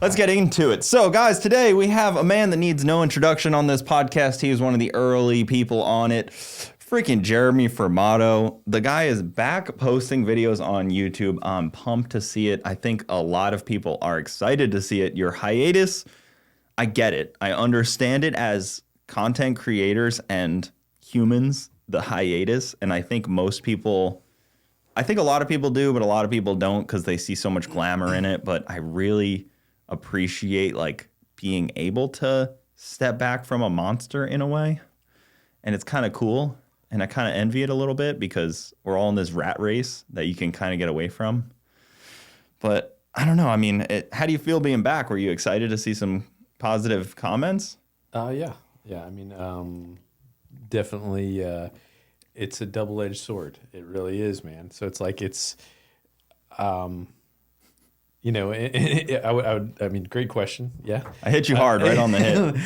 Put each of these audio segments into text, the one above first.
Let's get into it. So, guys, today we have a man that needs no introduction on this podcast. He was one of the early people on it. Freaking Jeremy Firmato. The guy is back posting videos on YouTube. I'm pumped to see it. I think a lot of people are excited to see it. Your hiatus, I get it. I understand it as content creators and humans, the hiatus. And I think most people... I think a lot of people do, but a lot of people don't because they see so much glamour in it. But I really appreciate like being able to step back from a monster in a way. And it's kind of cool. And I kind of envy it a little bit because we're all in this rat race that you can kind of get away from. But I don't know. I mean, how do you feel being back? Were you excited to see some positive comments? Yeah. I mean, definitely... it's a double-edged sword. It really is, man. So it's like I mean, great question. Yeah, I hit you hard right on the head.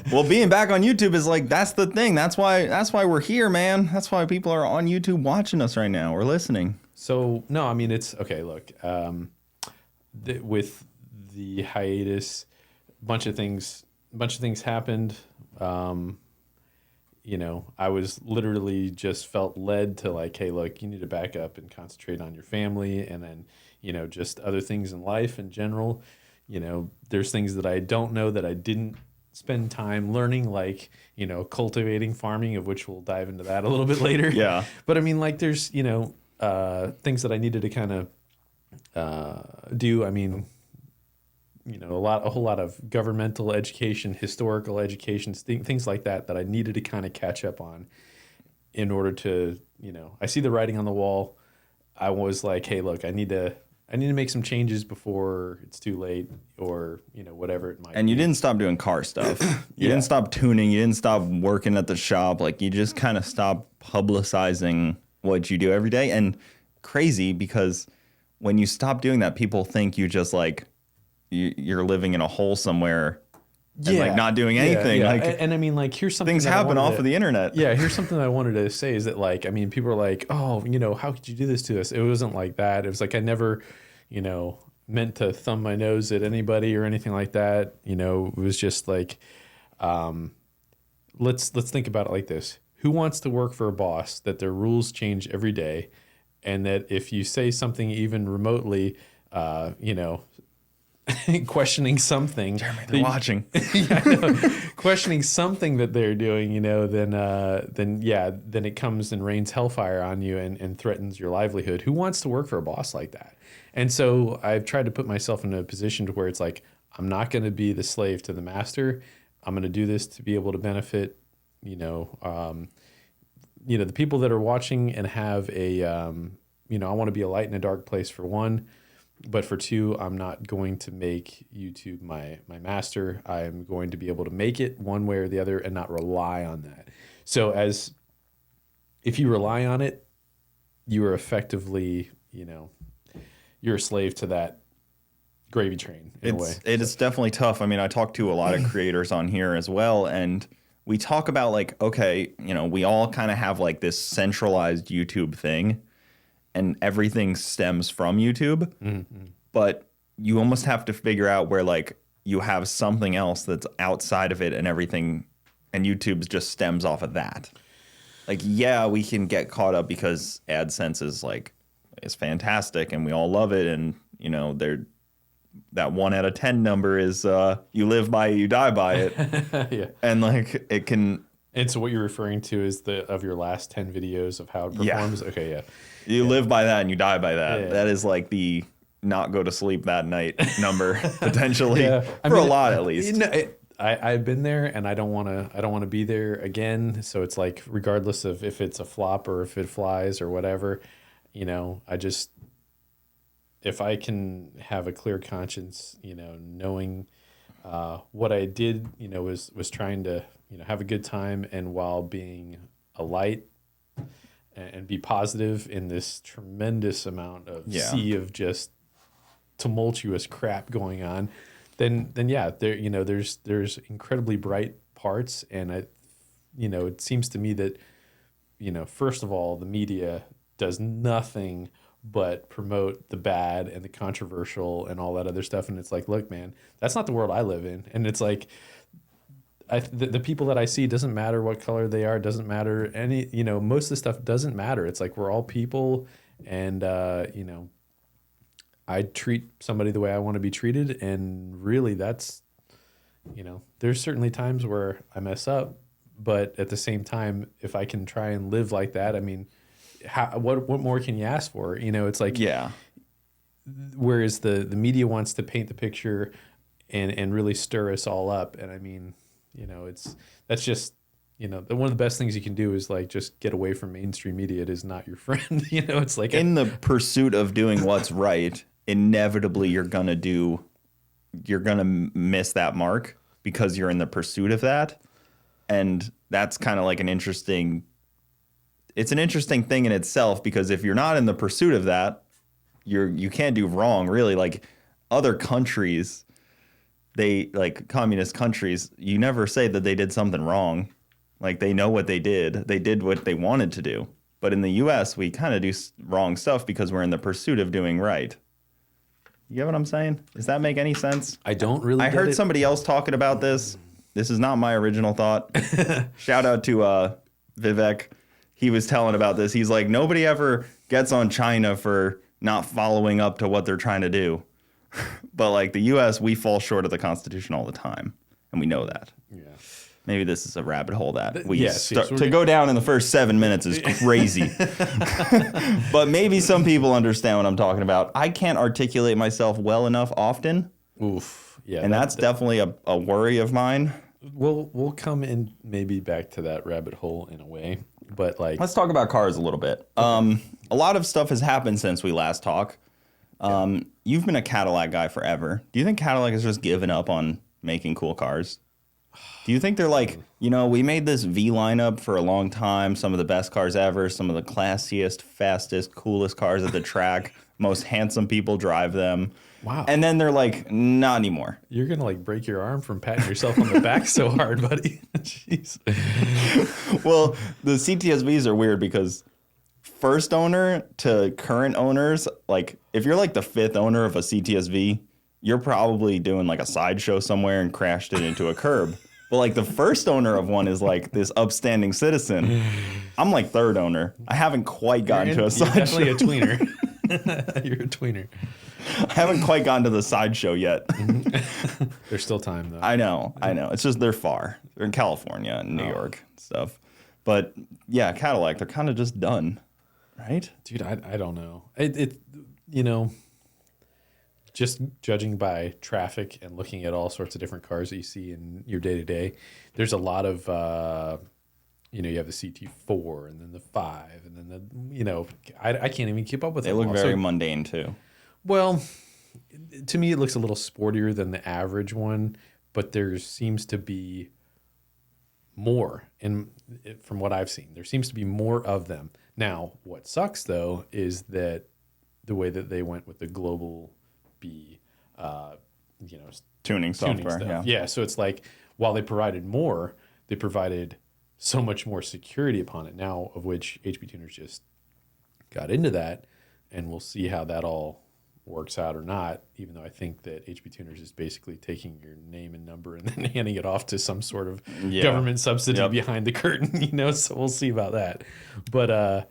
Well, being back on YouTube is like that's the thing. That's why we're here, man. That's why people are on YouTube watching us right now or listening. So no, I mean it's okay. Look, with the hiatus, a bunch of things happened. I was literally just felt led to like, hey, look, you need to back up and concentrate on your family and then, just other things in life in general. There's things that I don't know that I didn't spend time learning, like, cultivating, farming, of which we'll dive into that a little bit later. Yeah. But I mean, like there's, things that I needed to kind of do. I mean, a whole lot of governmental education, historical education, things like that I needed to kind of catch up on in order to, I see the writing on the wall. I was like, hey, look, I need to make some changes before it's too late or, whatever it might be. And you didn't stop doing car stuff. You didn't stop tuning. You didn't stop working at the shop. Like you just kind of stopped publicizing what you do every day. And crazy because when you stop doing that, people think you just like, you're living in a hole somewhere and like not doing anything. Yeah. Like, and I mean, like, here's something things happen off of the internet. Yeah. Here's something I wanted to say is that like, I mean, people are like, oh, how could you do this to us? It wasn't like that. It was like, I never, meant to thumb my nose at anybody or anything like that. It was just like, let's think about it like this. Who wants to work for a boss that their rules change every day? And that if you say something even remotely, questioning something. Jeremy, they're watching. Questioning something that they're doing, then it comes and rains hellfire on you and threatens your livelihood. Who wants to work for a boss like that? And so I've tried to put myself in a position to where it's like, I'm not going to be the slave to the master. I'm going to do this to be able to benefit, the people that are watching and have a, I want to be a light in a dark place for one. But for two, I'm not going to make YouTube my master. I'm going to be able to make it one way or the other and not rely on that. So if you rely on it, you are effectively, you're a slave to that gravy train in a way. It is definitely tough. I mean, I talk to a lot of creators on here as well, and we talk about like, okay, we all kind of have like this centralized YouTube thing. And everything stems from YouTube, but you almost have to figure out where like you have something else that's outside of it and everything, and YouTube just stems off of that. Like, yeah, we can get caught up because AdSense is fantastic and we all love it, and that 1 out of 10 number is you live by it, you die by it. Yeah, and like it can. And so what you're referring to is of your last 10 videos of how it performs? Yeah. Okay, yeah. You live by that and you die by that. Yeah. That is like the not go to sleep that night number, potentially. For a lot, at least. I've been there and I don't want to be there again. So it's like, regardless of if it's a flop or if it flies or whatever, if I can have a clear conscience, knowing what I did, was trying to, have a good time, and while being a light and be positive in this tremendous amount of sea of just tumultuous crap going on, then yeah, there's incredibly bright parts, and it seems to me that, first of all, the media does nothing but promote the bad and the controversial and all that other stuff. And it's like, look, man, that's not the world I live in. And it's like, the people that I see, doesn't matter what color they are, doesn't matter any, most of the stuff doesn't matter. It's like, we're all people, and, I treat somebody the way I want to be treated. And really that's, there's certainly times where I mess up, but at the same time, if I can try and live like that, I mean, what more can you ask for? It's like, Yeah. Whereas the media wants to paint the picture and really stir us all up. And I mean, that's just, one of the best things you can do is like, just get away from mainstream media. It is not your friend. It's like in the pursuit of doing what's right, inevitably you're going to miss that mark because you're in the pursuit of that. And that's kind of like it's an interesting thing in itself, because if you're not in the pursuit of that, you can't do wrong, really. Like other countries, like communist countries, you never say that they did something wrong. Like they know what they did. They did what they wanted to do. But in the U.S., we kind of do wrong stuff because we're in the pursuit of doing right. You get what I'm saying? Does that make any sense? I don't really I heard somebody else talking about this. This is not my original thought. Shout out to Vivek. He was telling about this. He's like, nobody ever gets on China for not following up to what they're trying to do. But like the U.S., we fall short of the Constitution all the time. And we know that. Yeah. Maybe this is a rabbit hole that to go down in the first 7 minutes is crazy. But maybe some people understand what I'm talking about. I can't articulate myself well enough often. Oof. Yeah. And that's definitely a worry of mine. We'll come in maybe back to that rabbit hole in a way. But like, let's talk about cars a little bit. A lot of stuff has happened since we last talked. You've been a Cadillac guy forever. Do you think Cadillac has just given up on making cool cars? Do you think they're like, we made this V lineup for a long time, some of the best cars ever, some of the classiest, fastest, coolest cars at the track, most handsome people drive them. Wow. And then they're like, not anymore. You're going to like break your arm from patting yourself on the back so hard, buddy. Jeez. Well, the CTSVs are weird because first owner to current owners, like if you're like the fifth owner of a CTSV, you're probably doing like a sideshow somewhere and crashed it into a curb. But like the first owner of one is like this upstanding citizen. I'm like third owner. I haven't quite gotten to a sideshow. You're definitely a tweener. You're a tweener. I haven't quite gotten to the sideshow yet. There's still time though. I know. It's just they're far. They're in California and New York and stuff. But yeah, Cadillac, they're kind of just done, right? Dude, I don't know. It just judging by traffic and looking at all sorts of different cars that you see in your day to day, there's a lot of, you have the CT4 and then the 5 and then the, I can't even keep up with it. They look very mundane too. Well, to me, it looks a little sportier than the average one, but there seems to be more. And from what I've seen, there seems to be more of them. Now, what sucks though is that the way that they went with the global tuning software. Stuff. Yeah. So it's like, while they provided more, they provided so much more security upon it now, of which HP tuners just got into that, and we'll see how that all works out or not, even though I think that HP tuners is basically taking your name and number and then handing it off to some sort of government subsidy behind the curtain, so we'll see about that. But I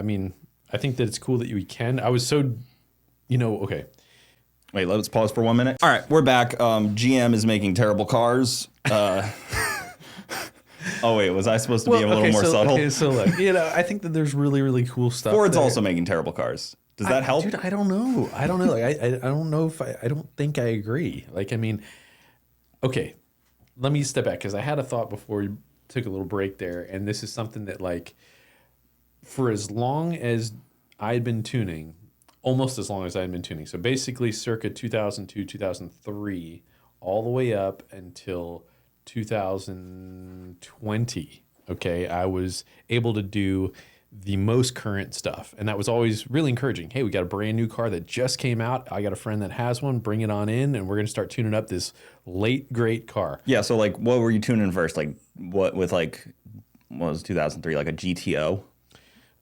mean, I think that it's cool that we can. I was so, okay. Wait, let's pause for 1 minute. All right, we're back. GM is making terrible cars. Oh, wait, was I supposed to be a little more subtle? Okay, so look, I think that there's really, really cool stuff. Ford's also making terrible cars. Does that help? Dude, I don't know. Like, I don't know if I don't think I agree. Like, I mean, okay, let me step back because I had a thought before we took a little break there. And this is something that, like, for as long as I'd been tuning, almost as long as I'd been tuning. So basically circa 2002, 2003, all the way up until 2020. Okay, I was able to do the most current stuff, and that was always really encouraging. Hey, we got a brand new car that just came out. I got a friend that has one. Bring it on in, and we're gonna start tuning up this late great car. Yeah. So like, what were you tuning first? Like, what was 2003? Like a GTO?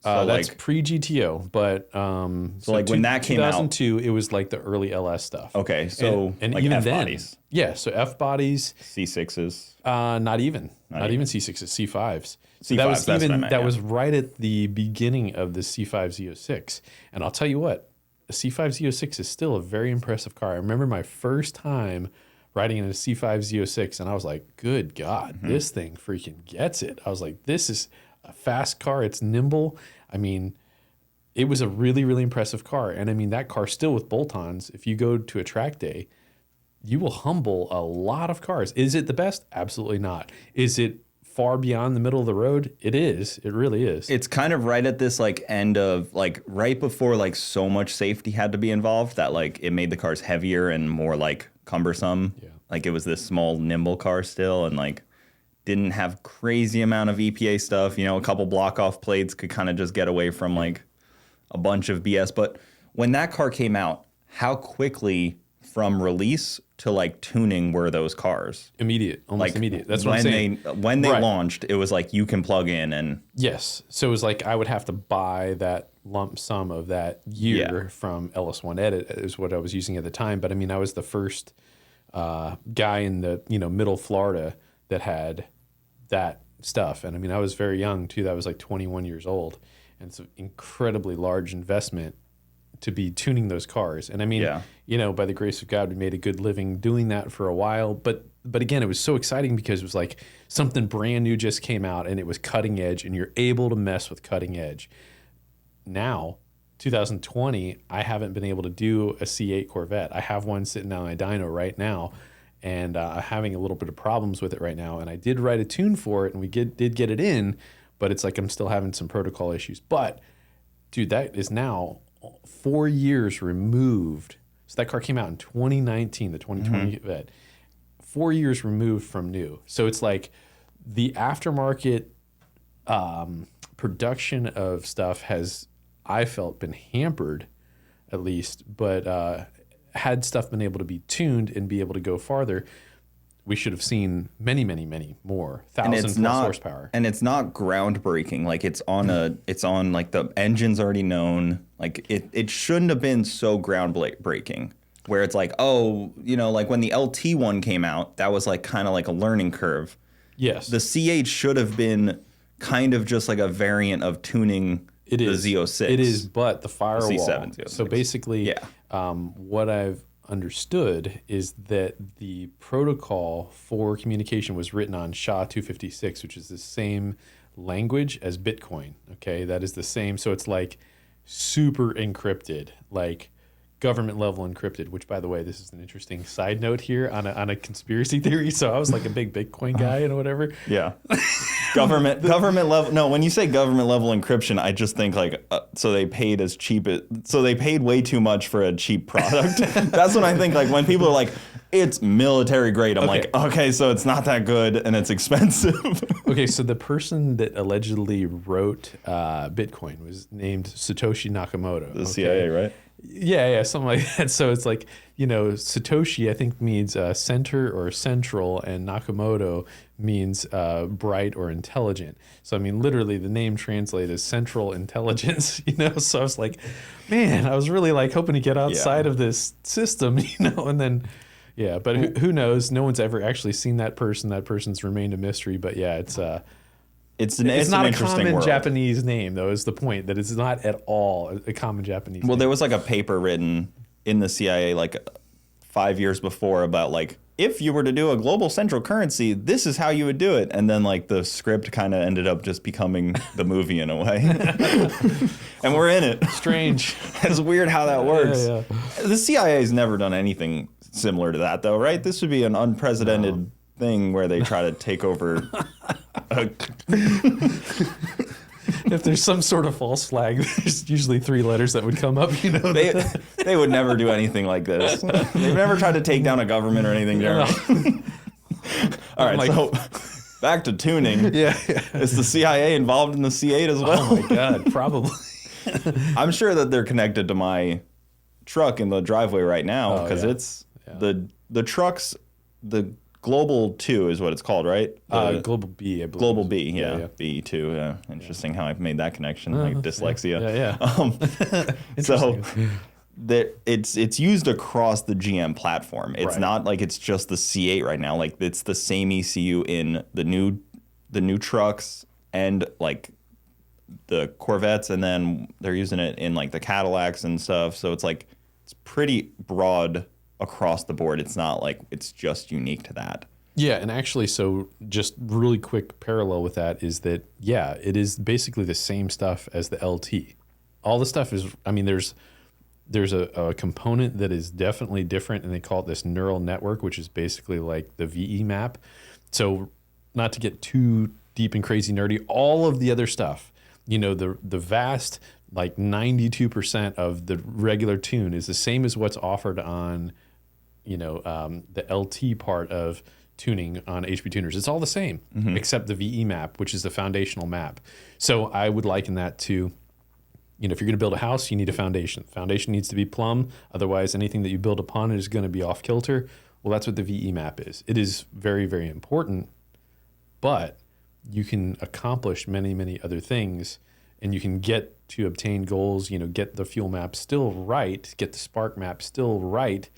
That's pre-GTO, but so like when that came out, 2002, it was like the early LS stuff. Okay, so and like even F then, bodies, yeah, so F bodies, C6s, not even C6s, C5s. So C5s, that was that's what I meant, that was right at the beginning of the C5 Z06, and I'll tell you what, the C5 Z06 is still a very impressive car. I remember my first time riding in a C5 Z06, and I was like, "Good God, this thing freaking gets it!" I was like, "This is a fast car. It's nimble." I mean, it was a really, really impressive car. And I mean, that car still with bolt-ons, if you go to a track day, you will humble a lot of cars. Is it the best? Absolutely not. Is it far beyond the middle of the road? It is. It really is. It's kind of right at this like end of like right before like so much safety had to be involved that like it made the cars heavier and more like cumbersome. Yeah. Like it was this small, nimble car still, and like didn't have crazy amount of EPA stuff. You know, a couple block off plates could kind of just get away from like a bunch of BS. But when that car came out, how quickly from release to like tuning were those cars? Immediate, almost Like immediate. That's what I'm saying. When they launched, it was like you can plug in and Yes. So it was like I would have to buy that lump sum of that year from LS1 Edit is what I was using at the time. But I mean, I was the first guy in the middle Florida that had that stuff. And I mean, I was very young too. That was like 21 years old. And it's an incredibly large investment to be tuning those cars. And I mean, by the grace of God, we made a good living doing that for a while. But again, it was so exciting because it was like something brand new just came out and it was cutting edge and you're able to mess with cutting edge. Now, 2020, I haven't been able to do a C8 Corvette. I have one sitting on my dyno right now, and I'm having a little bit of problems with it right now. And I did write a tune for it, and we did get it in, but it's like I'm still having some protocol issues. But, dude, that is now 4 years removed. So that car came out in 2019, the 2020 Corvette. 4 years removed from new. So it's like the aftermarket production of stuff has, I felt, been hampered at least, but had stuff been able to be tuned and be able to go farther, we should have seen many, many, many more 1,000+ horsepower. And it's not groundbreaking. Like it's on like the engine's already known. Like it shouldn't have been so groundbreaking. Where it's like, like when the LT one came out, that was like kind of like a learning curve. Yes. The C8 should have been kind of just like a variant of tuning the Z06. It is, but the firewall. C7, Z06. So basically, what I've understood is that the protocol for communication was written on SHA-256, which is the same language as Bitcoin. Okay, that is the same. So it's like super encrypted, like government level encrypted, which, by the way, this is an interesting side note here on a conspiracy theory. So I was like a big Bitcoin guy and whatever. Yeah. Government level. No, when you say government level encryption, I just think like, so they paid way too much for a cheap product. That's when I think like when people are like, it's military grade. I'm like, okay, so it's not that good and it's expensive. Okay, so the person that allegedly wrote Bitcoin was named Satoshi Nakamoto. The CIA, right? Yeah, something like that. So it's like, Satoshi, I think, means center or central, and Nakamoto means bright or intelligent. So, I mean, literally the name translated as central intelligence, So I was like, man, I was really like hoping to get outside of this system, and then, but who knows? No one's ever actually seen that person. That person's remained a mystery, but it's not a common world. Japanese name, though, is the point, that it's not at all a common Japanese name. Well, there was like a paper written in the CIA like 5 years before about like, if you were to do a global central currency, this is how you would do it. And then like the script kind of ended up just becoming the movie in a way. And we're in it. Strange. It's weird how that works. Yeah. The CIA has never done anything similar to that, though, right? This would be an unprecedented thing where they try to take over. If there's some sort of false flag, there's usually 3 letters that would come up. They would never do anything like this. They've never tried to take down a government or anything, Jeremy. All right, so back to tuning. Yeah. Is the CIA involved in the C8 as well? Oh my God, probably. I'm sure that they're connected to my truck in the driveway right now because it's the trucks. The Global 2 is what it's called, right? Global B, I believe. Global B, yeah. B2, yeah. Interesting how I've made that connection, like dyslexia. Yeah. So it's used across the GM platform. It's not like it's just the C8 right now. Like it's the same ECU in the new trucks and like the Corvettes, and then they're using it in like the Cadillacs and stuff. So it's like it's pretty broad across the board. It's not like it's just unique to that. Yeah, and actually, so just really quick parallel with that is that, yeah, it is basically the same stuff as the LT. All the stuff is, I mean, there's a component that is definitely different, and they call it this neural network, which is basically like the VE map. So not to get too deep and crazy nerdy, all of the other stuff, you know, the vast, like 92% of the regular tune is the same as what's offered on, you know, the LT part of tuning on HP tuners. It's all the same, except the VE map, which is the foundational map. So I would liken that to, you know, if you're going to build a house, you need a foundation. The foundation needs to be plumb. Otherwise, anything that you build upon is going to be off kilter. Well, that's what the VE map is. It is very, very important, but you can accomplish many, many other things, and you can get to obtain goals, you know, get the fuel map still right, get the spark map still right,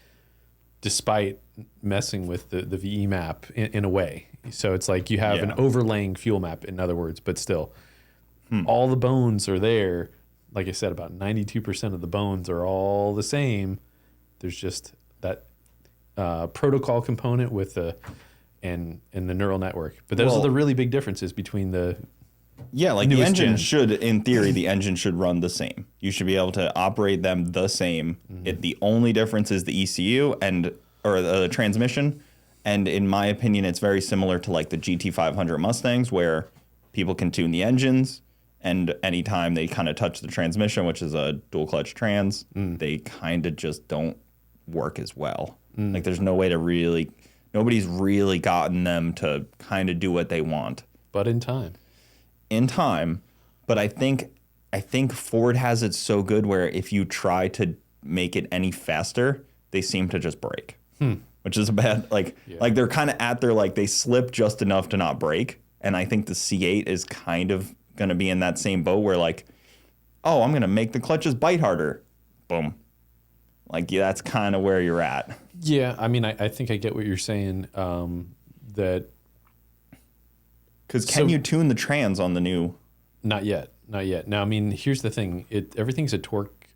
despite messing with the VE map in a way. So it's like you have an overlaying fuel map, in other words, but still all the bones are there. Like I said, about 92% of the bones are all the same. There's just that protocol component with the and the neural network. But those are the really big differences between the like the engine should, in theory, the engine should run the same. You should be able to operate them the same. The only difference is the ECU or the transmission. And in my opinion, it's very similar to like the GT500 Mustangs, where people can tune the engines, and anytime they kind of touch the transmission, which is a dual clutch trans, they kind of just don't work as well. Like there's no way to nobody's really gotten them to kind of do what they want. But in time. But I think Ford has it so good where if you try to make it any faster, they seem to just break, which is a bad, like they're kind of at their, like they slip just enough to not break. And I think the C8 is kind of going to be in that same boat where like, oh, I'm going to make the clutches bite harder. Boom. Like, yeah, that's kind of where you're at. Yeah. I mean, I think I get what you're saying, that. Because can you tune the trans on the new? Not yet. Now, I mean, here's the thing. Everything's a torque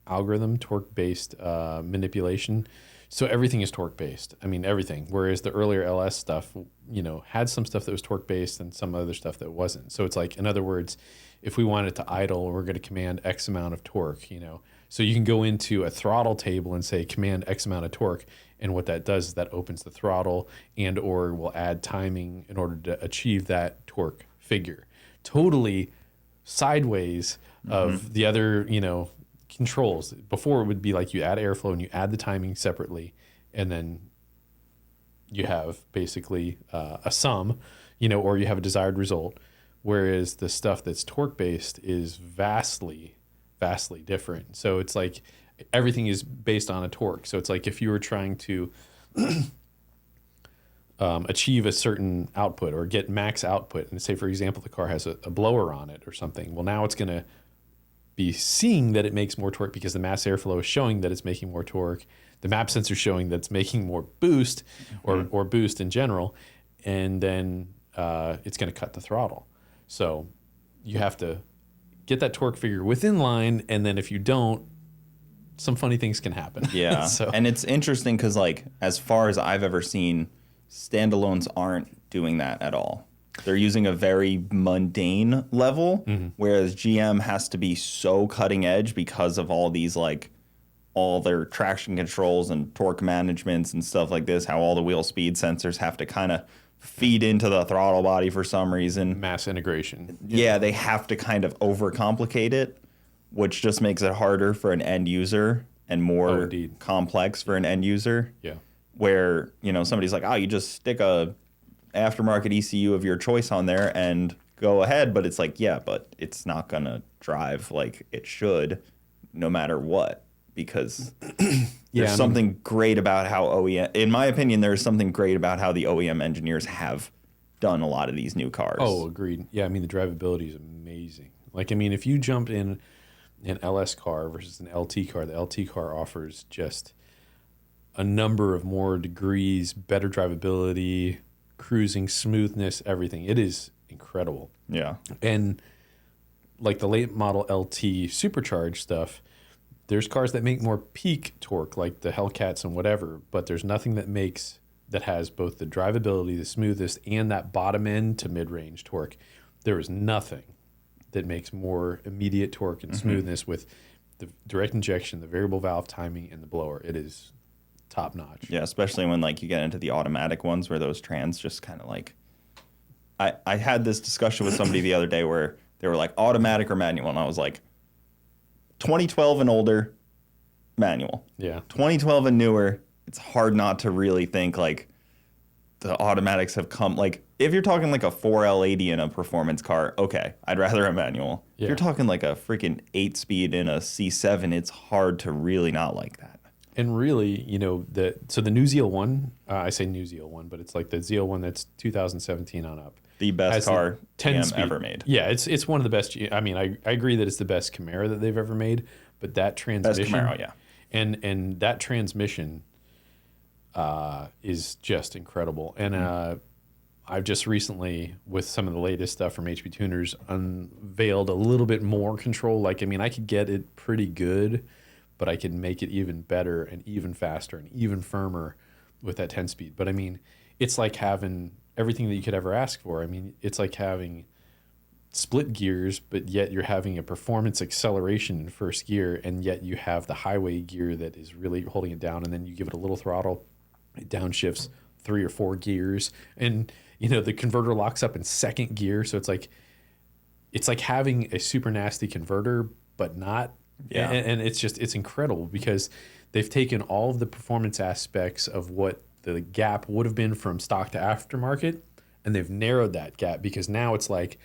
algorithm, torque-based manipulation. So everything is torque-based. I mean, everything. Whereas the earlier LS stuff, you know, had some stuff that was torque-based and some other stuff that wasn't. So it's like, in other words, if we wanted to idle, we're going to command X amount of torque, you know. So you can go into a throttle table and say command X amount of torque. And what that does is that opens the throttle and or will add timing in order to achieve that torque figure. Totally sideways of the other, you know, controls. Before it would be like you add airflow and you add the timing separately, and then you have basically a sum, you know, or you have a desired result. Whereas the stuff that's torque based is vastly different. So it's like everything is based on a torque. So it's like if you were trying to achieve a certain output or get max output, and say, for example, the car has a blower on it or something, well, now it's going to be seeing that it makes more torque because the mass airflow is showing that it's making more torque. The map sensor is showing that it's making more boost or boost in general. And then it's going to cut the throttle. So you have to get that torque figure within line. And then if you don't, some funny things can happen. Yeah. And it's interesting because, like, as far as I've ever seen, standalones aren't doing that at all. They're using a very mundane level, whereas GM has to be so cutting edge because of all these, like, all their traction controls and torque managements and stuff like this, how all the wheel speed sensors have to kind of feed into the throttle body for some reason. Mass integration. Yeah, they have to kind of overcomplicate it, which just makes it harder for an end user and more complex for an end user. Yeah. Where, you know, somebody's like, oh, you just stick a aftermarket ECU of your choice on there and go ahead. But it's like, yeah, but it's not going to drive like it should no matter what. Because, There's something great about how OEM, in my opinion, there's something great about how the OEM engineers have done a lot of these new cars. Oh, agreed. Yeah, I mean, the drivability is amazing. Like, I mean, if you jump in an LS car versus an LT car, the LT car offers just a number of more degrees, better drivability, cruising, smoothness, everything. It is incredible. Yeah. And like the late model LT supercharged stuff, there's cars that make more peak torque, like the Hellcats and whatever, but there's nothing that has both the drivability, the smoothness, and that bottom end to mid-range torque. There is nothing that makes more immediate torque and smoothness with the direct injection, the variable valve timing, and the blower. It is top notch. Yeah, especially when like you get into the automatic ones where those trans just kind of like. I had this discussion with somebody the other day where they were like automatic or manual, and I was like, 2012 and older, manual. Yeah. 2012 and newer, it's hard not to really think like the automatics have come. Like if you're talking like a 4L80 in a performance car, okay, I'd rather a manual. Yeah. If you're talking like a freaking 8-speed in a C7, it's hard to really not like that. And really, you know, the new ZL1, I say new ZL1, but it's like the ZL1 that's 2017 on up. The best car GM ever made. Yeah, it's one of the best. I mean, I agree that it's the best Camaro that they've ever made, but that transmission. Best Camaro, yeah. And that transmission is just incredible. And I've just recently, with some of the latest stuff from HP Tuners, unveiled a little bit more control. Like, I mean, I could get it pretty good, but I can make it even better and even faster and even firmer with that 10-speed. But I mean, it's like having everything that you could ever ask for. I mean, it's like having split gears, but yet you're having a performance acceleration in first gear, and yet you have the highway gear that is really holding it down, and then you give it a little throttle, it downshifts 3 or 4 gears, and you know the converter locks up in second gear. So it's like having a super nasty converter, but not. Yeah. And it's incredible because they've taken all of the performance aspects of what the gap would have been from stock to aftermarket, and they've narrowed that gap because now it's like,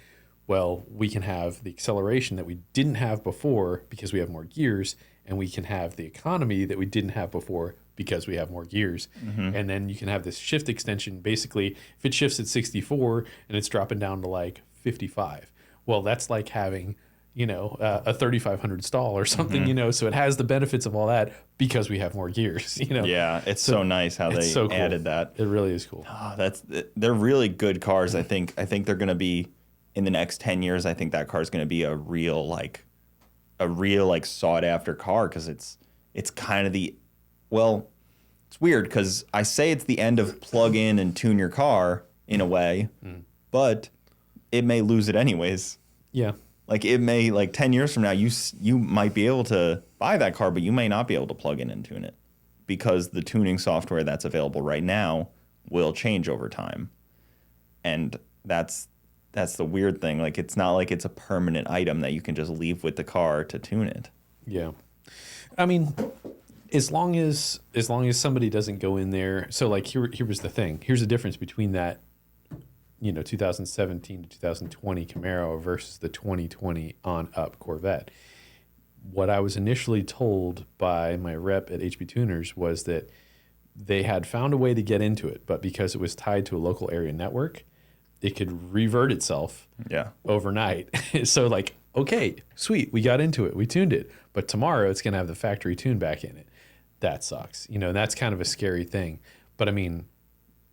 well, we can have the acceleration that we didn't have before because we have more gears, and we can have the economy that we didn't have before because we have more gears. And then you can have this shift extension. Basically, if it shifts at 64 and it's dropping down to like 55, well, that's like having, you know, a 3500 stall or something, you know, so it has the benefits of all that because we have more gears, you know. Yeah, it's so nice how they so cool. added that. It really is cool. Oh, they're really good cars. I think they're going to be, in the next 10 years, I think that car is going to be a real sought after car, because it's kind of it's weird because I say it's the end of plug in and tune your car in a way, but it may lose it anyways. Yeah. Like it may, like 10 years from now, you might be able to buy that car, but you may not be able to plug in and tune it because the tuning software that's available right now will change over time. And that's the weird thing. Like it's not like it's a permanent item that you can just leave with the car to tune it. Yeah. I mean, as long as somebody doesn't go in there. So like here was the thing. Here's the difference between that, you know, 2017 to 2020 Camaro versus the 2020 on up Corvette. What I was initially told by my rep at HP Tuners was that they had found a way to get into it, but because it was tied to a local area network, it could revert itself overnight. So like, okay, sweet, we got into it, we tuned it, but tomorrow it's going to have the factory tune back in it. That sucks. You know, and that's kind of a scary thing. But I mean,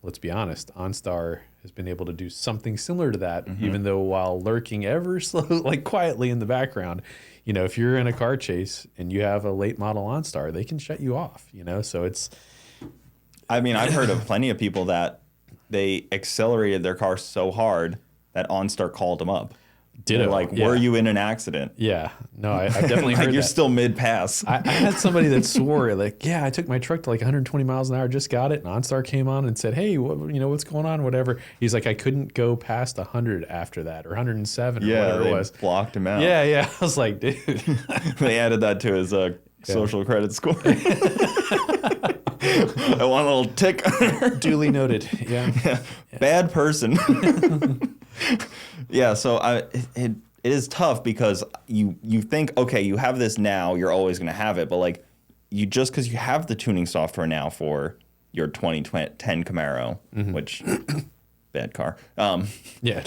let's be honest, OnStar has been able to do something similar to that, even though while lurking ever slow, like quietly in the background. You know, if you're in a car chase and you have a late model OnStar, they can shut you off, you know? So it's... I mean, I've heard of plenty of people that they accelerated their car so hard that OnStar called them up. Ditto. Like, were you in an accident? Yeah. No, I've definitely like heard you're that. still mid-pass. I had somebody that swore, like, yeah, I took my truck to like 120 miles an hour, just got it, and OnStar came on and said, hey, what's going on, whatever. He's like, I couldn't go past 100 after that, or 107 or whatever it was. Blocked him out. Yeah. I was like, dude. They added that to his social credit score. I want a little tick. Duly noted. Yeah. Bad person. Yeah, so it is tough because you think, okay, you have this now, you're always going to have it, but like because you have the tuning software now for your 2010 Camaro, which bad car. Yeah,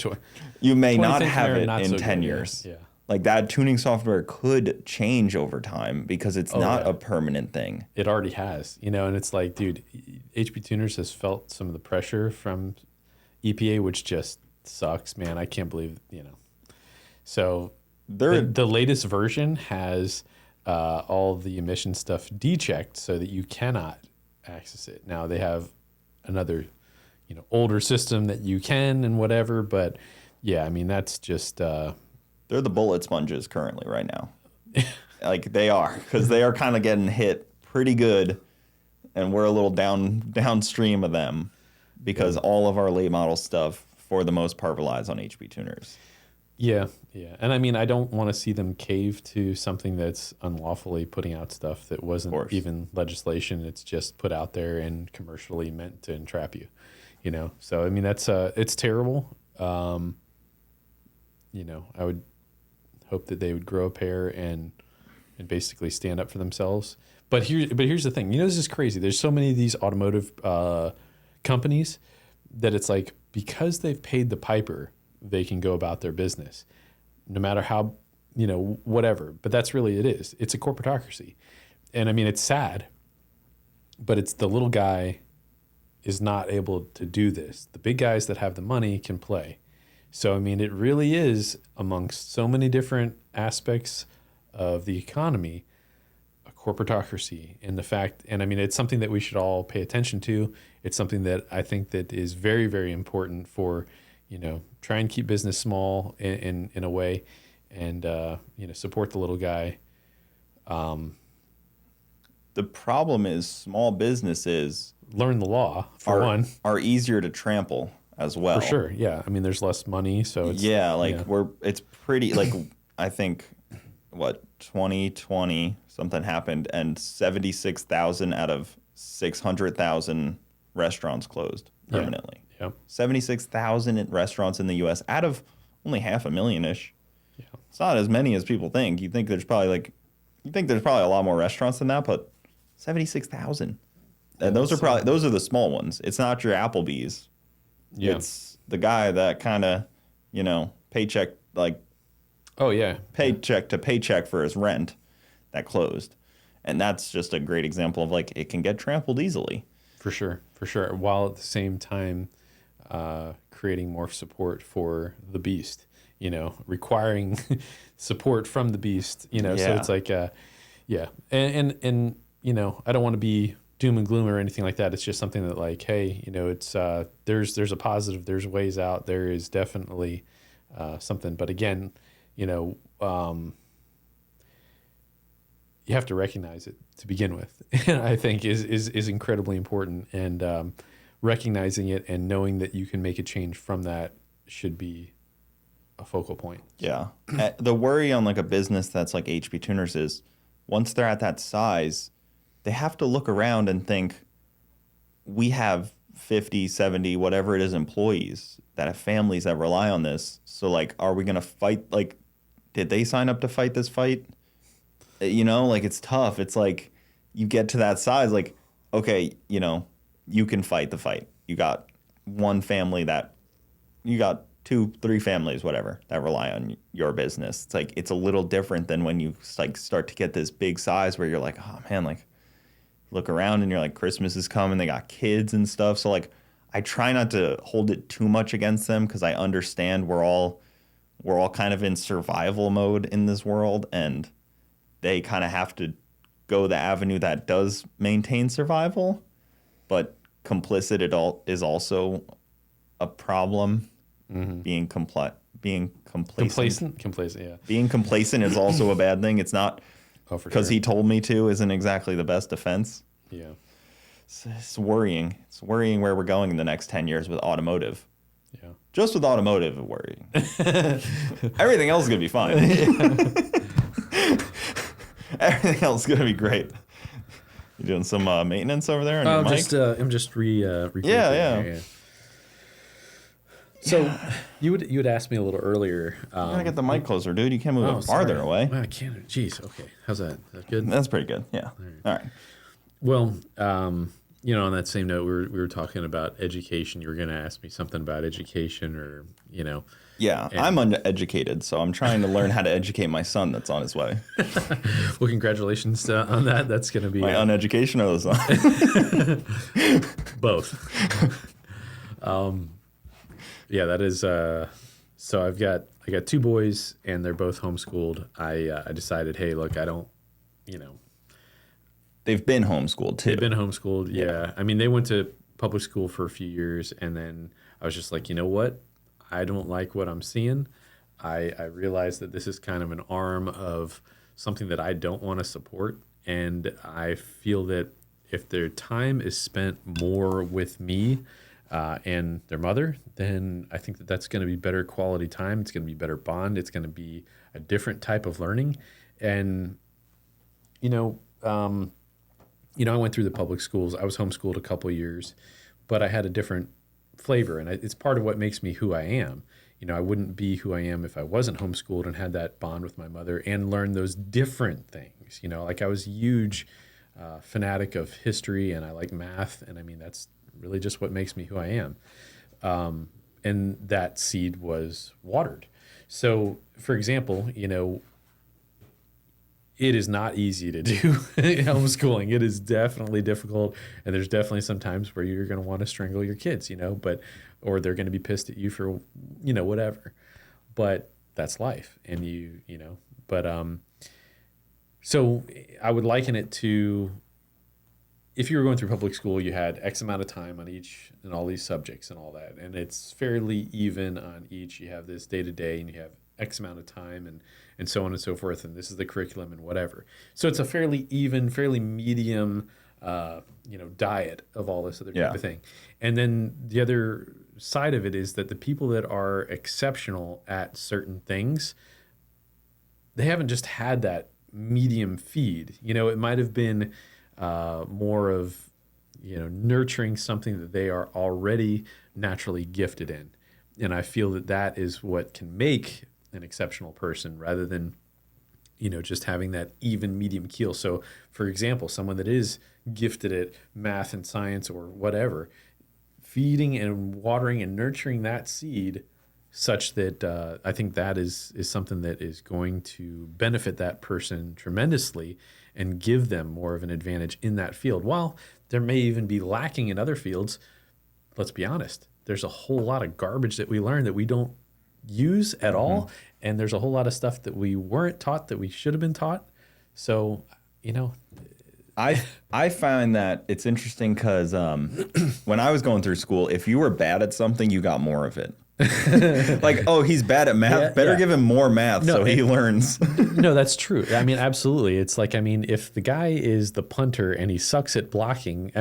You may not 2010 have Camaro, it not in so 10 good, years. Yeah. Like that tuning software could change over time because it's not yeah. a permanent thing. It already has, you know, and it's like, dude, HP Tuners has felt some of the pressure from EPA, which just sucks, man. I can't believe, you know. So the latest version has all the emission stuff dechecked so that you cannot access it. Now they have another, you know, older system that you can and whatever, but yeah, I mean, that's just... They're the bullet sponges currently right now. Like they are, because they are kind of getting hit pretty good, and we're a little downstream of them because all of our late model stuff, for the most part, relies on HP tuners. Yeah, yeah. And I mean, I don't want to see them cave to something that's unlawfully putting out stuff that wasn't even legislation. It's just put out there and commercially meant to entrap you, you know? So, I mean, that's, it's terrible. You know, I would hope that they would grow a pair and basically stand up for themselves. But here's the thing. You know, this is crazy. There's so many of these automotive companies that it's like, because they've paid the piper, they can go about their business, no matter how, you know, whatever. But that's really it is. It's a corporatocracy. And I mean, it's sad, but it's the little guy is not able to do this. The big guys that have the money can play. So, I mean, it really is, amongst so many different aspects of the economy, a corporatocracy. And the fact, and I mean, it's something that we should all pay attention to. It's something that I think that is very, very important for, you know, try and keep business small in a way, and, you know, support the little guy. The problem is small businesses Learn the law, for one. Are easier to trample as well. For sure, yeah. I mean, there's less money, so it's... Yeah, like it's pretty, like, I think, 2020, something happened, and 76,000 out of 600,000 restaurants closed permanently. Yeah. 76,000 restaurants in the U.S. out of only 500,000-ish. Yeah. It's not as many as people think. You think there's probably a lot more restaurants than that, but 76,000. And those are the small ones. It's not your Applebee's. Yeah. It's the guy that kind of, you know, paycheck to paycheck for his rent that closed. And that's just a great example of, like, it can get trampled easily. For sure. While at the same time creating more support for the beast, you know, requiring support from the beast, you know. So it's like, and you know, I don't want to be doom and gloom or anything like that. It's just something that, like, hey, you know, it's there's a positive, there's ways out, there is definitely something. But again, you know, you have to recognize it to begin with. And I think is incredibly important. And recognizing it and knowing that you can make a change from that should be a focal point. Yeah. The worry on, like, a business that's like HP Tuners is, once they're at that size, they have to look around and think, we have 50, 70, whatever it is, employees that have families that rely on this. So, like, are we going to fight? Like, did they sign up to fight this fight? You know, like, it's tough. It's like, you get to that size, like, okay, you know, you can fight the fight. You got one family you got 2, 3 families, whatever, that rely on your business. It's like, it's a little different than when you, like, start to get this big size where you're like, oh man, like, look around and you're like, Christmas is coming, they got kids and stuff. So, like, I try not to hold it too much against them, because I understand we're all kind of in survival mode in this world, and they kind of have to go the avenue that does maintain survival. But complicit is also a problem. Mm-hmm. Being complacent. Yeah. Being complacent is also a bad thing. It's not because he told me to isn't exactly the best defense. Yeah. It's worrying. It's worrying where we're going in the next 10 years with automotive. Yeah. Just with automotive, worrying. Everything else is going to be fine. Everything else is going to be great. You doing some maintenance over there on your mic? I'm just re-recording. Yeah. So you would ask me a little earlier. You gotta get the mic closer, dude. You can't move it farther away. I can't. Jeez. Okay. How's that? Is that good? That's pretty good. Yeah. All right. Well, you know, on that same note, we were talking about education. You were going to ask me something about education, or you know. Yeah, I'm uneducated, so I'm trying to learn how to educate my son that's on his way. Well, congratulations on that. That's going to be my uneducation or the son. Both. Yeah, that is. So I got two boys, and they're both homeschooled. I decided, hey, look, I don't, you know. They've been homeschooled too. They've been homeschooled. Yeah. I mean, they went to public school for a few years, and then I was just like, you know what? I don't like what I'm seeing. I realize that this is kind of an arm of something that I don't want to support, and I feel that if their time is spent more with me and their mother, then I think that that's going to be better quality time. It's going to be better bond. It's going to be a different type of learning. And, I went through the public schools. I was homeschooled a couple of years, but I had a different flavor. And it's part of what makes me who I am. You know, I wouldn't be who I am if I wasn't homeschooled and had that bond with my mother and learned those different things. You know, like I was a huge fanatic of history, and I like math. And I mean, that's really just what makes me who I am. And that seed was watered. So, for example, you know, it is not easy to do homeschooling. It is definitely difficult. And there's definitely some times where you're going to want to strangle your kids, or they're going to be pissed at you for, whatever. But that's life. And so I would liken it to, if you were going through public school, you had X amount of time on each and all these subjects and all that. And it's fairly even on each. You have this day to day, and you have X amount of time and so on and so forth. And this is the curriculum and whatever. So it's a fairly even, fairly medium, diet of all this other type of thing. And then the other side of it is that the people that are exceptional at certain things, they haven't just had that medium feed. It might have been more of, nurturing something that they are already naturally gifted in. And I feel that that is what can make an exceptional person, rather than, just having that even medium keel. So, for example, someone that is gifted at math and science or whatever, feeding and watering and nurturing that seed such that I think that is something that is going to benefit that person tremendously and give them more of an advantage in that field. While there may even be lacking in other fields, let's be honest, there's a whole lot of garbage that we learn that we don't use at all. And there's a whole lot of stuff that we weren't taught that we should have been taught. So, I find that it's interesting because when I was going through school, if you were bad at something, you got more of it. Like, oh, he's bad at math. Better give him more math so he learns. No, that's true. I mean, absolutely. It's like, if the guy is the punter and he sucks at blocking,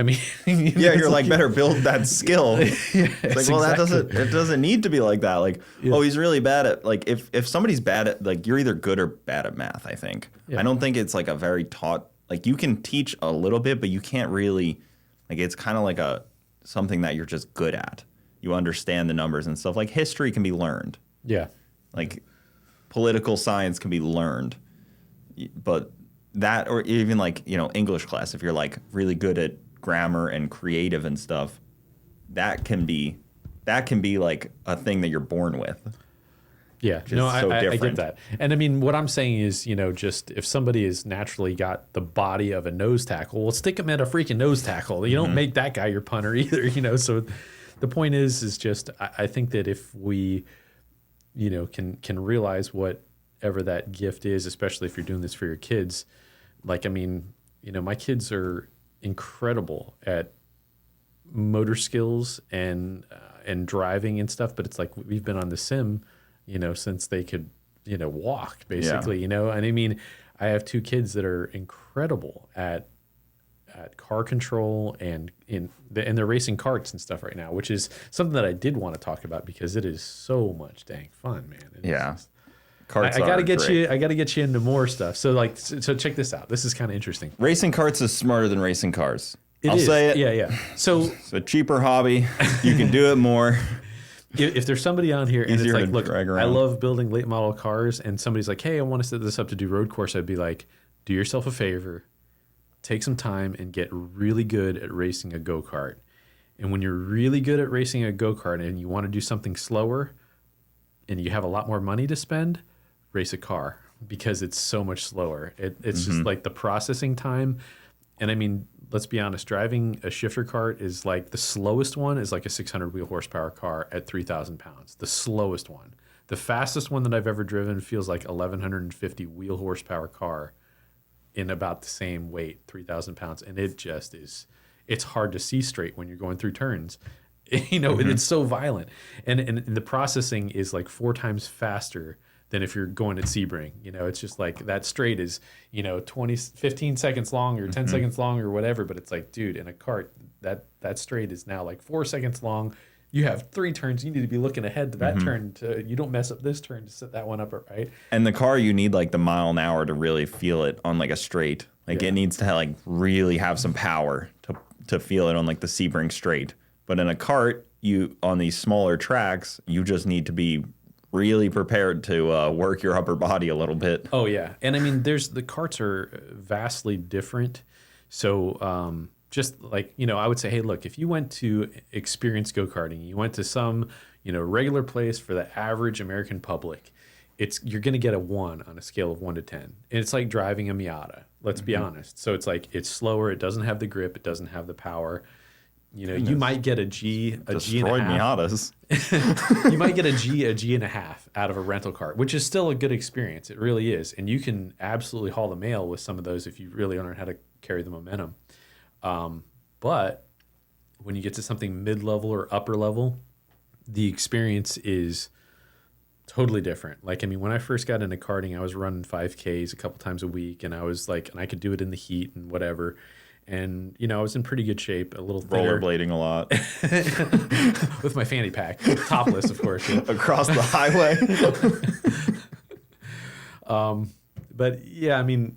you're like, better build that skill. It's like, it doesn't need to be like that. Like, oh, he's really bad at, like, if somebody's bad at, like, you're either good or bad at math, I think. I don't think it's like a very taught, like, you can teach a little bit, but you can't really, like, it's kind of like something that you're just good at. You understand the numbers and stuff. Like, history can be learned. Yeah. Like, political science can be learned. But that, or even like, English class, if you're like really good at grammar and creative and stuff, that can be like a thing that you're born with. Yeah, no, I get that. And I mean, what I'm saying is, just if somebody has naturally got the body of a nose tackle, well, stick them at a freaking nose tackle. You don't make that guy your punter either, so the point is just, I think that if we, can realize whatever that gift is, especially if you're doing this for your kids, like, my kids are incredible at motor skills and driving and stuff, but it's like we've been on the sim, since they could, walk basically, and I have two kids that are incredible at car control and they're racing karts and stuff right now, which is something that I did want to talk about because it is so much dang fun, man. Karts I gotta get great. I gotta get you into more stuff. So check this out. This is kind of interesting. Racing karts is smarter than racing cars. I'll say it. Yeah. So it's a cheaper hobby. You can do it more. if there's somebody on here and Easier it's to like, look, drag I around. love building late model cars, and somebody's like, hey, I want to set this up to do road course, I'd be like, do yourself a favor, take some time and get really good at racing a go-kart. And when you're really good at racing a go-kart and you want to do something slower and you have a lot more money to spend, race a car because it's so much slower. It's just like the processing time. And I mean, let's be honest, driving a shifter kart is like the slowest one is like a 600 wheel horsepower car at 3,000 pounds. The slowest one. The fastest one that I've ever driven feels like 1,150 wheel horsepower car in about the same weight, 3,000 pounds. And it just is, it's hard to see straight when you're going through turns. And it's so violent. And the processing is like 4 times faster than if you're going at Sebring. It's just like that straight is, 15 seconds long or 10 seconds long or whatever. But it's like, dude, in a kart, that straight is now like 4 seconds long. You have 3 turns. You need to be looking ahead to that turn. You don't mess up this turn to set that one up right. And the car, you need like the mile an hour to really feel it on like a straight. Like it needs to like really have some power to feel it on like the Sebring straight. But in a kart, you on these smaller tracks, you just need to be really prepared to work your upper body a little bit. Oh yeah, and I mean, the karts are vastly different. So just like I would say, hey, look, if you went to experience go-karting, you went to some regular place for the average American public, you're going to get a 1 on a scale of 1 to 10. And it's like driving a Miata. Let's be honest. So it's like it's slower. It doesn't have the grip. It doesn't have the power. You might get a G and a half. Miatas. You might get a G and a half out of a rental car, which is still a good experience. It really is. And you can absolutely haul the mail with some of those if you really learn how to carry the momentum. But when you get to something mid-level or upper level, the experience is totally different. Like, I mean, when I first got into karting, I was running 5Ks a couple times a week, and I was like, and I could do it in the heat and whatever. And, I was in pretty good shape, a little thinner. Rollerblading a lot. With my fanny pack, topless, of course. Yeah. Across the highway. But yeah, I mean,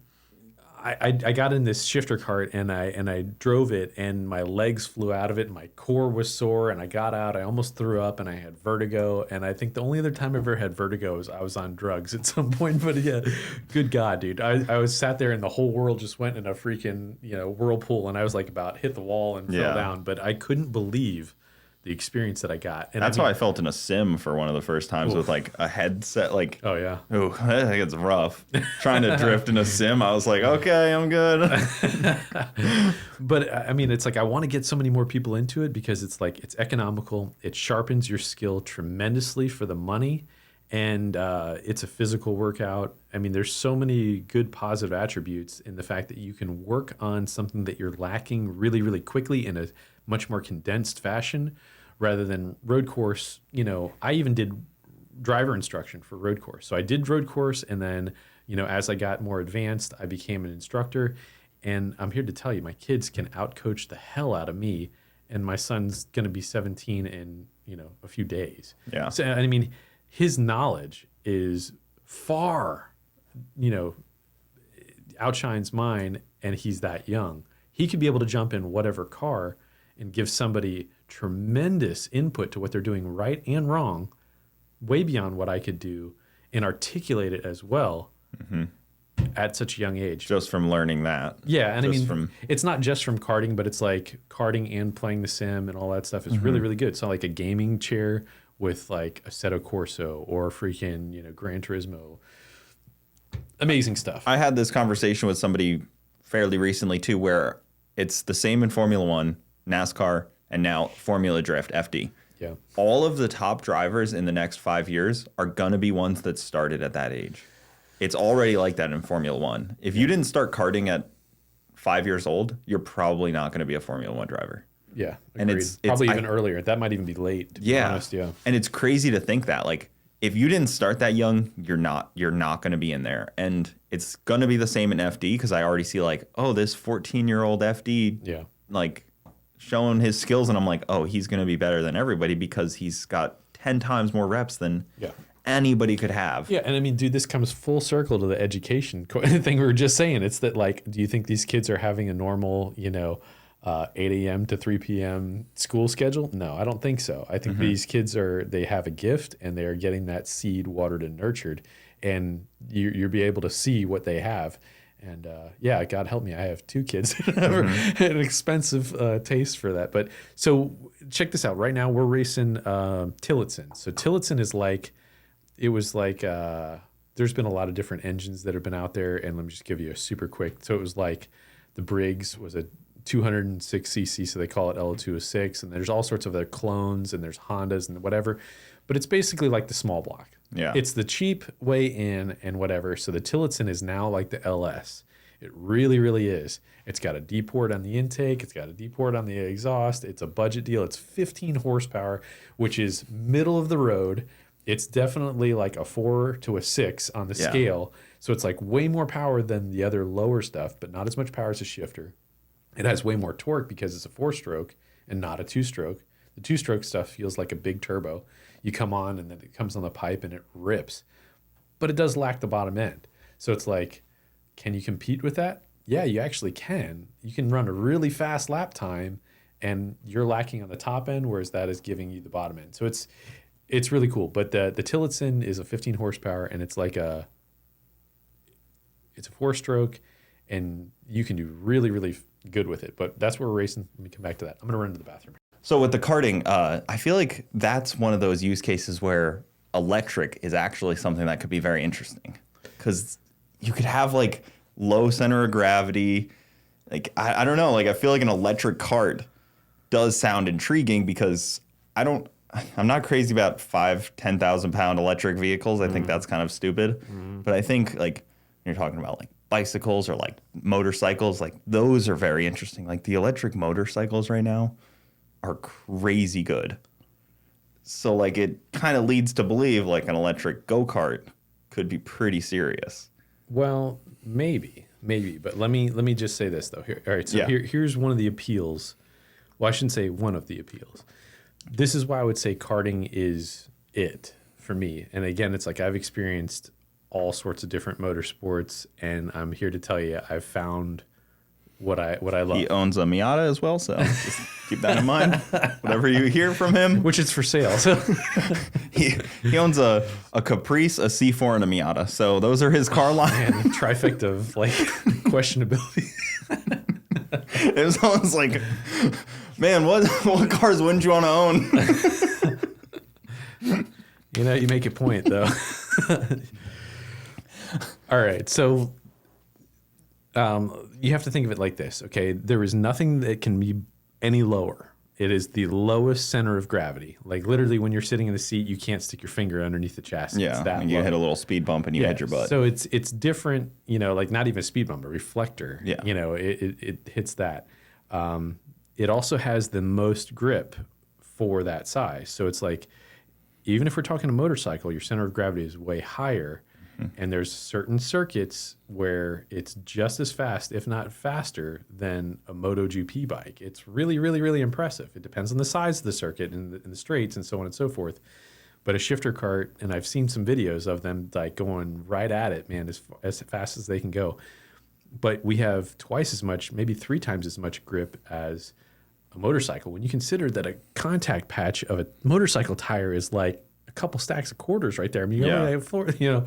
I got in this shifter kart and I drove it and my legs flew out of it and my core was sore and I got out. I almost threw up and I had vertigo. And I think the only other time I ever had vertigo was I was on drugs at some point. But yeah, good God, dude. I was sat there and the whole world just went in a freaking whirlpool and I was like about hit the wall and fell down. But I couldn't believe the experience that I got. And that's how I felt in a sim for one of the first times with like a headset. Like, oh yeah, oh, I think it's rough. Trying to drift in a sim, I was like, okay, I'm good. But I mean, it's like I want to get so many more people into it because it's like it's economical. It sharpens your skill tremendously for the money, and it's a physical workout. I mean, there's so many good positive attributes in the fact that you can work on something that you're lacking really, really quickly in a much more condensed fashion rather than road course. I even did driver instruction for road course. So I did road course, and then, as I got more advanced, I became an instructor. And I'm here to tell you, my kids can outcoach the hell out of me, and my son's going to be 17 in, a few days. Yeah. So, I mean, his knowledge is far, outshines mine, and he's that young. He could be able to jump in whatever car and give somebody tremendous input to what they're doing right and wrong, way beyond what I could do, and articulate it as well at such a young age. Just from learning that. Yeah, and it's not just from karting, but it's like karting and playing the sim and all that stuff is really, really good. So like a gaming chair with like Assetto Corso or freaking, Gran Turismo. Amazing stuff. I had this conversation with somebody fairly recently too, where it's the same in Formula One, NASCAR, and now Formula Drift, FD. Yeah. All of the top drivers in the next 5 years are going to be ones that started at that age. It's already like that in Formula One. If you didn't start karting at 5 years old, you're probably not going to be a Formula One driver. Yeah, agreed. And it's probably even earlier. That might even be late, to be honest. Yeah. And it's crazy to think that, like, if you didn't start that young, you're not going to be in there. And it's going to be the same in FD because I already see like, oh, this 14-year-old FD, like showing his skills. And I'm like, oh, he's going to be better than everybody because he's got 10 times more reps than anybody could have. Yeah. And I mean, dude, this comes full circle to the education thing we were just saying. It's that like, do you think these kids are having a normal, 8 a.m. to 3 p.m. school schedule? No, I don't think so. I think these kids they have a gift and they are getting that seed watered and nurtured, and you'll be able to see what they have. And yeah, God help me, I have 2 kids. An expensive taste for that. But so check this out. Right now we're racing Tillotson. So Tillotson is there's been a lot of different engines that have been out there. And let me just give you a super quick. So it was like the Briggs was a 206cc, so they call it L206. And there's all sorts of other clones, and there's Hondas and whatever. But it's basically like the small block. Yeah. It's the cheap way in and whatever. So the Tillotson is now like the LS. It really, really is. It's got a D port on the intake. It's got a D port on the exhaust. It's a budget deal. It's 15 horsepower, which is middle of the road. It's definitely like a 4 to a 6 on the scale. So it's like way more power than the other lower stuff, but not as much power as a shifter. It has way more torque because it's a 4-stroke and not a 2-stroke. The 2-stroke stuff feels like a big turbo. You come on and then it comes on the pipe and it rips. But it does lack the bottom end. So it's like, can you compete with that? Yeah, you actually can. You can run a really fast lap time and you're lacking on the top end, whereas that is giving you the bottom end. So it's really cool. But the Tillotson is a 15 horsepower and it's a 4-stroke, and you can do really, really good with it. But that's where we're racing. Let me come back to that. I'm going to run to the bathroom. So with the karting, I feel like that's one of those use cases where electric is actually something that could be very interesting, because you could have like low center of gravity. Like, I don't know, like I feel like an electric kart does sound intriguing, because I'm not crazy about 5,000-10,000 pound electric vehicles. I think that's kind of stupid. But I think like you're talking about like bicycles or like motorcycles, like those are very interesting. Like the electric motorcycles right now are crazy good. So like it kind of leads to believe like an electric go-kart could be pretty serious. Well, maybe, but let me just say this though. Here, all right, so here's one of the appeals. Well, I shouldn't say one of the appeals. This is why I would say karting is it for me. And again, it's like I've experienced all sorts of different motorsports, and I'm here to tell you I've found what I love. He owns a Miata as well, so just keep that in mind. Whatever you hear from him, which is for sale. So he owns a Caprice, a C4, and a Miata. So those are his car line. Man, trifecta of like questionability. It was almost like, man, what cars wouldn't you want to own? You know, you make a point though. All right, so you have to think of it like this, okay? There is nothing that can be any lower. It is the lowest center of gravity. Like literally when you're sitting in the seat, you can't stick your finger underneath the chassis. Yeah, it's that and you low. hit a little speed bump and you hit your butt. So it's different, you know, like not even a speed bump, a reflector. Yeah. You know, it hits that. It also has the most grip for that size. So it's like, even if we're talking a motorcycle, your center of gravity is way higher. And there's certain circuits where it's just as fast, if not faster, than a MotoGP bike. It's really, really, really impressive. It depends on the size of the circuit and the straights and so on and so forth. But a shifter kart, and I've seen some videos of them like going right at it, man, as fast as they can go. But we have twice as much, maybe 3 times as much grip as a motorcycle. When you consider that a contact patch of a motorcycle tire is like a couple stacks of quarters right there. I mean, you only have 4, you know.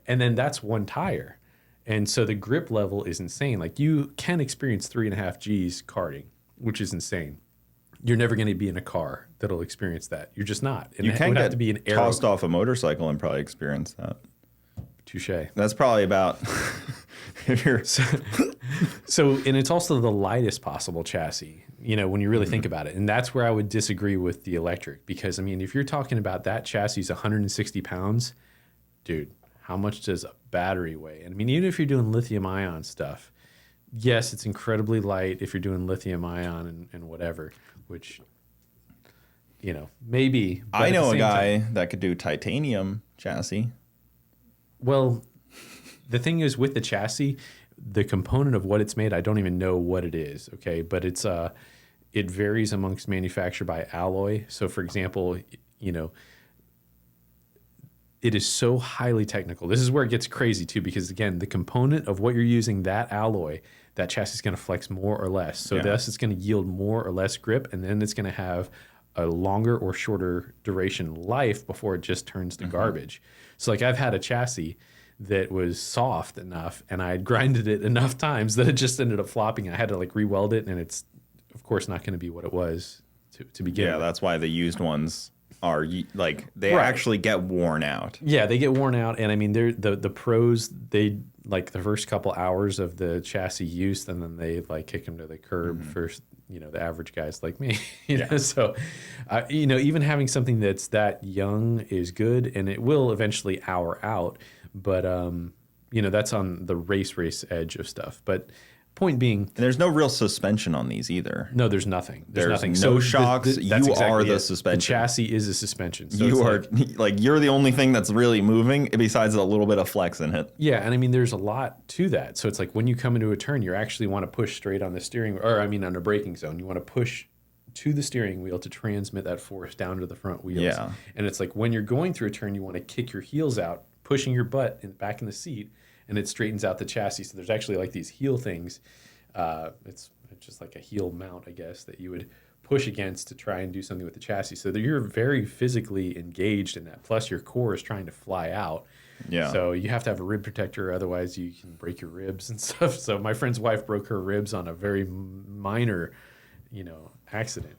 And then that's one tire. And so the grip level is insane. Like you can experience 3.5 Gs karting, which is insane. You're never going to be in a car that'll experience that. You're just not. And you can have to be an aero. Tossed off a motorcycle and probably experience that. Touche. That's probably about if you're so, and it's also the lightest possible chassis, you know, when you really think about it. And that's where I would disagree with the electric, because I mean, if you're talking about that chassis is 160 pounds, dude, how much does a battery weigh? And I mean, even if you're doing lithium ion stuff, yes, it's incredibly light if you're doing lithium ion and whatever, which, you know, maybe. I know a guy that could do titanium chassis. Well, the thing is with the chassis, the component of what it's made, I don't even know what it is, okay? But it's it varies amongst manufacturer by alloy. So for example, you know, it is so highly technical. This is where it gets crazy too, because again, the component of what you're using, that alloy, that chassis is going to flex more or less. So Yeah. thus it's going to yield more or less grip, and then it's going to have a longer or shorter duration life before it just turns to garbage. So like I've had a chassis that was soft enough, and I had grinded it enough times that it just ended up flopping. I had to like re-weld it, and it's of course not going to be what it was to begin Yeah, with. that's why the used ones are like they Right. actually get worn out. Yeah, they get worn out, and I mean, they're the pros. They like the first couple hours of the chassis use, and then they like kick them to the curb for the average guys like me. you know, so even having something that's that young is good, and it will eventually hour out. But that's on the race edge of stuff. But point being, And there's no real suspension on these either. no, there's nothing. There's nothing. no shocks. that's You exactly are the it. suspension. The chassis is a suspension. So You it's are like, like you're the only thing that's really moving besides a little bit of flex in it. yeah, and I mean, there's a lot to that. So it's like when you come into a turn, you actually want to push straight on the steering, or I mean, on a braking zone, you want to push to the steering wheel to transmit that force down to the front wheels. Yeah. And it's like when you're going through a turn, you want to kick your heels out, pushing your butt back in the seat, and it straightens out the chassis. So there's actually like these heel things. It's just like a heel mount, I guess, that you would push against to try and do something with the chassis. So that you're very physically engaged in that. Plus, your core is trying to fly out. Yeah. So you have to have a rib protector, otherwise you can break your ribs and stuff. So my friend's wife broke her ribs on a very minor, accident.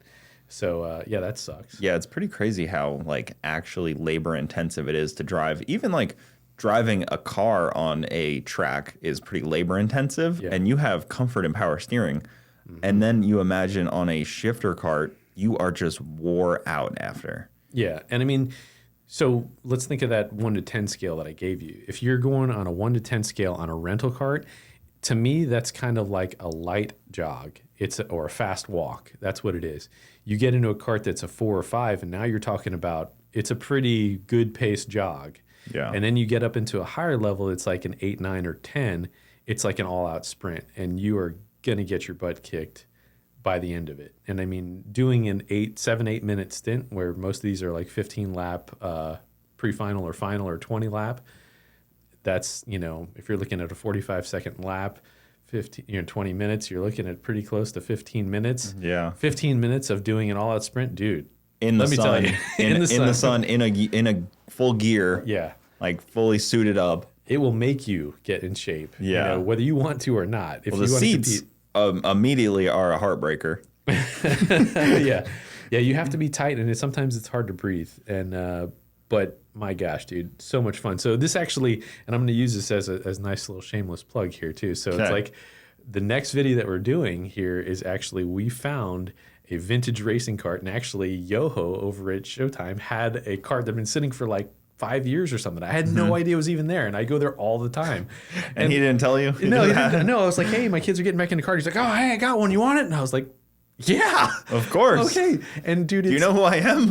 So yeah, that sucks. Yeah, it's pretty crazy how like actually labor intensive it is to drive. Even like driving a car on a track is pretty labor intensive, and you have comfort and power steering. And then you imagine on a shifter kart, you are just wore out after. Yeah, and I mean, so let's think of that 1 to 10 scale that I gave you. If you're going on a 1 to 10 scale on a rental kart, to me that's kind of like a light jog. Or a fast walk. That's what it is. You get into a kart that's a 4 or 5, and now you're talking about it's a pretty good paced jog. Yeah. And then you get up into a higher level, it's like an 8, 9, or 10. It's like an all-out sprint, and you are gonna get your butt kicked by the end of it. And I mean, doing an 7-8 minute stint where most of these are like 15 lap pre-final or final or 20 lap. That's if you're looking at a 45-second lap. 20 minutes, you're looking at pretty close to 15 minutes. Yeah. 15 minutes of doing an all-out sprint, dude. In the Let me sun, tell you. in the sun, in a full gear, Yeah. like fully suited up. It will make you get in shape. Yeah. Whether you want to or not. If Well, the you want seats to immediately are a heartbreaker. compete. Yeah. Yeah, you have to be tight, and sometimes it's hard to breathe. And but my gosh, dude, so much fun. So this actually, and I'm going to use this as a nice little shameless plug here too. So it's like the next video that we're doing here is actually we found a vintage racing kart, and actually Yoho over at Showtime had a kart that had been sitting for like 5 years or something. I had no idea it was even there, and I go there all the time. And he didn't tell you? No, he didn't. No, I was like, hey, my kids are getting back into kart. He's like, oh, hey, I got one. You want it? And I was like, yeah, Of course. okay. And dude, Do you know who I am?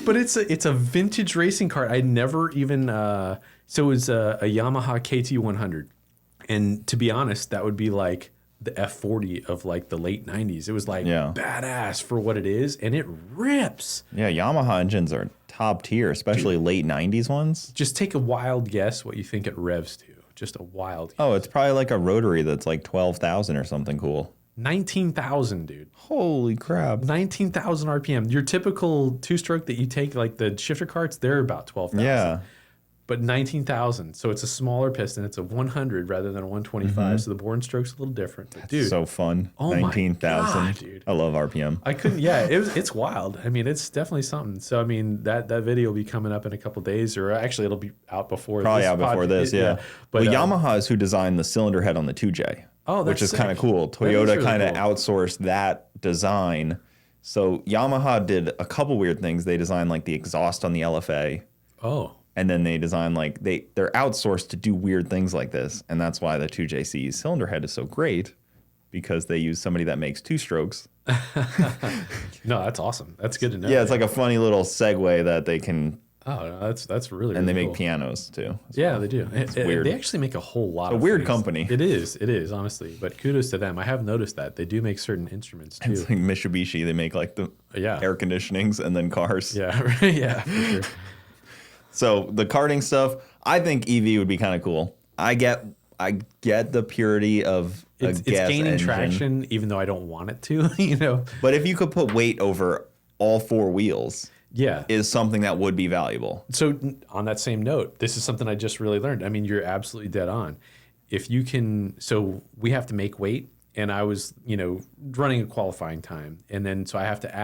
but it's a vintage racing kart. I never even so it was a Yamaha KT100, and to be honest, that would be like the F40 of like the late 90s. It was like badass for what it is, and it rips. Yeah, Yamaha engines are top tier, especially late 90s ones. Just take a wild guess what you think it revs to. Just a wild guess. Oh, it's probably like a rotary that's like 12,000 or something cool. 19,000, dude. Holy crap. 19,000 RPM. Your typical two-stroke that you take, like the shifter karts, they're about 12,000. Yeah. But 19,000. So it's a smaller piston. It's a 100 rather than a 125. So the Born stroke's a little different. But dude, So fun. Oh my 19,000. God, dude. I love RPM. I couldn't. Yeah, it's wild. I mean, it's definitely something. So I mean, that video will be coming up in a couple days, or actually, it'll be out before. Probably this out before this, yeah. But Well, Yamaha is who designed the cylinder head on the 2J. Oh, that's which is kind of sick. cool. That is Toyota really kind of cool. outsourced that design. So Yamaha did a couple weird things. They designed like the exhaust on the LFA, Oh, and then they designed like they're outsourced to do weird things like this, and that's why the 2JC's cylinder head is so great, because they use somebody that makes two strokes. no, that's awesome. That's good to know. Yeah, it's like a funny little segue that they can, Oh, no, that's really. and they really make cool. pianos too. Yeah, they do. weird. They actually make a whole lot. A of weird things. company. It is honestly. But kudos to them. I have noticed that they do make certain instruments too. It's like Mitsubishi. They make like the Yeah. air conditionings and then cars. Yeah, right. Yeah, for sure. So the karting stuff, I think EV would be kind of cool. I get the purity of It's gas gaining engine. traction, even though I don't want it to. You know. But if you could put weight over all four wheels, Yeah. is something that would be valuable. So on that same note, this is something I just really learned. I mean, you're absolutely dead on. If you can, so we have to make weight, and I was, running a qualifying time, and then so I had to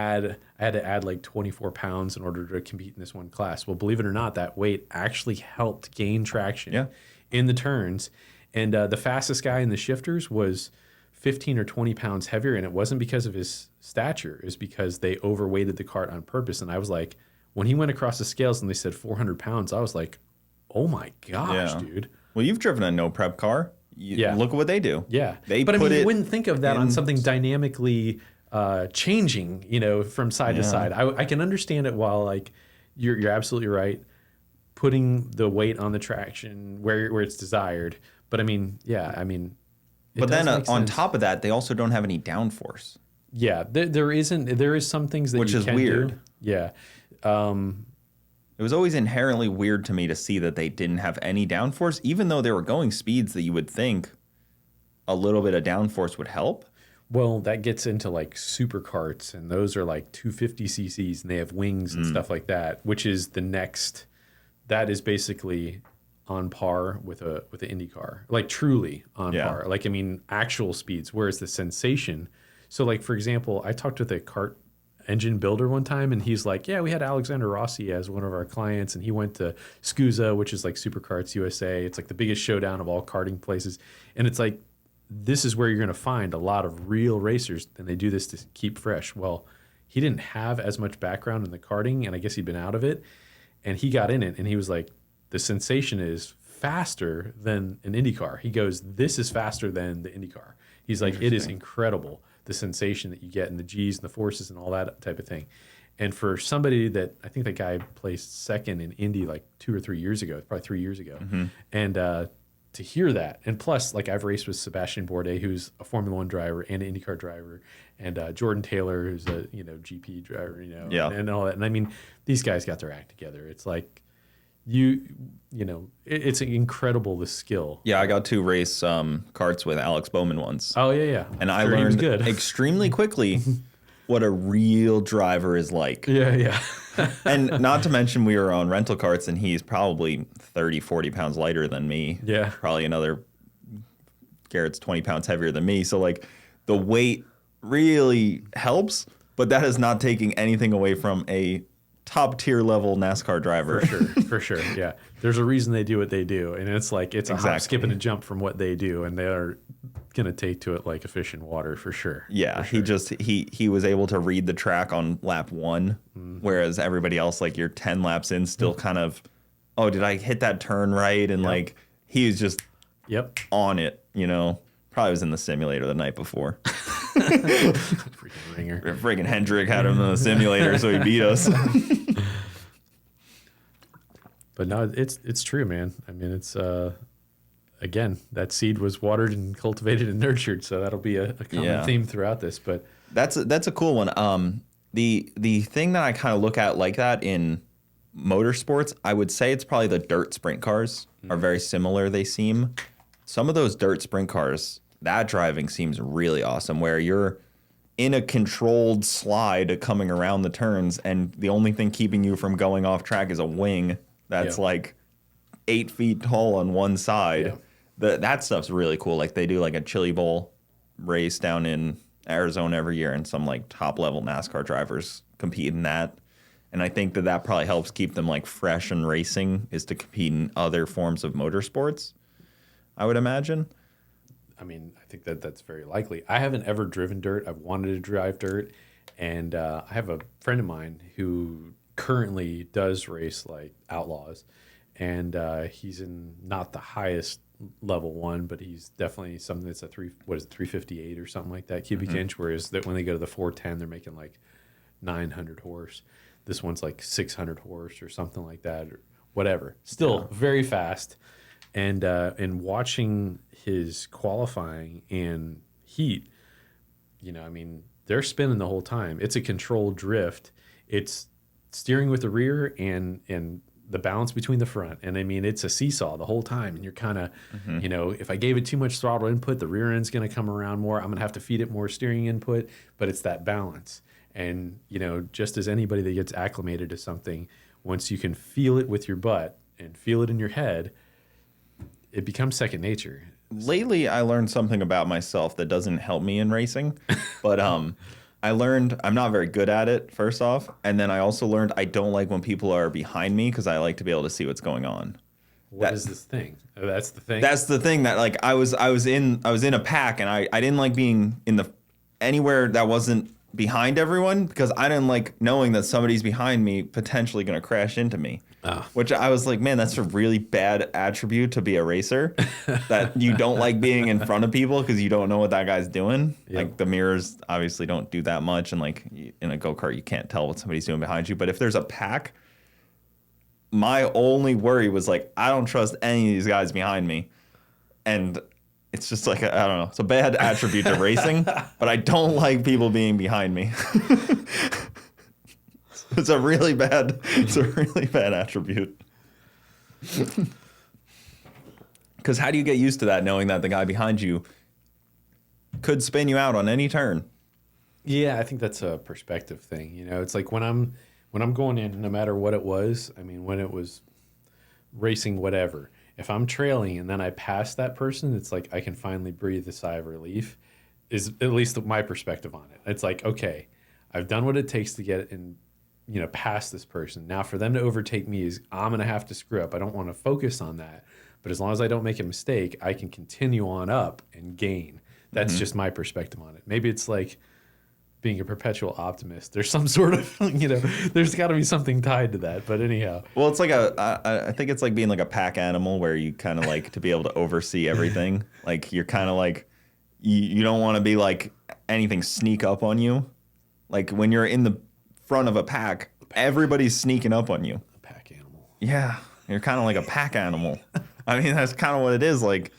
add like 24 pounds in order to compete in this one class. Well, believe it or not, that weight actually helped gain traction in the turns, and the fastest guy in the shifters was 15 or 20 pounds heavier, and it wasn't because of his stature. It was because they overweighted the cart on purpose. And I was like, when he went across the scales and they said 400 pounds, I was like, oh my gosh, dude. Well, you've driven a no prep car. Look at what they do. Yeah. They but I put mean, it you wouldn't think of that on something dynamically changing, from side to side. I can understand it while like you're absolutely right. Putting the weight on the traction where it's desired. But I mean, but then on top of that, they also don't have any downforce. Yeah, there is some things that which you is can weird. do. Yeah. It was always inherently weird to me to see that they didn't have any downforce, even though they were going speeds that you would think a little bit of downforce would help. Well, that gets into like super karts, and those are like 250 cc's, and they have wings and stuff like that, which is the next. That is basically on par with a IndyCar, like truly on par. Like, I mean, actual speeds, whereas the sensation. So like, for example, I talked with a kart engine builder one time, and he's like, yeah, we had Alexander Rossi as one of our clients, and he went to SCUSA, which is like Superkarts USA. It's like the biggest showdown of all karting places. And it's like, this is where you're going to find a lot of real racers, and they do this to keep fresh. Well, he didn't have as much background in the karting, and I guess he'd been out of it, and he got in it, and he was like, the sensation is faster than an IndyCar. He goes, this is faster than the IndyCar. He's like, it is incredible, the sensation that you get and the G's and the forces and all that type of thing. And for somebody that, I think that guy placed second in Indy like 2 or 3 years ago, probably 3 years ago. And to hear that, and plus, like, I've raced with Sebastian Bourdais, who's a Formula One driver and an IndyCar driver, and Jordan Taylor, who's a GP driver, and all that. And I mean, these guys got their act together. It's like it's incredible, the skill. Yeah, I got to race karts with Alex Bowman once. Oh yeah. And I learned extremely quickly what a real driver is like. Yeah. And not to mention, we were on rental karts, and he's probably 30, 40 pounds lighter than me. Yeah. Probably Garrett's 20 pounds heavier than me. So, like, the weight really helps, but that is not taking anything away from a top-tier level NASCAR driver. For sure. Yeah. There's a reason they do what they do. And it's like, it's a hop, skip, and a jump from what they do. And they are going to take to it like a fish in water, for sure. Yeah. For sure. He was able to read the track on lap 1, whereas everybody else, like, you're 10 laps in, still kind of, oh, did I hit that turn right? And like, he was just on it, Probably was in the simulator the night before. Freaking ringer. Friggin' Hendrick had him in the simulator, so he beat us. But no, it's true, man. I mean, it's again, that seed was watered and cultivated and nurtured, so that'll be a common theme throughout this. But that's a cool one. The thing that I kind of look at like that in motorsports, I would say it's probably the dirt sprint cars are very similar. They seem. Some of those dirt sprint cars, that driving seems really awesome, where you're in a controlled slide coming around the turns, and the only thing keeping you from going off track is a wing that's like 8 feet tall on one side. That stuff's really cool. Like, they do like a Chili Bowl race down in Arizona every year, and some like top level NASCAR drivers compete in that. And I think that probably helps keep them like fresh and racing, is to compete in other forms of motorsports, I would imagine. I mean, I think that's very likely. I haven't ever driven dirt. I've wanted to drive dirt. And I have a friend of mine who currently does race like Outlaws. And he's in not the highest level one, but he's definitely something that's 358 or something like that cubic inch. Whereas that when they go to the 410, they're making like 900 horse. This one's like 600 horse or something like that, or whatever. Still very fast. And watching his qualifying and heat, I mean, they're spinning the whole time. It's a controlled drift. It's steering with the rear and the balance between the front. And I mean, it's a seesaw the whole time. And you're kind of, you know, if I gave it too much throttle input, the rear end's going to come around more. I'm going to have to feed it more steering input, but it's that balance. And, you know, just as anybody that gets acclimated to something, once you can feel it with your butt and feel it in your head, it becomes second nature. Lately, I learned something about myself that doesn't help me in racing, but I learned I'm not very good at it, first off, and then I also learned I don't like when people are behind me because I like to be able to see what's going on. What is this thing? Oh, that's the thing. That's the thing that like I was in a pack and I didn't like being in the anywhere that wasn't behind everyone because I didn't like knowing that somebody's behind me potentially going to crash into me. Which I was like, man, that's a really bad attribute to be a racer, that you don't like being in front of people because you don't know what that guy's doing. Yep. Like the mirrors obviously don't do that much. And like in a go-kart, you can't tell what somebody's doing behind you. But if there's a pack, my only worry was like, I don't trust any of these guys behind me. And it's just like, I don't know. It's a bad attribute to racing, but I don't like people being behind me. It's a really bad attribute. Because how do you get used to that, knowing that the guy behind you could spin you out on any turn? Yeah, I think that's a perspective thing. You know, it's like when I'm going in, no matter what it was, I mean, when it was racing, whatever, if I'm trailing and then I pass that person, it's like I can finally breathe a sigh of relief, is at least my perspective on it. It's like, okay, I've done what it takes to get in, you know, past this person. Now for them to overtake me is I'm going to have to screw up. I don't want to focus on that. But as long as I don't make a mistake, I can continue on up and gain. That's just my perspective on it. Maybe it's like being a perpetual optimist. There's some sort of, you know, there's got to be something tied to that. But anyhow. Well, it's like I think it's like being like a pack animal where you kind of like to be able to oversee everything. Like you're kind of like, you don't want to be like anything sneak up on you. Like when you're in the front of a pack, everybody's sneaking up on you. A pack animal. Yeah, you're kind of like a pack animal. I mean, that's kind of what it is. Like,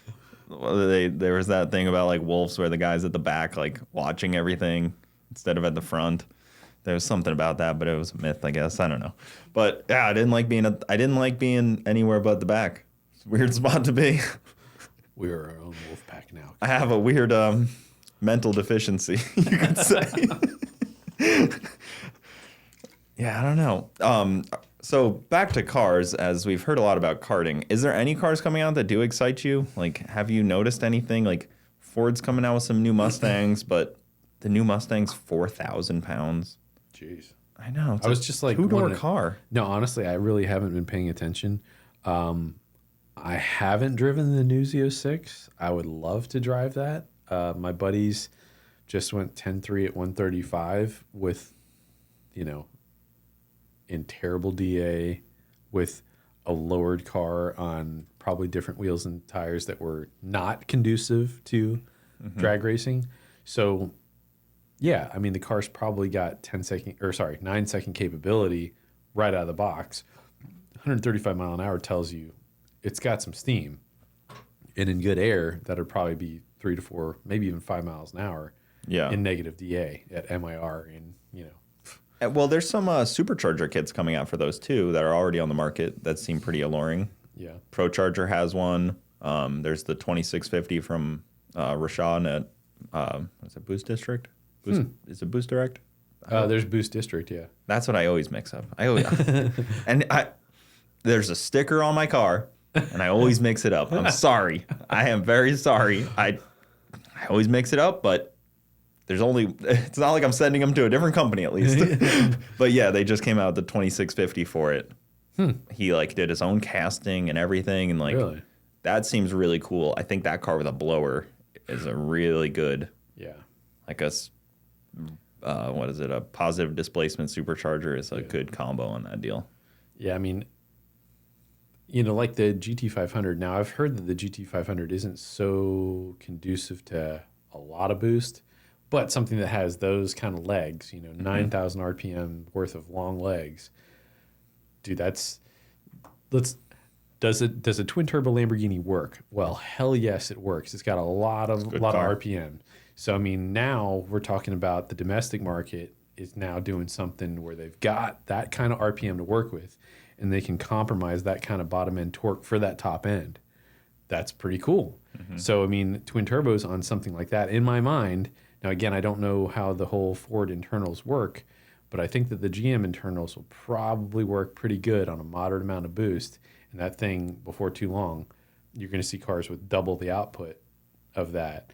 there was that thing about like wolves where the guy's at the back, like watching everything instead of at the front. There was something about that, but it was a myth, I guess. I don't know. But yeah, I didn't like being anywhere but the back. It's a weird spot to be. We are our own wolf pack now. I have a weird mental deficiency, you could say. Yeah, I don't know. So back to cars, as we've heard a lot about karting. Is there any cars coming out that do excite you? Like, have you noticed anything? Like, Ford's coming out with some new Mustangs, but the new Mustang's 4,000 pounds. Jeez. I know. I was just like two-door car. No, honestly, I really haven't been paying attention. I haven't driven the new Z06. I would love to drive that. My buddies just went 10.3 at 135 with, you know, in terrible DA with a lowered car on probably different wheels and tires that were not conducive to drag racing. So, yeah, I mean, the car's probably got 9-second capability right out of the box. 135 mile an hour tells you it's got some steam. And in good air, that'd probably be 3 to 4, maybe even 5 miles an hour in negative DA at MIR and, you know. Well, there's some supercharger kits coming out for those too that are already on the market that seem pretty alluring. Yeah. ProCharger has one. There's the 2650 from Rashawn at what's it, Boost District? Is it Boost Direct? There's Boost District, yeah. That's what I always mix up. There's a sticker on my car, and I always mix it up. I'm sorry. I am very sorry. I always mix it up, but it's not like I'm sending them to a different company at least. But yeah, they just came out with the 2650 for it. He like did his own casting and everything, and like really? That seems really cool. I think that car with a blower is a really good, like a positive displacement supercharger is a good combo on that deal. Yeah, I mean, you know, like the GT500. Now I've heard that the GT500 isn't so conducive to a lot of boost. But something that has those kind of legs, you know, 9,000 RPM worth of long legs, dude, does a twin turbo Lamborghini work? Well, hell yes, it works. It's got a lot of RPM. So I mean, now we're talking about the domestic market is now doing something where they've got that kind of RPM to work with, and they can compromise that kind of bottom end torque for that top end. That's pretty cool. So, I mean, twin turbos on something like that, in my mind, now again, I don't know how the whole Ford internals work, but I think that the GM internals will probably work pretty good on a moderate amount of boost. And that thing, before too long, you're going to see cars with double the output of that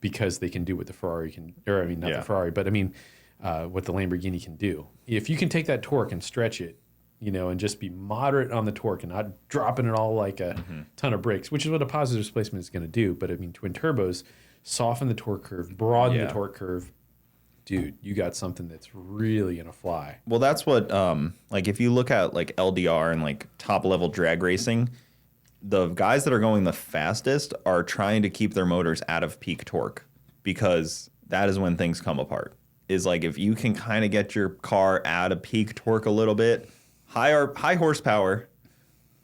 because they can do what the Ferrari can, or I mean, not the Ferrari, but I mean, what the Lamborghini can do. If you can take that torque and stretch it, you know, and just be moderate on the torque and not dropping it all like a ton of brakes, which is what a positive displacement is going to do. But I mean, twin turbos soften the torque curve, broaden the torque curve. Dude, you got something that's really going to fly. Well, that's what, like if you look at like LDR and like top level drag racing, the guys that are going the fastest are trying to keep their motors out of peak torque because that is when things come apart. Is like if you can kind of get your car out of peak torque a little bit, high horsepower,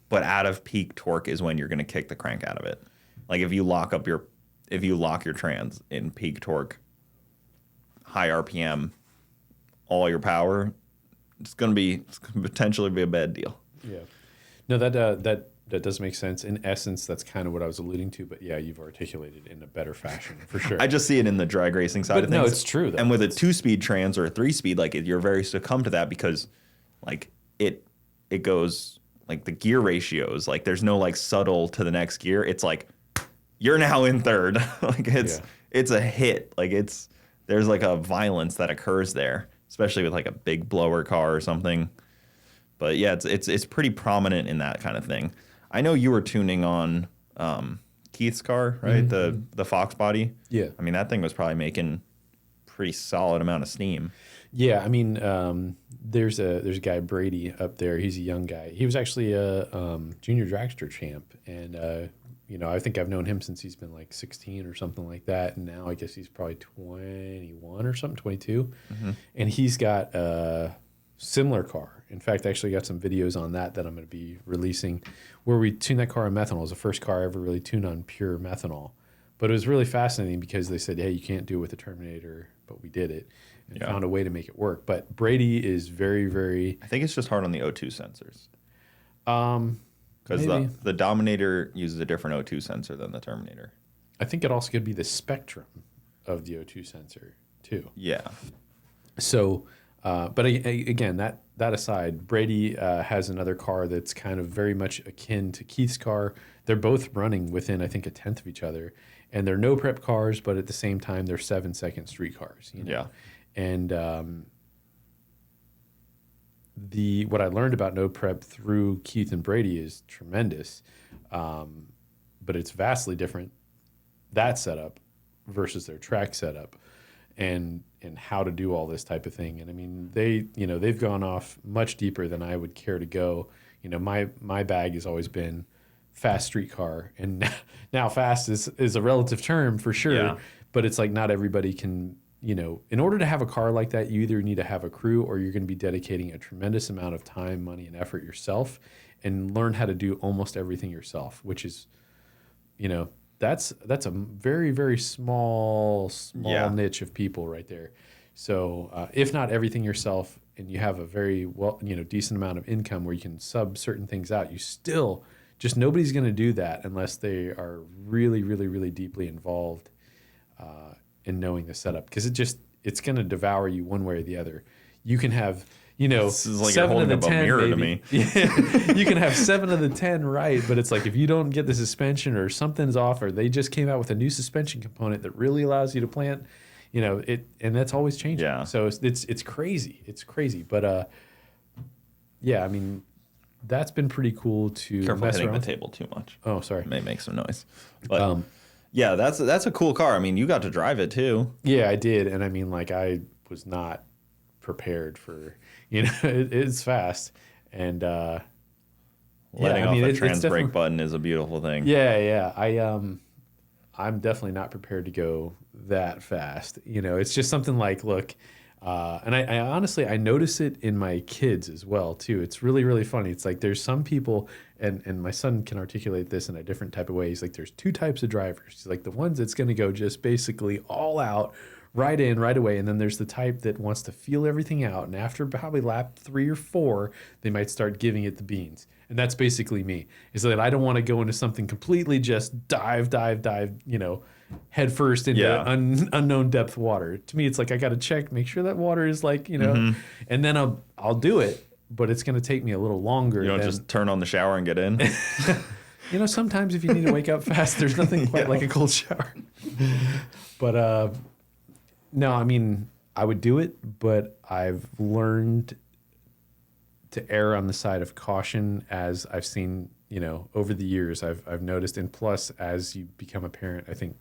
but out of peak torque is when you're going to kick the crank out of it. Like if you lock your trans in peak torque, high RPM, all your power, it's going to potentially be a bad deal. Yeah. No, that does make sense. In essence, that's kind of what I was alluding to. But yeah, you've articulated it in a better fashion for sure. I just see it in the drag racing side of things. No, it's true though. And with a 2-speed trans or a 3-speed, like you're very succumb to that because like it goes like the gear ratios, like there's no like subtle to the next gear. It's like you're now in third. Like it's a hit. Like there's like a violence that occurs there, especially with like a big blower car or something. But yeah, it's pretty prominent in that kind of thing. I know you were tuning on Keith's car, right? The Fox body. Yeah. I mean, that thing was probably making pretty solid amount of steam. Yeah, I mean, there's a guy, Brady, up there. He's a young guy. He was actually a junior dragster champ, and you know, I think I've known him since he's been like 16 or something like that, and now I guess he's probably 21 or something, 22, and he's got a similar car. In fact, I actually got some videos on that I'm going to be releasing, where we tuned that car on methanol. It was the first car I ever really tuned on pure methanol, but it was really fascinating because they said, hey, you can't do it with the Terminator, but we did it. And found a way to make it work. But Brady is very, very... I think it's just hard on the O2 sensors. Because the Dominator uses a different O2 sensor than the Terminator. I think it also could be the spectrum of the O2 sensor, too. Yeah. So, but again, that aside, Brady has another car that's kind of very much akin to Keith's car. They're both running within, I think, 1/10 of each other. And they're no-prep cars, but at the same time, they're 7-second street cars. You know? Yeah. And what I learned about no prep through Keith and Brady is tremendous, but it's vastly different, that setup versus their track setup, and how to do all this type of thing. And I mean, they've gone off much deeper than I would care to go. You know, my bag has always been fast street car, and now fast is a relative term for sure, but it's like not everybody can. You know, in order to have a car like that, you either need to have a crew or you're going to be dedicating a tremendous amount of time, money, and effort yourself and learn how to do almost everything yourself, which is, you know, that's a very, very small niche of people right there. So if not everything yourself and you have a very decent amount of income where you can sub certain things out, you still just nobody's going to do that unless they are really, really, really deeply involved in knowing the setup, because it's going to devour you one way or the other. You can have, this is like 7 of the 10 mirror to me. You can have 7 of the 10 right, but it's like if you don't get the suspension or something's off, or they just came out with a new suspension component that really allows you to plant, and that's always changing. Yeah. So it's crazy. It's crazy, but yeah, I mean, that's been pretty cool to Careful mess hitting around. the table too much. Oh, sorry. It may make some noise. But yeah, that's a cool car. I mean, you got to drive it too. Yeah, I did, and I mean, like, I was not prepared for, it's fast, and letting off the trans brake button is a beautiful thing. Yeah. I'm definitely not prepared to go that fast. It's just something like, look, and I honestly, I notice it in my kids as well too. It's really, really funny. It's like there's some people, and my son can articulate this in a different type of way. He's like, there's 2 types of drivers. He's like, the ones that's going to go just basically all out, right in, right away. And then there's the type that wants to feel everything out. And after probably lap 3 or 4, they might start giving it the beans. And that's basically me. Is that I don't want to go into something completely just dive, head first into unknown depth water. To me, it's like I got to check, make sure that water is like, and then I'll do it. But it's going to take me a little longer. You don't just turn on the shower and get in. Sometimes if you need to wake up fast, there's nothing quite like a cold shower. But no, I mean, I would do it, but I've learned to err on the side of caution as I've seen, over the years. I've noticed, and plus, as you become a parent, I think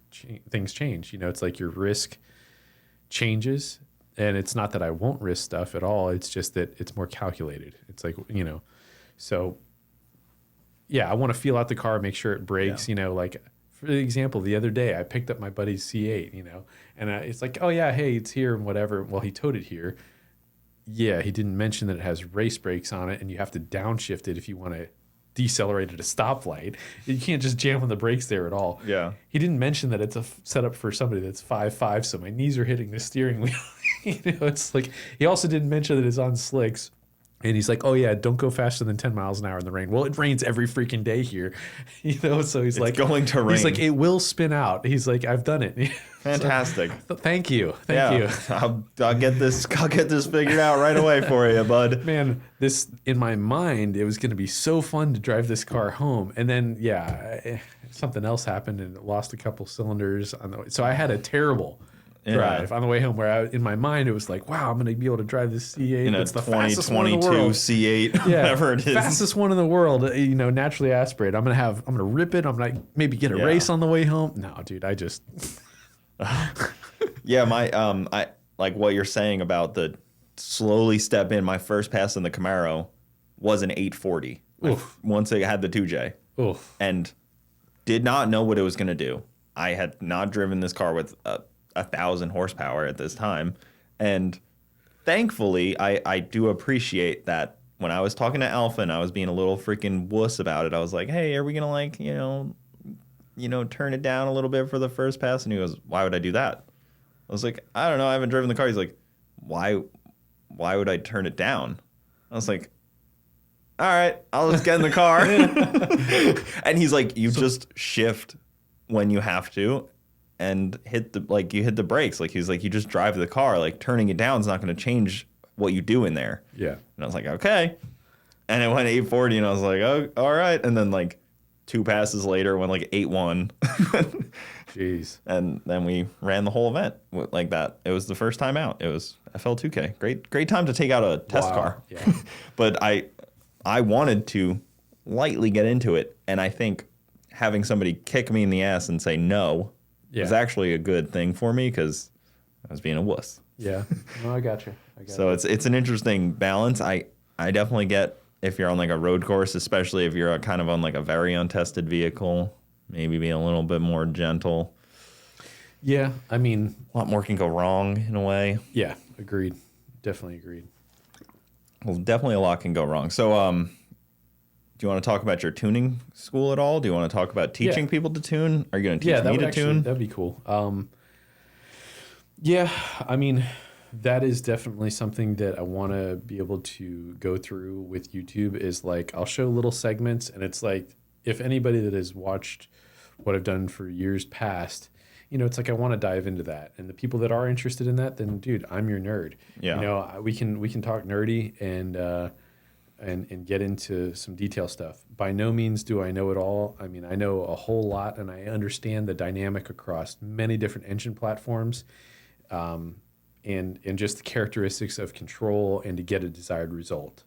things change. It's like your risk changes. And it's not that I won't risk stuff at all. It's just that it's more calculated. It's like, so yeah, I want to feel out the car, make sure it brakes, like for example, the other day I picked up my buddy's C8, and it's like, oh yeah, hey, it's here and whatever. Well, he towed it here. Yeah, he didn't mention that it has race brakes on it and you have to downshift it if you want to decelerate at a stoplight. You can't just jam on the brakes there at all. Yeah. He didn't mention that it's a setup for somebody that's 5'5", so my knees are hitting the steering wheel. It's like, he also didn't mention that it's on slicks. And he's like, oh yeah, don't go faster than 10 miles an hour in the rain. Well, it rains every freaking day here. So he's like, going to rain. He's like, it will spin out. He's like, I've done it. Fantastic. So, thank you. Thank you. I'll get this figured out right away for you, bud. Man, this, in my mind, it was going to be so fun to drive this car home. And then, something else happened and it lost a couple cylinders on the way. So I had a terrible drive on the way home where in my mind it was like, wow, I'm going to be able to drive this C8. It's the 2022 C8, whatever it is. Fastest one in the world, naturally aspirated. I'm going to rip it. I'm going to maybe get a race on the way home. No, dude, I just... I like what you're saying about the slowly step in. My first pass in the Camaro was an 840. Once I had the 2J. And did not know what it was going to do. I had not driven this car with 1,000 horsepower at this time. And thankfully, I do appreciate that when I was talking to Alpha and I was being a little freaking wuss about it, I was like, hey, are we going to turn it down a little bit for the first pass? And he goes, why would I do that? I was like, I don't know. I haven't driven the car. He's like, why would I turn it down? I was like, all right, I'll just get in the car. And he's like, you just shift when you have to and hit the brakes. Like, he's like, you just drive the car. Like, turning it down is not going to change what you do in there. Yeah. And I was like, okay. And it went 840 and I was like, oh, all right. And then like 2 passes later went like 8-1. Jeez. And then we ran the whole event like that. It was the first time out. It was FL2K. Great time to take out a test car. Yeah. But I wanted to lightly get into it, and I think having somebody kick me in the ass and say no was actually a good thing for me because I was being a wuss. Yeah. No, I got you. So it's an interesting balance. I definitely get if you're on like a road course, especially if you're kind of on like a very untested vehicle, maybe being a little bit more gentle. Yeah, I mean, a lot more can go wrong in a way. Yeah, agreed. Definitely agreed. Well, definitely a lot can go wrong. So, do you want to talk about your tuning school at all? Do you want to talk about teaching people to tune? Are you going to teach me to tune? That'd be cool. Yeah, I mean, that is definitely something that I want to be able to go through with YouTube is like, I'll show little segments and it's like, if anybody that has watched what I've done for years past, it's like I want to dive into that. And the people that are interested in that, then dude, I'm your nerd. Yeah. We can talk nerdy and get into some detail stuff. By no means do I know it all. I mean, I know a whole lot and I understand the dynamic across many different engine platforms, and just the characteristics of control and to get a desired result.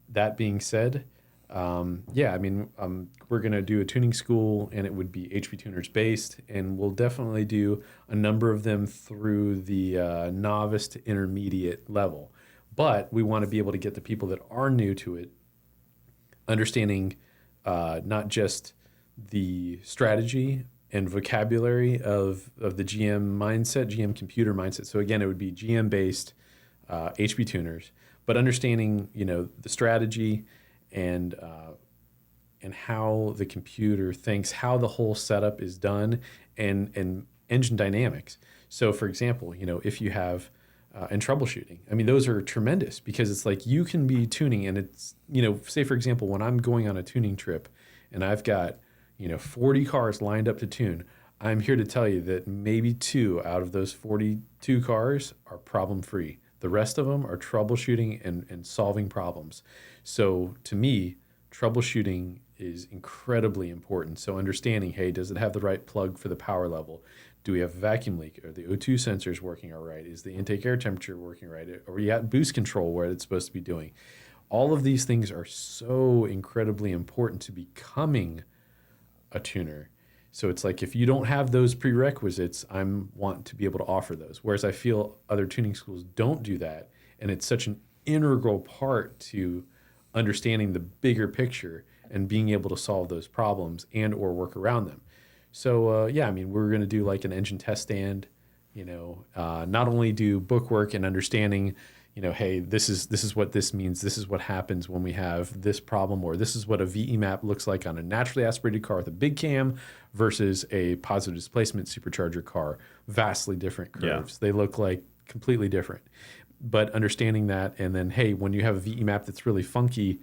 That being said, we're going to do a tuning school and it would be HP Tuners based, and we'll definitely do a number of them through the novice to intermediate level. But we want to be able to get the people that are new to it understanding not just the strategy and vocabulary of the GM mindset, GM computer mindset. So again, it would be GM based HP Tuners, but understanding the strategy and how the computer thinks, how the whole setup is done, and engine dynamics. So for example, if you have and troubleshooting, I mean, those are tremendous because it's like you can be tuning and it's, say for example, when I'm going on a tuning trip and I've got, 40 cars lined up to tune, I'm here to tell you that maybe 2 out of those 42 cars are problem free. The rest of them are troubleshooting and solving problems. So to me, troubleshooting is incredibly important. So understanding, hey, does it have the right plug for the power level? Do we have a vacuum leak? Are the O2 sensors working all right? Is the intake air temperature working right? Are we at boost control where it's supposed to be doing? All of these things are so incredibly important to becoming a tuner. So it's like if you don't have those prerequisites, I'm want to be able to offer those. Whereas I feel other tuning schools don't do that. And it's such an integral part to understanding the bigger picture and being able to solve those problems and or work around them. So I mean, we're going to do like an engine test stand, not only do bookwork and understanding, hey, this is what this means. This is what happens when we have this problem, or this is what a VE map looks like on a naturally aspirated car with a big cam versus a positive displacement supercharger car. Vastly different curves. Yeah. They look like completely different. But understanding that, and then, hey, when you have a VE map that's really funky,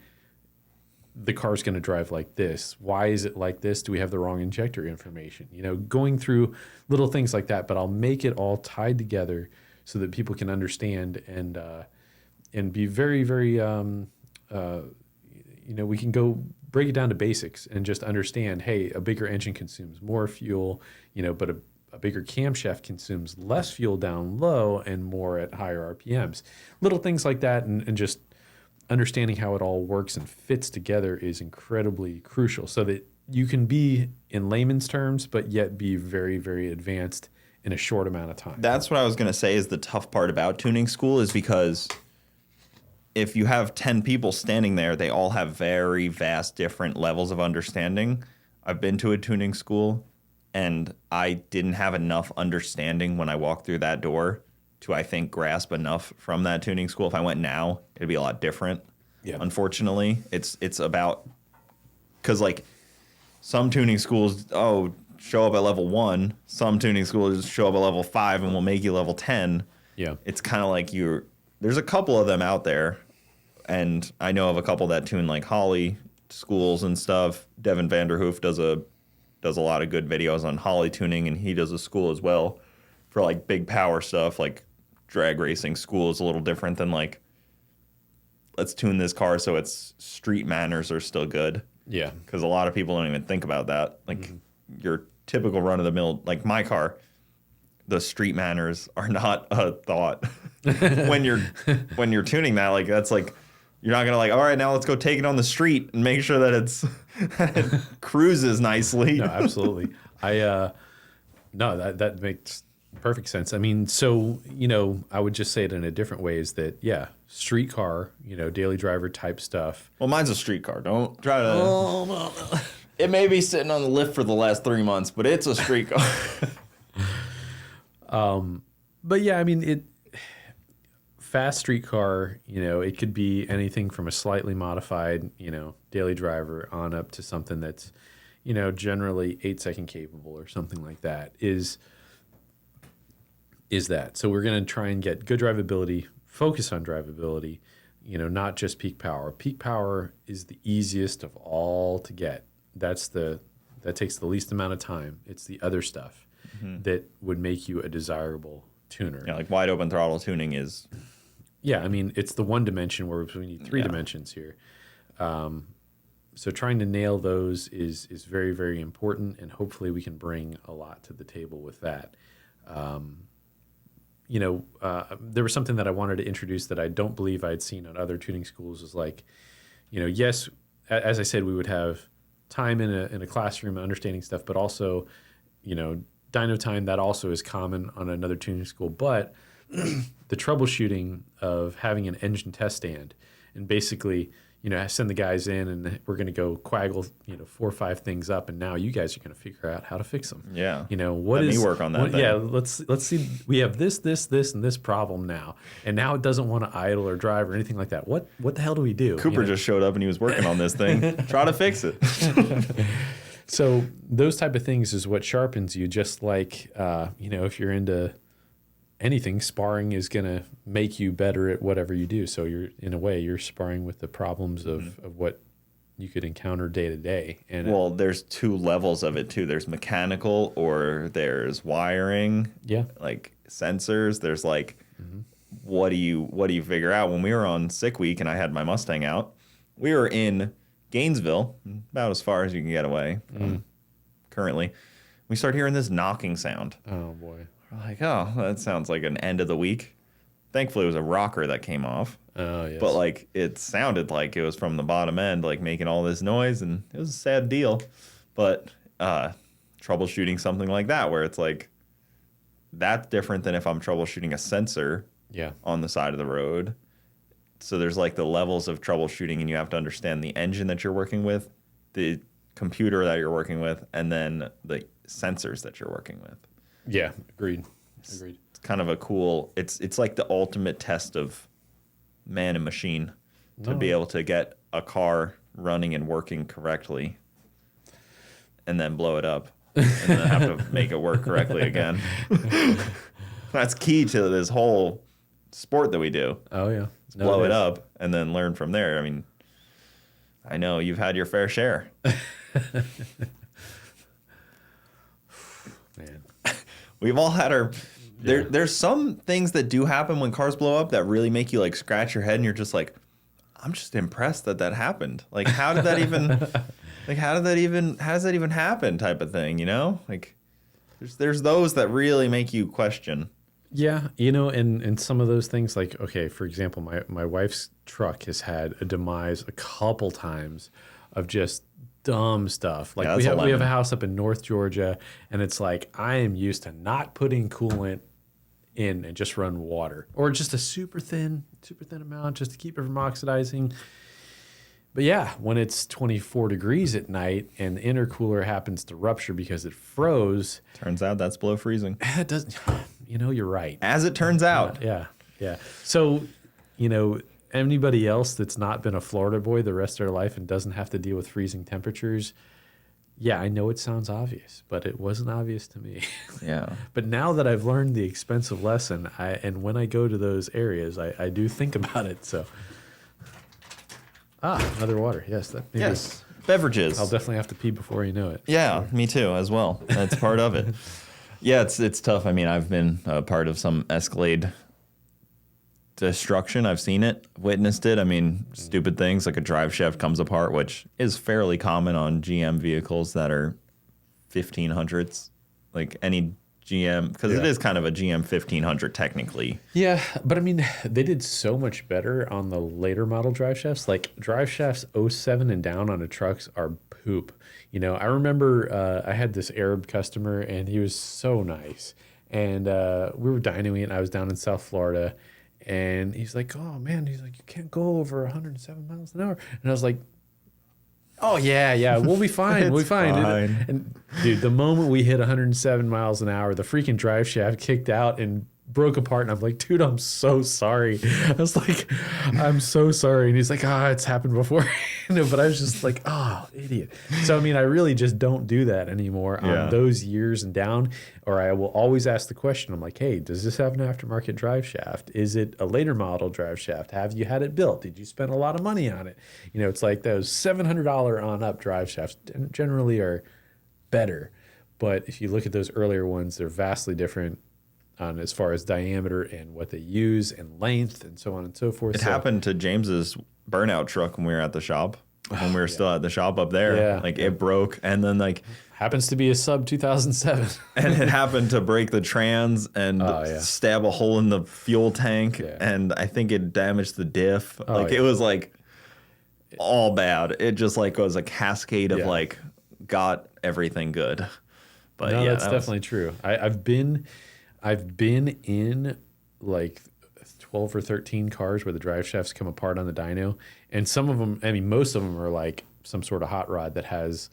the car's going to drive like this. Why is it like this? Do we have the wrong injector information? Going through little things like that, but I'll make it all tied together so that people can understand and be very, very, we can go break it down to basics and just understand, hey, a bigger engine consumes more fuel, but a bigger camshaft consumes less fuel down low and more at higher RPMs. Little things like that, and just understanding how it all works and fits together is incredibly crucial so that you can be in layman's terms, but yet be very, very advanced in a short amount of time. That's what I was going to say is the tough part about tuning school is because if you have 10 people standing there, they all have very vast different levels of understanding. I've been to a tuning school and I didn't have enough understanding when I walked through that door to, I think, grasp enough from that tuning school. If I went now, it'd be a lot different. Yeah. Unfortunately, it's about, because like some tuning schools, show up at level 1. Some tuning schools show up at level 5 and will make you level 10. Yeah. It's kind of like there's a couple of them out there. And I know of a couple that tune like Holly schools and stuff. Devin Vanderhoof does a lot of good videos on Holly tuning, and he does a school as well for like big power stuff. Like drag racing school is a little different than like, let's tune this car so its street manners are still good. Yeah. Because a lot of people don't even think about that. Like your typical run of the mill, like my car, the street manners are not a thought when you're tuning that. Like that's like, you're not gonna like, all right, now let's go take it on the street and make sure that it cruises nicely. No, absolutely. That makes perfect sense. I mean, so I would just say it in a different way is that street car, daily driver type stuff. Well, mine's a street car. Don't try to. Oh, no. It may be sitting on the lift for the last 3 months, but it's a street car. But yeah, I mean, fast street car, it could be anything from a slightly modified, daily driver on up to something that's, generally 8-second capable or something like that is that. So we're going to try and get good drivability, focus on drivability, not just peak power. Peak power is the easiest of all to get. That takes the least amount of time. It's the other stuff that would make you a desirable tuner. Yeah, like wide open throttle tuning is. Yeah, I mean, it's the one dimension where we need 3 dimensions here. So trying to nail those is very, very important, and hopefully we can bring a lot to the table with that. There was something that I wanted to introduce that I don't believe I'd seen on other tuning schools is like, yes, as I said, we would have time in a classroom understanding stuff, but also, dyno time, that also is common on another tuning school. But the troubleshooting of having an engine test stand and basically, send the guys in and we're going to go quaggle, 4 or 5 things up, and now you guys are going to figure out how to fix them. Yeah. Let me work on that. Yeah. Let's see. We have this, and this problem now, and now it doesn't want to idle or drive or anything like that. What the hell do we do? Cooper just showed up and he was working on this thing. Try to fix it. So those type of things is what sharpens you. Just like if you're into anything, sparring is going to make you better at whatever you do. So you're, in a way, you're sparring with the problems of what you could encounter day to day. And well, there's two levels of it too. There's mechanical, or there's wiring. Yeah. Like sensors. There's like, what do you figure out? When we were on sick week and I had my Mustang out, we were in Gainesville, about as far as you can get away currently. We start hearing this knocking sound. Oh boy. We're like, oh, that sounds like an end of the week. Thankfully, it was a rocker that came off. Oh, yes. But like, it sounded like it was from the bottom end, like making all this noise, and it was a sad deal. But troubleshooting something like that, where it's like, that's different than if I'm troubleshooting a sensor on the side of the road. So there's like the levels of troubleshooting, and you have to understand the engine that you're working with, the computer that you're working with, and then the sensors that you're working with. Yeah, agreed. It's kind of a cool, it's like the ultimate test of man and machine to be able to get a car running and working correctly and then blow it up and then have to make it work correctly again. That's key to this whole sport that we do. Oh, yeah. Blow it up and then learn from there. I mean, I know you've had your fair share. Man. We've all had our... There's some things that do happen when cars blow up that really make you like scratch your head, and you're just like, I'm just impressed that happened. Like, how did that even, how does that even happen type of thing, you know? Like, there's those that really make you question. Yeah, you know, and some of those things, like, okay, for example, my wife's truck has had a demise a couple times of just dumb stuff. Like, we have a house up in North Georgia, and it's like, I am used to not putting coolant in and just run water, or just a super thin amount just to keep it from oxidizing. But yeah, when it's 24 degrees at night and the intercooler happens to rupture because it froze. Turns out that's below freezing. It doesn't, you know, you're right. As it turns out. Yeah. So, you know, anybody else that's not been a Florida boy the rest of their life and doesn't have to deal with freezing temperatures, yeah, I know it sounds obvious, but it wasn't obvious to me. Yeah. But now that I've learned the expensive lesson, and when I go to those areas, I do think about it. So, another water. Yes. Yes. Beverages. I'll definitely have to pee before you know it. Yeah, me too, as well. That's part of it. Yeah, it's tough. I mean, I've been a part of some Escalade destruction. I've seen it, witnessed it. I mean, stupid things like a drive shaft comes apart, which is fairly common on GM vehicles that are 1500s. Like any GM, because it is kind of a GM 1500 technically. Yeah, but I mean, they did so much better on the later model drive shafts. Like drive shafts 07 and down on the trucks are poop. You know, I remember I had this Arab customer, and he was so nice. And we were dining, and I was down in South Florida. And he's like, oh, man, he's like, you can't go over 107 miles an hour. And I was like, oh, yeah, we'll be fine. We'll be fine. And dude, the moment we hit 107 miles an hour, the freaking drive shaft kicked out and broke apart. And I'm like, dude, I'm so sorry. I was like, I'm so sorry. And he's like, it's happened before. But I was just like, idiot. So, I mean, I really just don't do that anymore on those years and down. Or I will always ask the question. I'm like, hey, does this have an aftermarket drive shaft? Is it a later model drive shaft? Have you had it built? Did you spend a lot of money on it? You know, it's like those $700 on up drive shafts generally are better. But if you look at those earlier ones, they're vastly different on as far as diameter and what they use and length and so on and so forth. It happened to James's burnout truck when we were at the shop. When we were still at the shop up there. Yeah. Like it broke, and then like happens to be a sub 2007. And it happened to break the trans and stab a hole in the fuel tank, and I think it damaged the diff. It was like all bad. It just like was a cascade of like got everything good. But no, that's definitely true. I've been in like 12 or 13 cars where the drive shafts come apart on the dyno, and some of them, I mean, most of them are like some sort of hot rod that has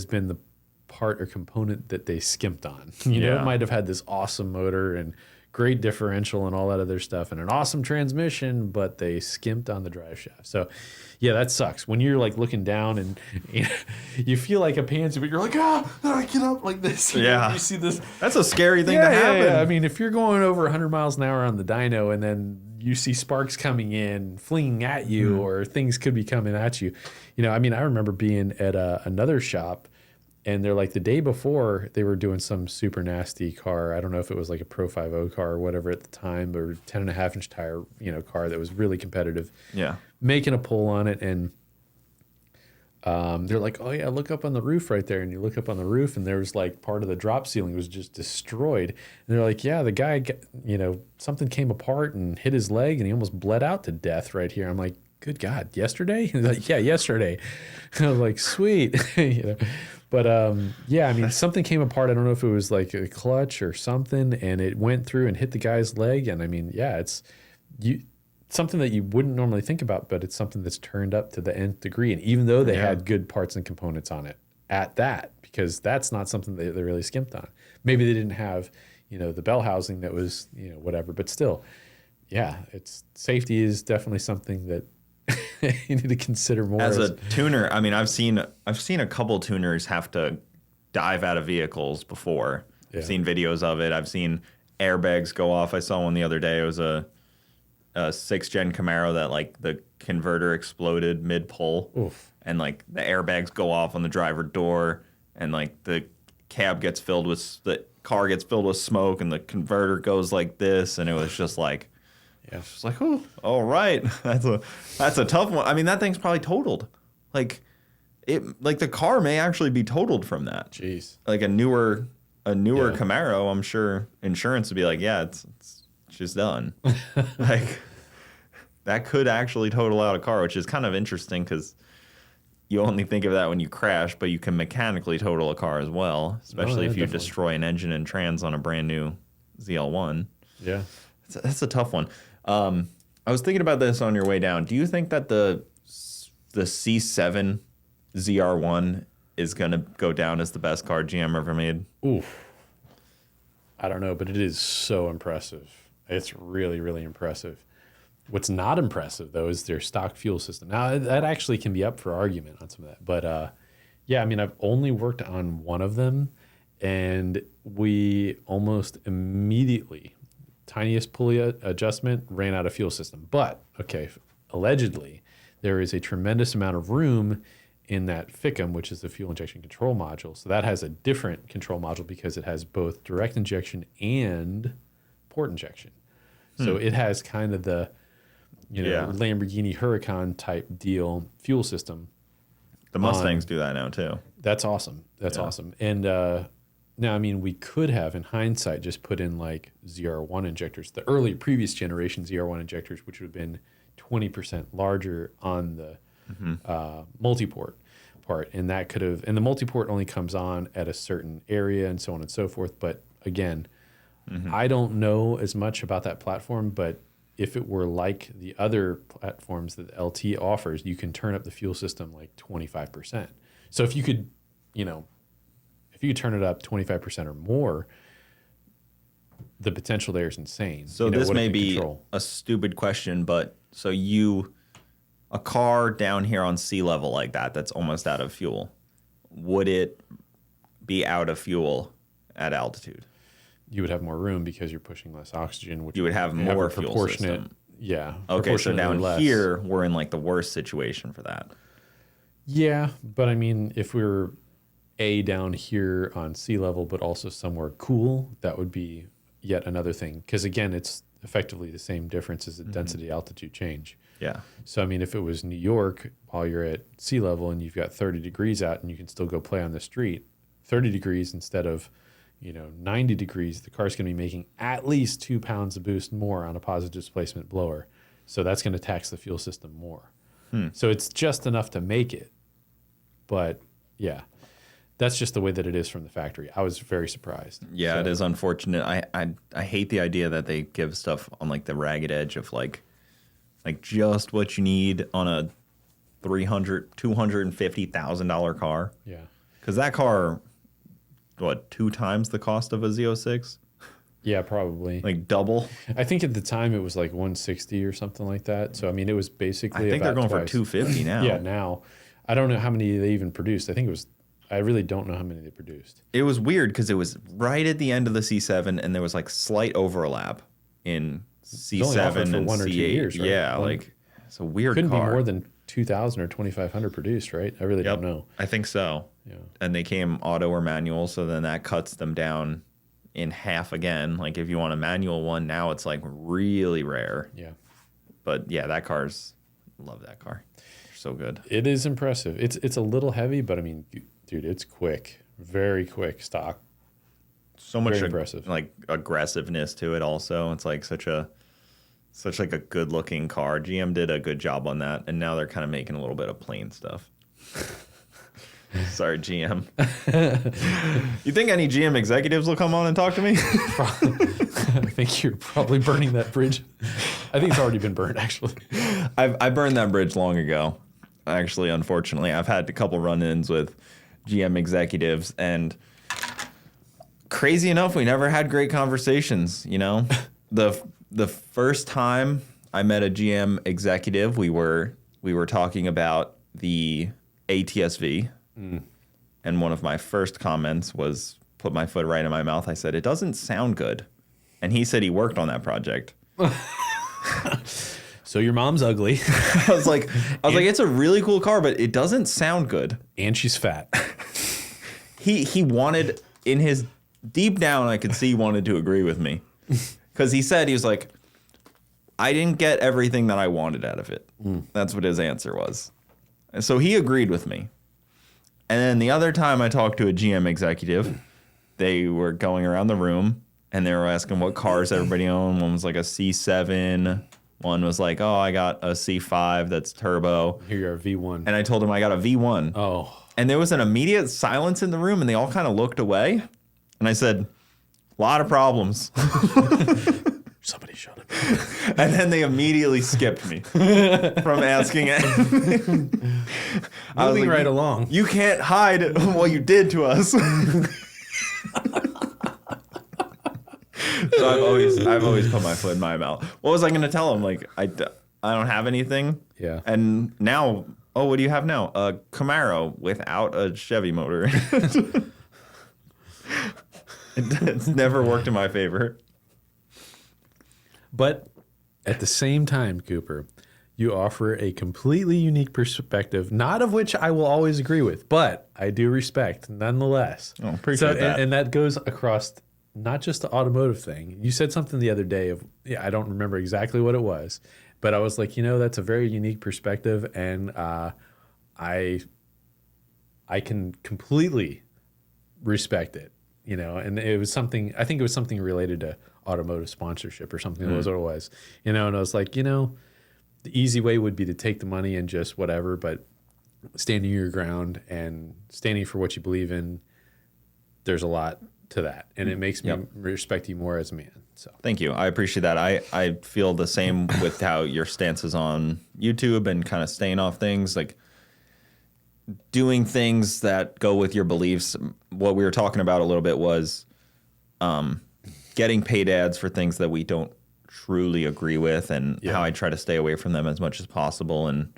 been the part or component that they skimped on. You know, it might have had this awesome motor and great differential and all that other stuff and an awesome transmission, but they skimped on the drive shaft. So yeah, that sucks. When you're like looking down and you feel like a pansy, but you're like, I get up like this. You see this. That's a scary thing to happen. Yeah. I mean, if you're going over 100 miles an hour on the dyno and then you see sparks coming in, flinging at you, or things could be coming at you. I mean, I remember being at another shop, and they're like the day before they were doing some super nasty car. I don't know if it was like a Pro 5.0 car or whatever at the time, or 10.5-inch tire, car that was really competitive. Yeah. Making a pull on it, and they're like, oh yeah, look up on the roof right there. And you look up on the roof, and there was like part of the drop ceiling was just destroyed. And they're like, yeah, the guy, something came apart and hit his leg, and he almost bled out to death right here. I'm like, good God, yesterday? He's like, yeah, yesterday. I was like, sweet. But yeah, I mean, something came apart. I don't know if it was like a clutch or something, and it went through and hit the guy's leg. And I mean, yeah, it's something that you wouldn't normally think about, but it's something that's turned up to the nth degree. And even though they had good parts and components on it at that, because that's not something they really skimped on. Maybe they didn't have, the bell housing that was, whatever, but still, yeah, safety is definitely something that you need to consider more. As a tuner, I mean, I've seen a couple tuners have to dive out of vehicles before. Yeah. I've seen videos of it. I've seen airbags go off. I saw one the other day. It was a 6th-gen Camaro that like the converter exploded mid-pull. And like the airbags go off on the driver door, and like the car gets filled with smoke, and the converter goes like this, and it was just like, yeah, it's like, oh, all right, that's a tough one. I mean, that thing's probably totaled. Like the car may actually be totaled from that. Jeez. Like a newer Camaro, I'm sure insurance would be like, yeah, it's just done. Like that could actually total out a car, which is kind of interesting because you only think of that when you crash, but you can mechanically total a car as well, especially if you definitely destroy an engine and trans on a brand new ZL1. Yeah. That's a tough one. I was thinking about this on your way down. Do you think that the C7 ZR1 is going to go down as the best car GM ever made? Oof. I don't know, but it is so impressive. It's really, really impressive. What's not impressive, though, is their stock fuel system. Now, that actually can be up for argument on some of that. But, yeah, I mean, I've only worked on one of them, and we almost immediately, tiniest pulley adjustment, ran out of fuel system. But, okay, allegedly, there is a tremendous amount of room in that FICM, which is the fuel injection control module. So that has a different control module because it has both direct injection and port injection. So it has kind of the Lamborghini Huracan type deal fuel system. The Mustangs do that now too. That's awesome. That's awesome. And now, I mean, we could have, in hindsight, just put in like ZR1 injectors, the early previous generation ZR1 injectors, which would have been 20% larger on the multi-port part. And that could have, and the multi-port only comes on at a certain area and so on and so forth. But again, I don't know as much about that platform, but if it were like the other platforms that the LT offers, you can turn up the fuel system like 25%. So if you could, if you turn it up 25% or more, the potential there is insane. So this may be a stupid question, but so a car down here on sea level like that's almost out of fuel, would it be out of fuel at altitude? You would have more room because you're pushing less oxygen, which you would have more fuel system. Yeah. Okay, so down here, we're in like the worst situation for that. Yeah, but I mean, if we were down here on sea level, but also somewhere cool, that would be yet another thing. Because again, it's effectively the same difference as the density altitude change. Yeah. So I mean, if it was New York while you're at sea level and you've got 30 degrees out and you can still go play on the street, 30 degrees instead of 90 degrees, the car's going to be making at least 2 pounds of boost more on a positive displacement blower. So that's going to tax the fuel system more. So it's just enough to make it. But yeah, that's just the way that it is from the factory. I was very surprised. Yeah, it is unfortunate. I hate the idea that they give stuff on like the ragged edge of like just what you need on a $250,000 car. Yeah. Because that car, what, 2 times the cost of a Z06? Yeah, probably. Like double. I think at the time it was like 160 or something like that. So I mean, it was basically. I think they're going twice. for 250 now. Yeah, now I don't know how many they even produced. I think it was. I really don't know how many they produced. It was weird because it was right at the end of the C7, and there was like slight overlap in C7 and 1 or 2 C8. years, right? Yeah, like it's a weird Couldn't car. be more than 2,000 or 2,500 produced, right? I really don't know. I think so. Yeah. And they came auto or manual, so then that cuts them down in half again. Like if you want a manual one now, it's like really rare. Yeah. But yeah, love that car. So good. It is impressive. It's a little heavy, but I mean, dude, it's quick, very quick stock. So much impressive. Like aggressiveness to it also. It's like such like a good looking car. GM did a good job on that, and now they're kind of making a little bit of plain stuff. Sorry, GM. You think any GM executives will come on and talk to me? I think you're probably burning that bridge. I think it's already been burned, actually. I burned that bridge long ago. Actually, unfortunately, I've had a couple run-ins with GM executives, and crazy enough, we never had great conversations. You know, the first time I met a GM executive, we were talking about the ATSV, and one of my first comments was put my foot right in my mouth. I said, "It doesn't sound good," and he said he worked on that project. So your mom's ugly. I was like, it's a really cool car, but it doesn't sound good. And she's fat. He wanted, in his deep down, I could see he wanted to agree with me. Because he was like, I didn't get everything that I wanted out of it. That's what his answer was. And so he agreed with me. And then the other time I talked to a GM executive, they were going around the room and they were asking what cars everybody owned. One was like a C7. One was like, oh, I got a C5 that's turbo. Here you're a V1. And I told him I got a V1. Oh. And there was an immediate silence in the room, and they all kind of looked away. And I said, a lot of problems. Somebody shut him. And then they immediately skipped me from asking anything. Moving right along. You can't hide what you did to us. So I've always put my foot in my mouth. What was I going to tell him? Like, I don't have anything. Yeah. And now, what do you have now? A Camaro without a Chevy motor. It's never worked in my favor. But at the same time, Cooper, you offer a completely unique perspective, not of which I will always agree with, but I do respect nonetheless. Oh, appreciate that. And that goes across not just the automotive thing. You said something the other day I don't remember exactly what it was, but I was like, that's a very unique perspective, and I can completely respect it, and it was something, I think it was something related to automotive sponsorship or something. That was what it was, and I was like, the easy way would be to take the money and just whatever, but standing your ground and standing for what you believe in, there's a lot to that, and it makes me respect you more as a man. So thank you. I appreciate that. I feel the same with how your stance is on YouTube and kind of staying off things, like doing things that go with your beliefs. What we were talking about a little bit was getting paid ads for things that we don't truly agree with, and how I try to stay away from them as much as possible. And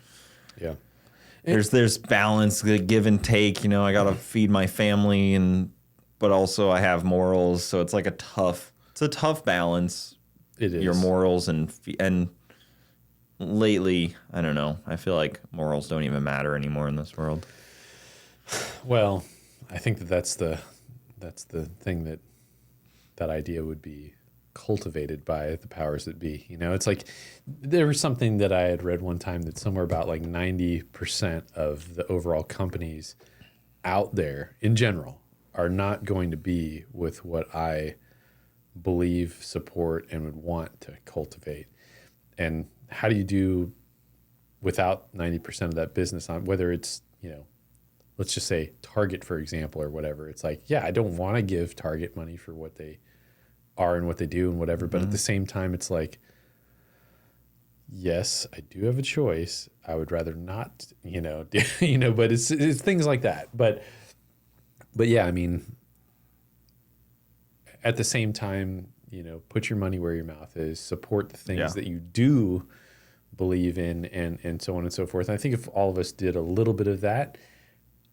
there's balance, the give and take. I got to feed my family, but also I have morals, so it's like a tough balance. It is. Your morals and lately, I don't know. I feel like morals don't even matter anymore in this world. Well, I think that's the thing that idea would be cultivated by the powers that be. It's like there was something that I had read one time that somewhere about like 90% of the overall companies out there in general are not going to be with what I believe, support, and would want to cultivate. And how do you do without 90% of that business on, whether it's, let's just say Target, for example, or whatever. It's like, I don't want to give Target money for what they are and what they do and whatever. But at the same time, it's like, yes, I do have a choice. I would rather not, but it's things like that. But yeah, I mean, at the same time, put your money where your mouth is, support the things Yeah. that you do believe in, and so on and so forth. And I think if all of us did a little bit of that,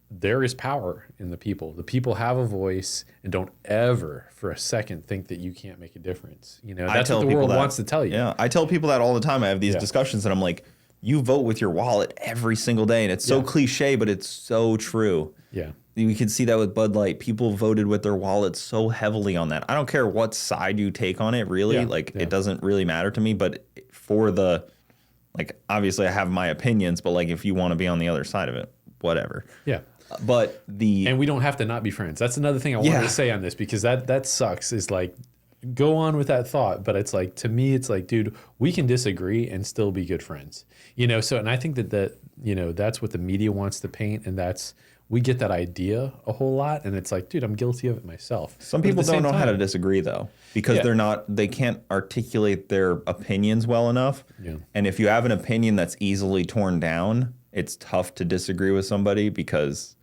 there is power in the people. The people have a voice, and don't ever for a second think that you can't make a difference. That's what the world wants to tell you. Yeah, I tell people that all the time. I have these Yeah. discussions, and I'm like, you vote with your wallet every single day, and it's so cliche, but it's so true. Yeah. We can see that with Bud Light. People voted with their wallets so heavily on that. I don't care what side you take on it, really. It doesn't really matter to me. But for obviously I have my opinions, but if you want to be on the other side of it, whatever. Yeah. But and we don't have to not be friends. That's another thing I wanted to say on this, because that sucks. Is go on with that thought, but it's to me, it's dude, we can disagree and still be good friends. So, and I think that that's what the media wants to paint, and we get that idea a whole lot, and it's dude, I'm guilty of it myself. Some people don't know how to disagree though, because they can't articulate their opinions well enough. Yeah. And if you have an opinion that's easily torn down, it's tough to disagree with somebody, because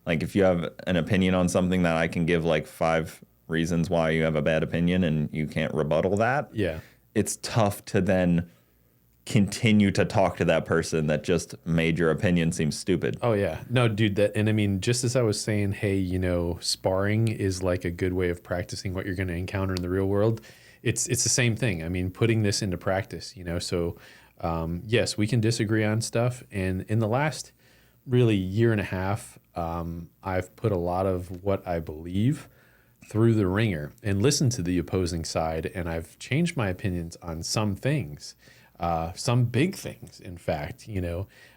if you have an opinion on something that I can give 5 reasons why you have a bad opinion and you can't rebuttal that. Yeah. It's tough to then continue to talk to that person that just made your opinion seem stupid. Oh yeah. No, dude, and I mean, just as I was saying, hey, sparring is a good way of practicing what you're going to encounter in the real world. It's the same thing. I mean, putting this into practice, so yes, we can disagree on stuff. And in the last really year and a half, I've put a lot of what I believe through the ringer and listened to the opposing side. And I've changed my opinions on some things, some big things, in fact,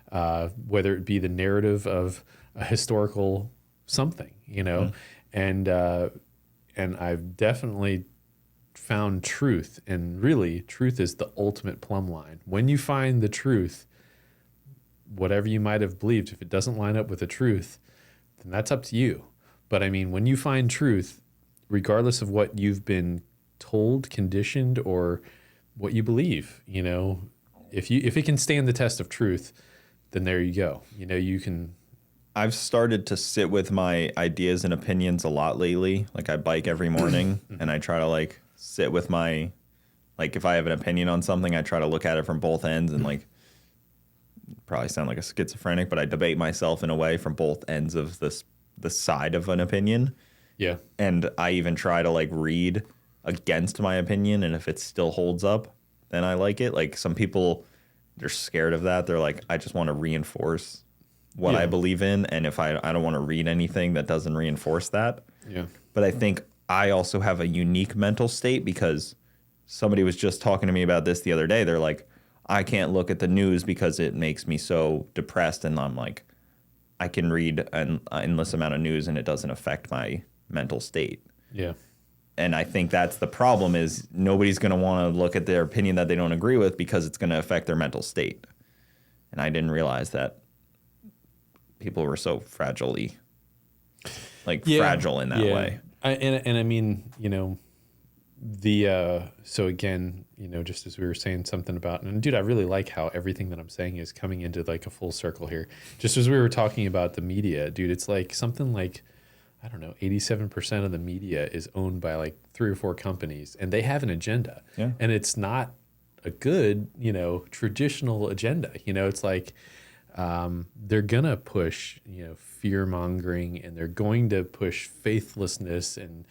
whether it be the narrative of a historical something, and I've definitely found truth. And really, truth is the ultimate plumb line. When you find the truth, whatever you might have believed, if it doesn't line up with the truth, then that's up to you. But I mean, when you find truth, regardless of what you've been told, conditioned, or what you believe, if it can stand the test of truth, then there you go. You can. I've started to sit with my ideas and opinions a lot lately. I bike every morning and I try to sit with my, if I have an opinion on something, I try to look at it from both ends and probably sound like a schizophrenic, but I debate myself in a way from both ends of the side of an opinion. Yeah. And I even try to read against my opinion, and if it still holds up, then I like it. Some people, they're scared of that. They're I just want to reinforce what I believe in, and if I don't want to read anything that doesn't reinforce that. Yeah. But I think I also have a unique mental state, because somebody was just talking to me about this the other day. They're I can't look at the news because it makes me so depressed, and I'm I can read an endless amount of news and it doesn't affect my mental state. Yeah. And I think that's the problem, is nobody's going to want to look at their opinion that they don't agree with because it's going to affect their mental state. And I didn't realize that people were so fragile in that way. And I mean, so again, just as we were saying something about, and dude, I really like how everything that I'm saying is coming into a full circle here. Just as we were talking about the media, dude, it's something I don't know, 87% of the media is owned by 3 or 4 companies, and they have an agenda. Yeah. And it's not a good, traditional agenda. It's they're going to push, fear mongering, and they're going to push faithlessness and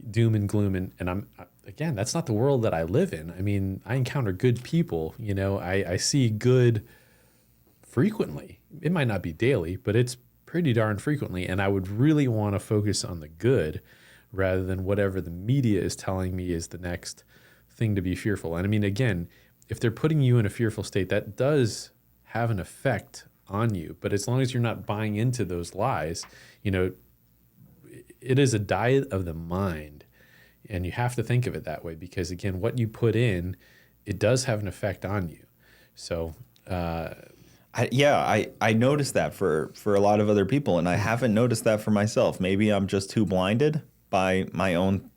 doom and gloom. And again, that's not the world that I live in. I mean, I encounter good people, I see good frequently. It might not be daily, but it's pretty darn frequently, and I would really want to focus on the good rather than whatever the media is telling me is the next thing to be fearful. And I mean, again, if they're putting you in a fearful state, that does have an effect on you. But as long as you're not buying into those lies, it is a diet of the mind, and you have to think of it that way, because again, what you put in, it does have an effect on you. So, I noticed that for a lot of other people, and I haven't noticed that for myself. Maybe I'm just too blinded by my own,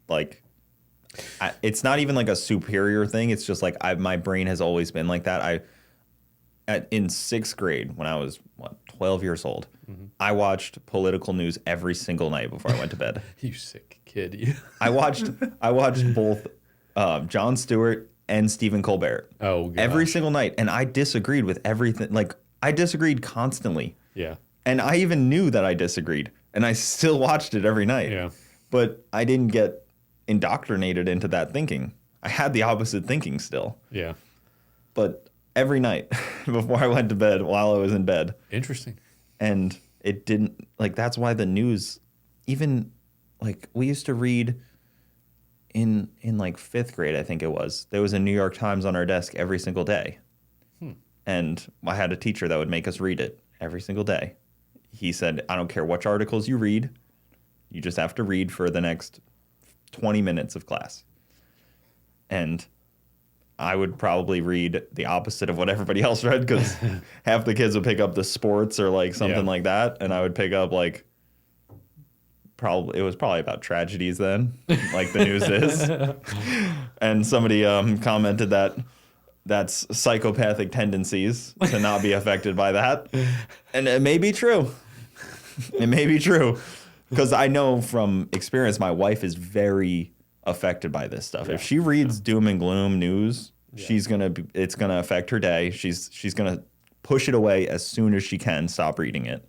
it's not even a superior thing. It's just my brain has always been like that. In 6th grade, when I was 12 years old, I watched political news every single night before I went to bed. You sick kid, you. I watched both Jon Stewart and Stephen Colbert. Oh, gosh. Every single night. And I disagreed with everything. Like, I disagreed constantly. Yeah. And I even knew that I disagreed. And I still watched it every night. Yeah. But I didn't get indoctrinated into that thinking. I had the opposite thinking still. Yeah. But every night before I went to bed, while I was in bed. Interesting. And it didn't, like, that's why the news, even, like, we used to read in like 5th grade, I think it was. There was a New York Times on our desk every single day. And I had a teacher that would make us read it every single day. He said, I don't care which articles you read. You just have to read for the next 20 minutes of class. And I would probably read the opposite of what everybody else read because half the kids would pick up the sports or like something like that. And I would pick up like, it was probably about tragedies then, like the news is. And somebody commented that that's psychopathic tendencies to not be affected by that. And it may be true. It may be true. Because I know from experience, my wife is very affected by this stuff. Yeah. If she reads doom and gloom news, it's gonna affect her day. She's gonna push it away as soon as she can, stop reading it.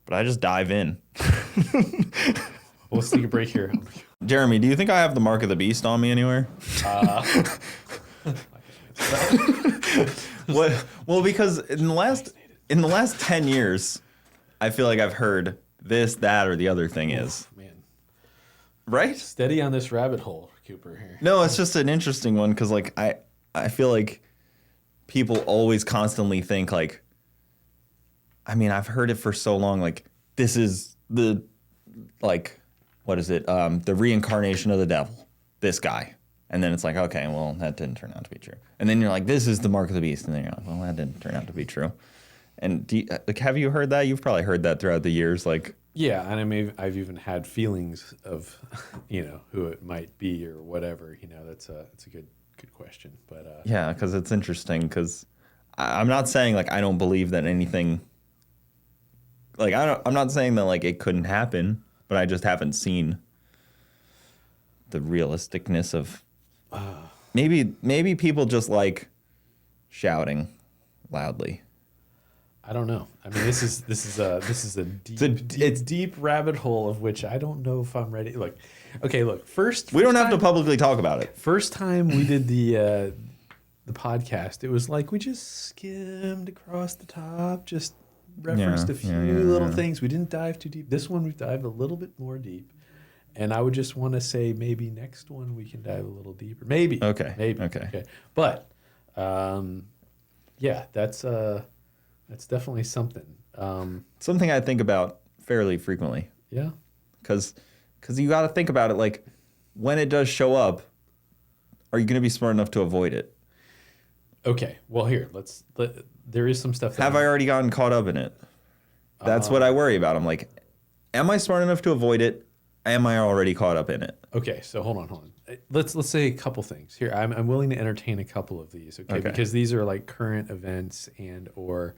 But I just dive in. Well, let's take a break here. Jeremy, do you think I have the mark of the beast on me anywhere? What? Well, because in the last 10 years, I feel like I've heard this, that, or the other thing is. Man. Right? Steady on this rabbit hole, Cooper, here. No, it's just an interesting one because, like, I feel like people always constantly think, like, I mean, I've heard it for so long, like, this is the, like, what is it? The reincarnation of the devil, this guy. And then it's like, okay, well, that didn't turn out to be true. And then you're like, this is the mark of the beast. And then you're like, well, that didn't turn out to be true. And have you heard that? You've probably heard that throughout the years. Like, yeah, and I've even had feelings of, who it might be or whatever. That's a good question. But yeah, because it's interesting. Because I'm not saying like I don't believe that anything. Like I'm not saying that like it couldn't happen, but I just haven't seen the realisticness of. Maybe people just like shouting loudly. I don't know. I mean, this is a deep rabbit hole of which I don't know if I'm ready. Look, first we don't have to publicly talk about it. First time we did the podcast, it was like we just skimmed across the top, just referenced a few little things. We didn't dive too deep. This one we dived a little bit more deep. And I would just want to say maybe next one we can dive a little deeper. Maybe. Okay. But yeah, that's definitely something. Something I think about fairly frequently. Yeah. Because you got to think about it. Like, when it does show up, are you going to be smart enough to avoid it? Okay. Well, here there is some stuff. Have I already gotten caught up in it? That's what I worry about. I'm like, am I smart enough to avoid it? Am I already caught up in it? Okay, so hold on. Let's say a couple things here. I'm willing to entertain a couple of these, okay? Because these are like current events and or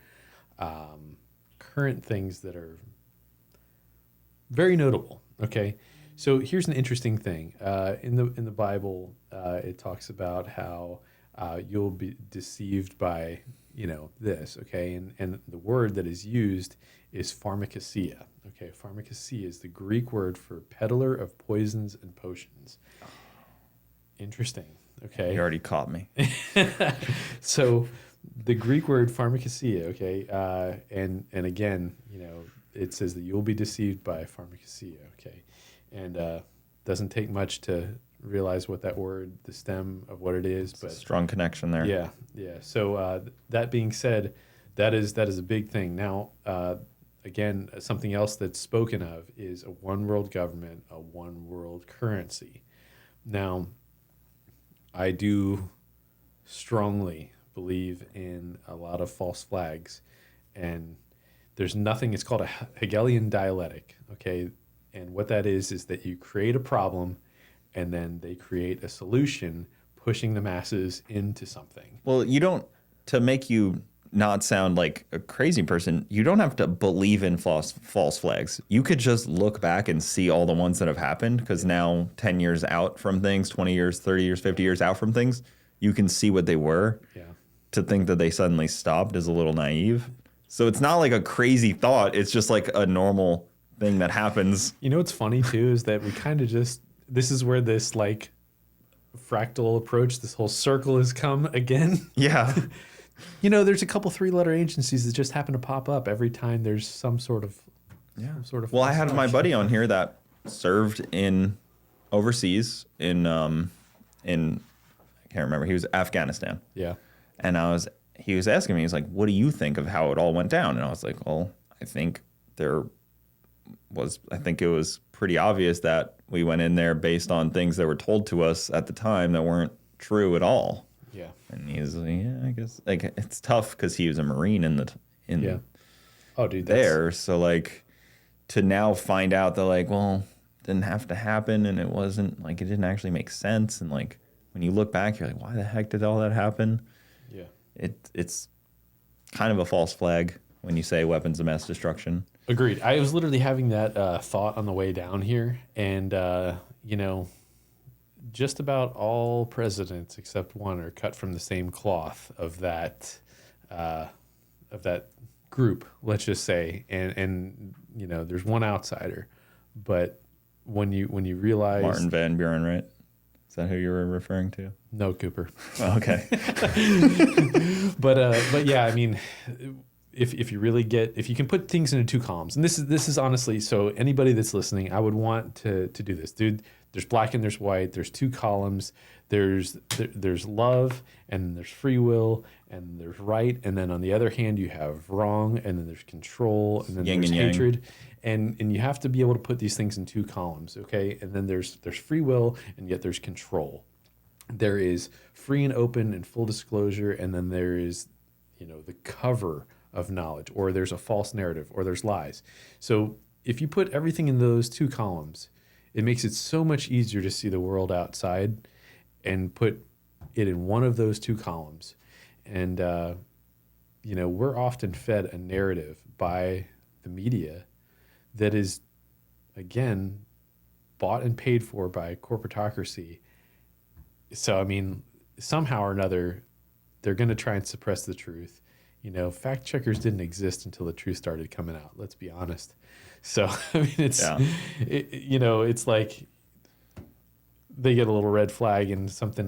current things that are very notable. Okay, so here's an interesting thing. In the Bible, it talks about how you'll be deceived by this. Okay, and the word that is used is pharmakesia. Okay, pharmakesia is the Greek word for peddler of poisons and potions. Interesting. Okay. You already caught me. So the Greek word pharmakesia, okay, and again, it says that you'll be deceived by pharmakesia, okay, and doesn't take much to realize what that word, the stem of what it is, but strong connection there. Yeah. So that being said, that is a big thing. Now, again, something else that's spoken of is a one world government, a one world currency. Now, I do strongly believe in a lot of false flags, and there's nothing, it's called a Hegelian dialectic, okay? And what that is that you create a problem and then they create a solution pushing the masses into something. Well, to make you not sound like a crazy person, you don't have to believe in false flags. You could just look back and see all the ones that have happened, because now 10 years out from things, 20 years, 30 years, 50 years out from things, you can see what they were. Yeah. To think that they suddenly stopped is a little naive. So it's not like a crazy thought. It's just like a normal thing that happens. You know what's funny too is that we kind of just, this is where this like fractal approach, this whole circle has come again. Yeah. You know, there's a couple 3-letter agencies that just happen to pop up every time there's some sort of Well, I had my buddy on here that served in overseas in I can't remember. He was Afghanistan. Yeah. And he was asking me, he's like, what do you think of how it all went down? And I was like, well, I think it was pretty obvious that we went in there based on things that were told to us at the time that weren't true at all. Yeah. And he's like, yeah, I guess like it's tough because he was a Marine Oh, dude, there. So like to now find out that like, well, it didn't have to happen and it wasn't like, it didn't actually make sense. And like when you look back, you're like, why the heck did all that happen? Yeah. It's kind of a false flag when you say weapons of mass destruction. Agreed. I was literally having that thought on the way down here, and you know, just about all presidents except one are cut from the same cloth of that group, let's just say, and you know, there's one outsider, but when you realize Martin Van Buren, right? Is that who you were referring to? No, Cooper. Oh, okay. But yeah, I mean, if you really if you can put things into 2 columns, and this is honestly, so anybody that's listening, I would want to do this, dude. There's black and there's white. There's 2 columns. There's love, and there's free will, and there's right, and then on the other hand you have wrong, and then there's control, and then Yin there's and yang. hatred, and you have to be able to put these things in 2 columns, okay? And then there's free will, and yet there's control. There is free and open and full disclosure, and then there is, you know, the cover of knowledge, or there's a false narrative, or there's lies. So if you put everything in those 2 columns, it makes it so much easier to see the world outside and put it in one of those 2 columns. And, you know, we're often fed a narrative by the media that is, again, bought and paid for by corporatocracy. So, I mean, somehow or another, they're going to try and suppress the truth. You know, fact checkers didn't exist until the truth started coming out. Let's be honest. So, I mean, you know, it's like they get a little red flag and something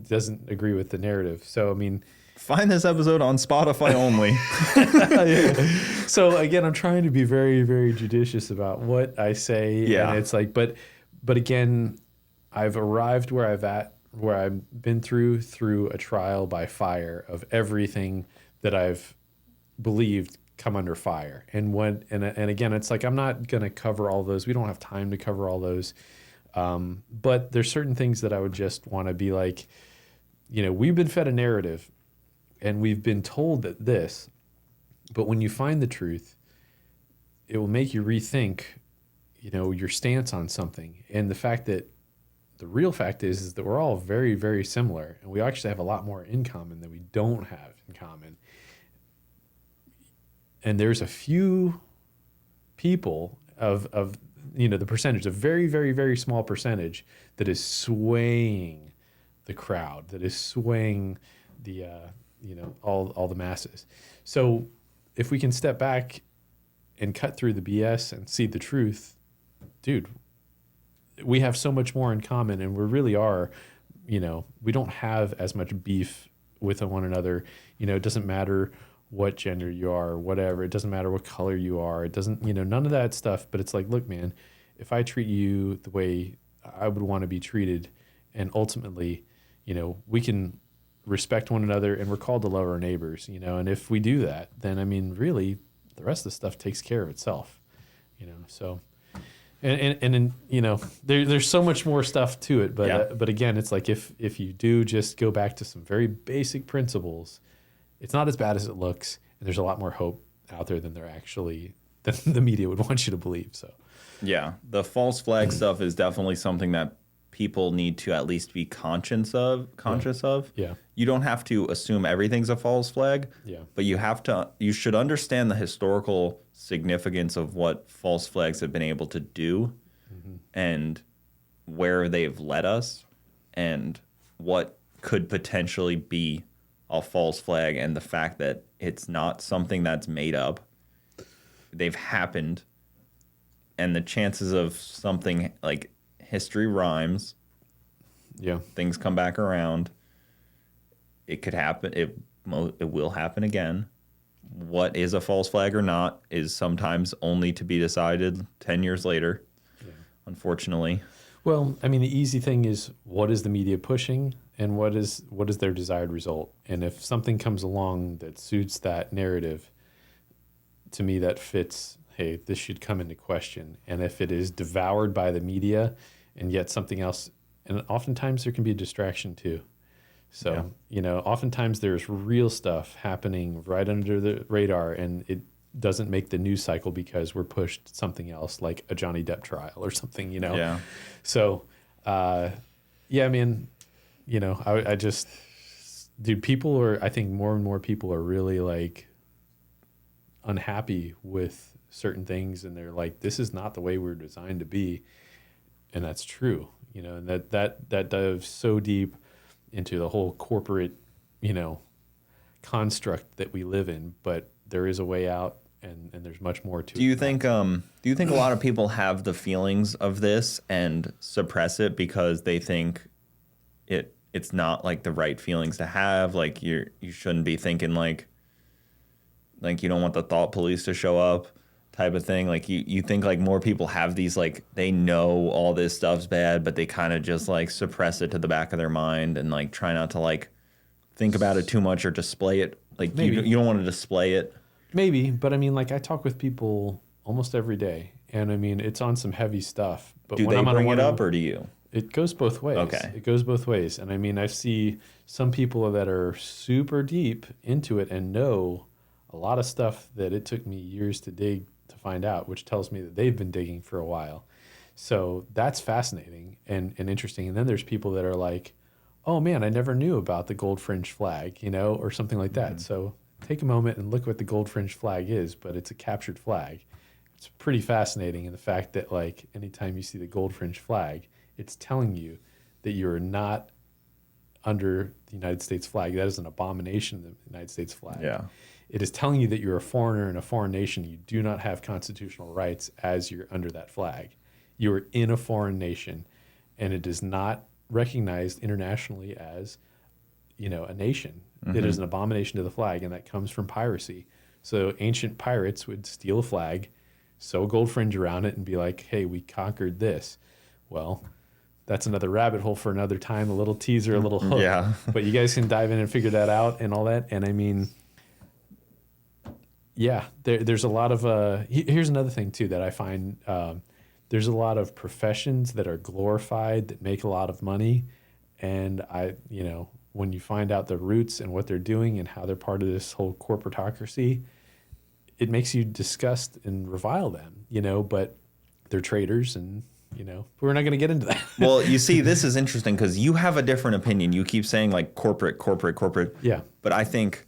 doesn't agree with the narrative. So, I mean, find this episode on Spotify only. So again, I'm trying to be very, very judicious about what I say. Yeah. And it's like, but again, I've arrived where I've been through a trial by fire of everything that I've believed come under fire. And again, it's like, I'm not going to cover all those. We don't have time to cover all those. But there's certain things that I would just want to be like, you know, we've been fed a narrative and we've been told that this, but when you find the truth, it will make you rethink, you know, your stance on something. And the real fact is that we're all very, very similar, and we actually have a lot more in common than we don't have in common. And there's a few people of you know, the percentage, a very, very, very small percentage that is swaying the crowd, that is swaying the you know, all the masses. So if we can step back and cut through the BS and see the truth, dude, we have so much more in common, and we really are, you know, we don't have as much beef with one another. You know, it doesn't matter what gender you are, whatever. It doesn't matter what color you are. It doesn't, you know, none of that stuff. But it's like, look, man, if I treat you the way I would want to be treated, and ultimately, you know, we can respect one another, and we're called to love our neighbors, you know, and if we do that, then, I mean, really, the rest of the stuff takes care of itself, you know, so. And you know, there's so much more stuff to it, but Yeah. But again, it's like if you do just go back to some very basic principles, it's not as bad as it looks, and there's a lot more hope out there than the media would want you to believe. So Yeah, the false flag stuff is definitely something that people need to at least be conscious of. Yeah. You don't have to assume everything's a false flag. Yeah. But you should understand the historical significance of what false flags have been able to do and where they've led us and what could potentially be a false flag, and the fact that it's not something that's made up. They've happened, and the chances of something like history rhymes. Yeah. Things come back around. It could happen. It will happen again. What is a false flag or not is sometimes only to be decided 10 years later, unfortunately. Well, I mean, the easy thing is, what is the media pushing and what is their desired result? And if something comes along that suits that narrative, to me that fits, hey, this should come into question. And if it is devoured by the media and yet something else, and oftentimes there can be a distraction too. So, oftentimes there's real stuff happening right under the radar, and it doesn't make the news cycle because we're pushed something else, like a Johnny Depp trial or something, Yeah. So, I mean, I just, dude, I think more and more people are really like unhappy with certain things, and they're like, this is not the way we're designed to be. And that's true, and that dives so deep into the whole corporate, construct that we live in, but there is a way out, and there's much more to it. Do you think a lot of people have the feelings of this and suppress it because they think it's not like the right feelings to have? Like you shouldn't be thinking like you don't want the thought police to show up type of thing. Like you think like more people have these, like they know all this stuff's bad, but they kind of just like suppress it to the back of their mind and like try not to like think about it too much or display it. Like you don't want to display it. Maybe, but I mean, like I talk with people almost every day, and I mean, it's on some heavy stuff. But do they bring it up, or do you? It goes both ways. Okay. It goes both ways. And I mean, I see some people that are super deep into it and know a lot of stuff that it took me years to dig to find out, which tells me that they've been digging for a while. So that's fascinating and interesting. And then there's people that are like, oh man, I never knew about the gold fringe flag, or something like that. So take a moment and look what the gold fringe flag is, but it's a captured flag. It's pretty fascinating in the fact that like anytime you see the gold fringe flag, it's telling you that you're not under the United States flag. That is an abomination, the United States flag. Yeah. It is telling you that you're a foreigner in a foreign nation. You do not have constitutional rights as you're under that flag. You are in a foreign nation, and it is not recognized internationally as, a nation. It is an abomination to the flag, and that comes from piracy. So ancient pirates would steal a flag, sew a gold fringe around it, and be like, hey, we conquered this. Well, that's another rabbit hole for another time, a little teaser, a little hook. Yeah. But you guys can dive in and figure that out and all that. And I mean, yeah, there's a lot of, here's another thing too that I find, there's a lot of professions that are glorified that make a lot of money. And when you find out the roots and what they're doing and how they're part of this whole corporatocracy, it makes you disgust and revile them, but they're traders, and, we're not going to get into that. Well, you see, this is interesting because you have a different opinion. You keep saying like corporate. Yeah. But I think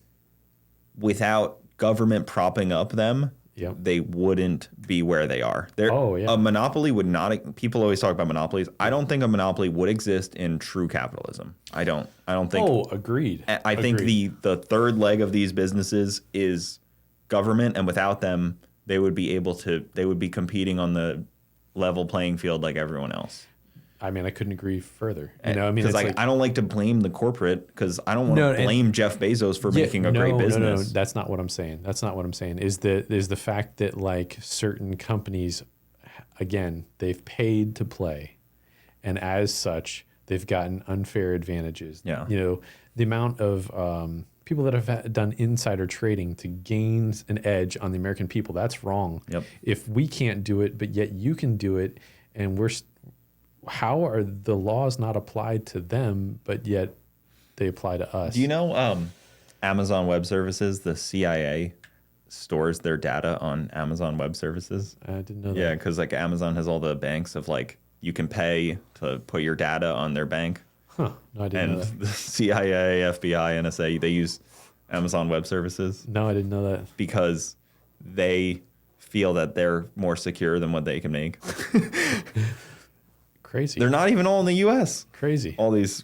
without government propping up them, they wouldn't be where they are. A monopoly would not. People always talk about monopolies. I don't think a monopoly would exist in true capitalism. I don't think. Oh, agreed. I think the third leg of these businesses is government, and without them, they would be competing on the level playing field like everyone else. I mean, I couldn't agree further. I don't like to blame the corporate because I don't want to blame Jeff Bezos for making a great business. No, that's not what I'm saying. That's not what I'm saying. Is the fact that like certain companies, again, they've paid to play, and as such, they've gotten unfair advantages. Yeah. The amount of people that have done insider trading to gain an edge on the American people, that's wrong. Yep. If we can't do it, but yet you can do it, and how are the laws not applied to them, but yet they apply to us? Do you know Amazon Web Services, the CIA stores their data on Amazon Web Services? I didn't know that. Yeah, because like Amazon has all the banks of like you can pay to put your data on their bank. Huh. No, I didn't know And that. the CIA, FBI, NSA, they use Amazon Web Services No, I didn't know that. because they feel that they're more secure than what they can make. Crazy. They're not even all in the U.S. Crazy. All these,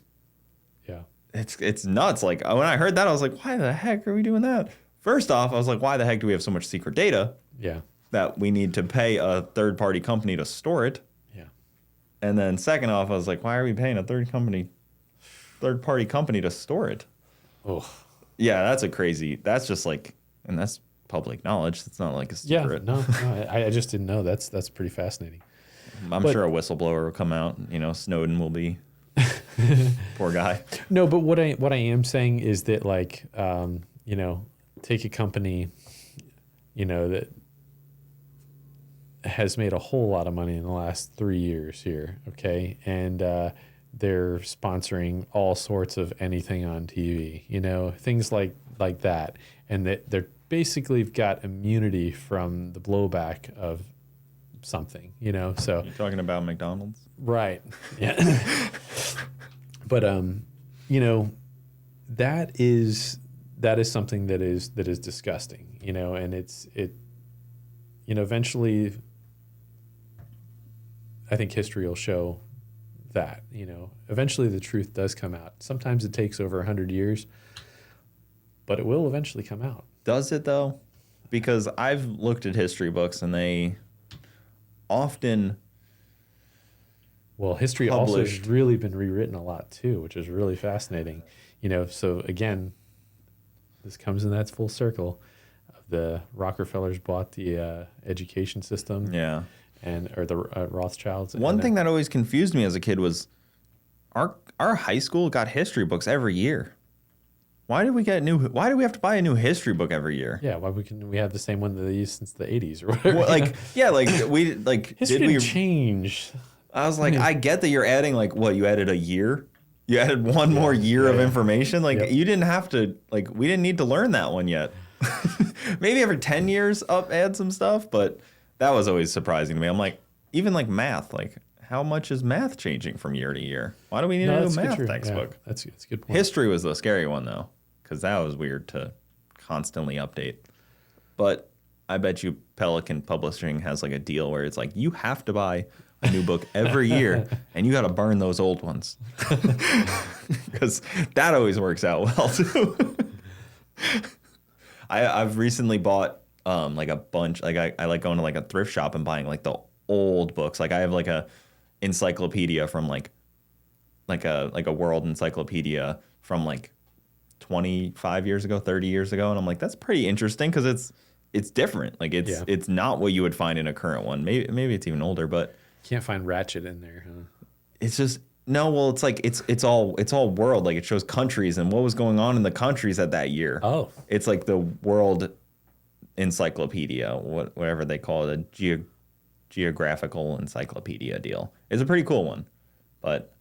Yeah. it's nuts. Like when I heard that, I was like, why the heck are we doing that? First off, I was like, why the heck do we have so much secret data Yeah. that we need to pay a third-party company to store it? Yeah. And then second off, I was like, why are we paying a third-party company to store it? Oh. Yeah, that's just like, and that's public knowledge. It's not like a Yeah. secret. No, I just didn't know. That's pretty fascinating. I'm sure a whistleblower will come out. You know, Snowden will be poor guy. No, but what I am saying is that like you know, take a company, you know, that has made a whole lot of money in the last 3 years here, okay, and they're sponsoring all sorts of anything on TV, you know, things like that, and that they're basically got immunity from the blowback of something, you know. So You're talking about McDonald's? right, yeah. But you know, that is something that is disgusting, you know, and you know, eventually I think history will show that, you know, eventually the truth does come out. Sometimes it takes over 100 years, but it will eventually come out. Does it though? Because I've looked at history books and they often Well, history also published. has really been rewritten a lot too, which is really fascinating. You know, so again, this comes in that full circle of the Rockefellers bought the education system, Yeah. or the Rothschilds. One thing that always confused me as a kid was our high school got history books every year. Why do we have to buy a new history book every year? Yeah, why we have the same one that they used since the 80s or whatever. Well, you like know? yeah, like we like History did we didn't change. I was like, I get that you're adding like what, you added a year? You added one more year of information? Like Yep. you didn't have to, like we didn't need to learn that one yet. Maybe every 10 years add some stuff, but that was always surprising to me. I'm like, even like math, like how much is math changing from year to year? Why do we need a new that's math true. textbook? Yeah, that's a good point. History was the scary one though, because that was weird to constantly update. But I bet you Pelican Publishing has like a deal where it's like you have to buy a new book every year and you got to burn those old ones because that always works out well too. I've recently bought like a bunch, like I like going to like a thrift shop and buying like the old books. Like I have like a encyclopedia from like a world encyclopedia from like 25 years ago, 30 years ago, and I'm like, that's pretty interesting because it's different. Like it's not what you would find in a current one. Maybe it's even older, but Can't find Ratchet in there, huh? it's just no. Well, it's like it's all world. Like it shows countries and what was going on in the countries at that year. Oh. It's like the world encyclopedia, whatever they call it, a geographical encyclopedia deal. It's a pretty cool one, but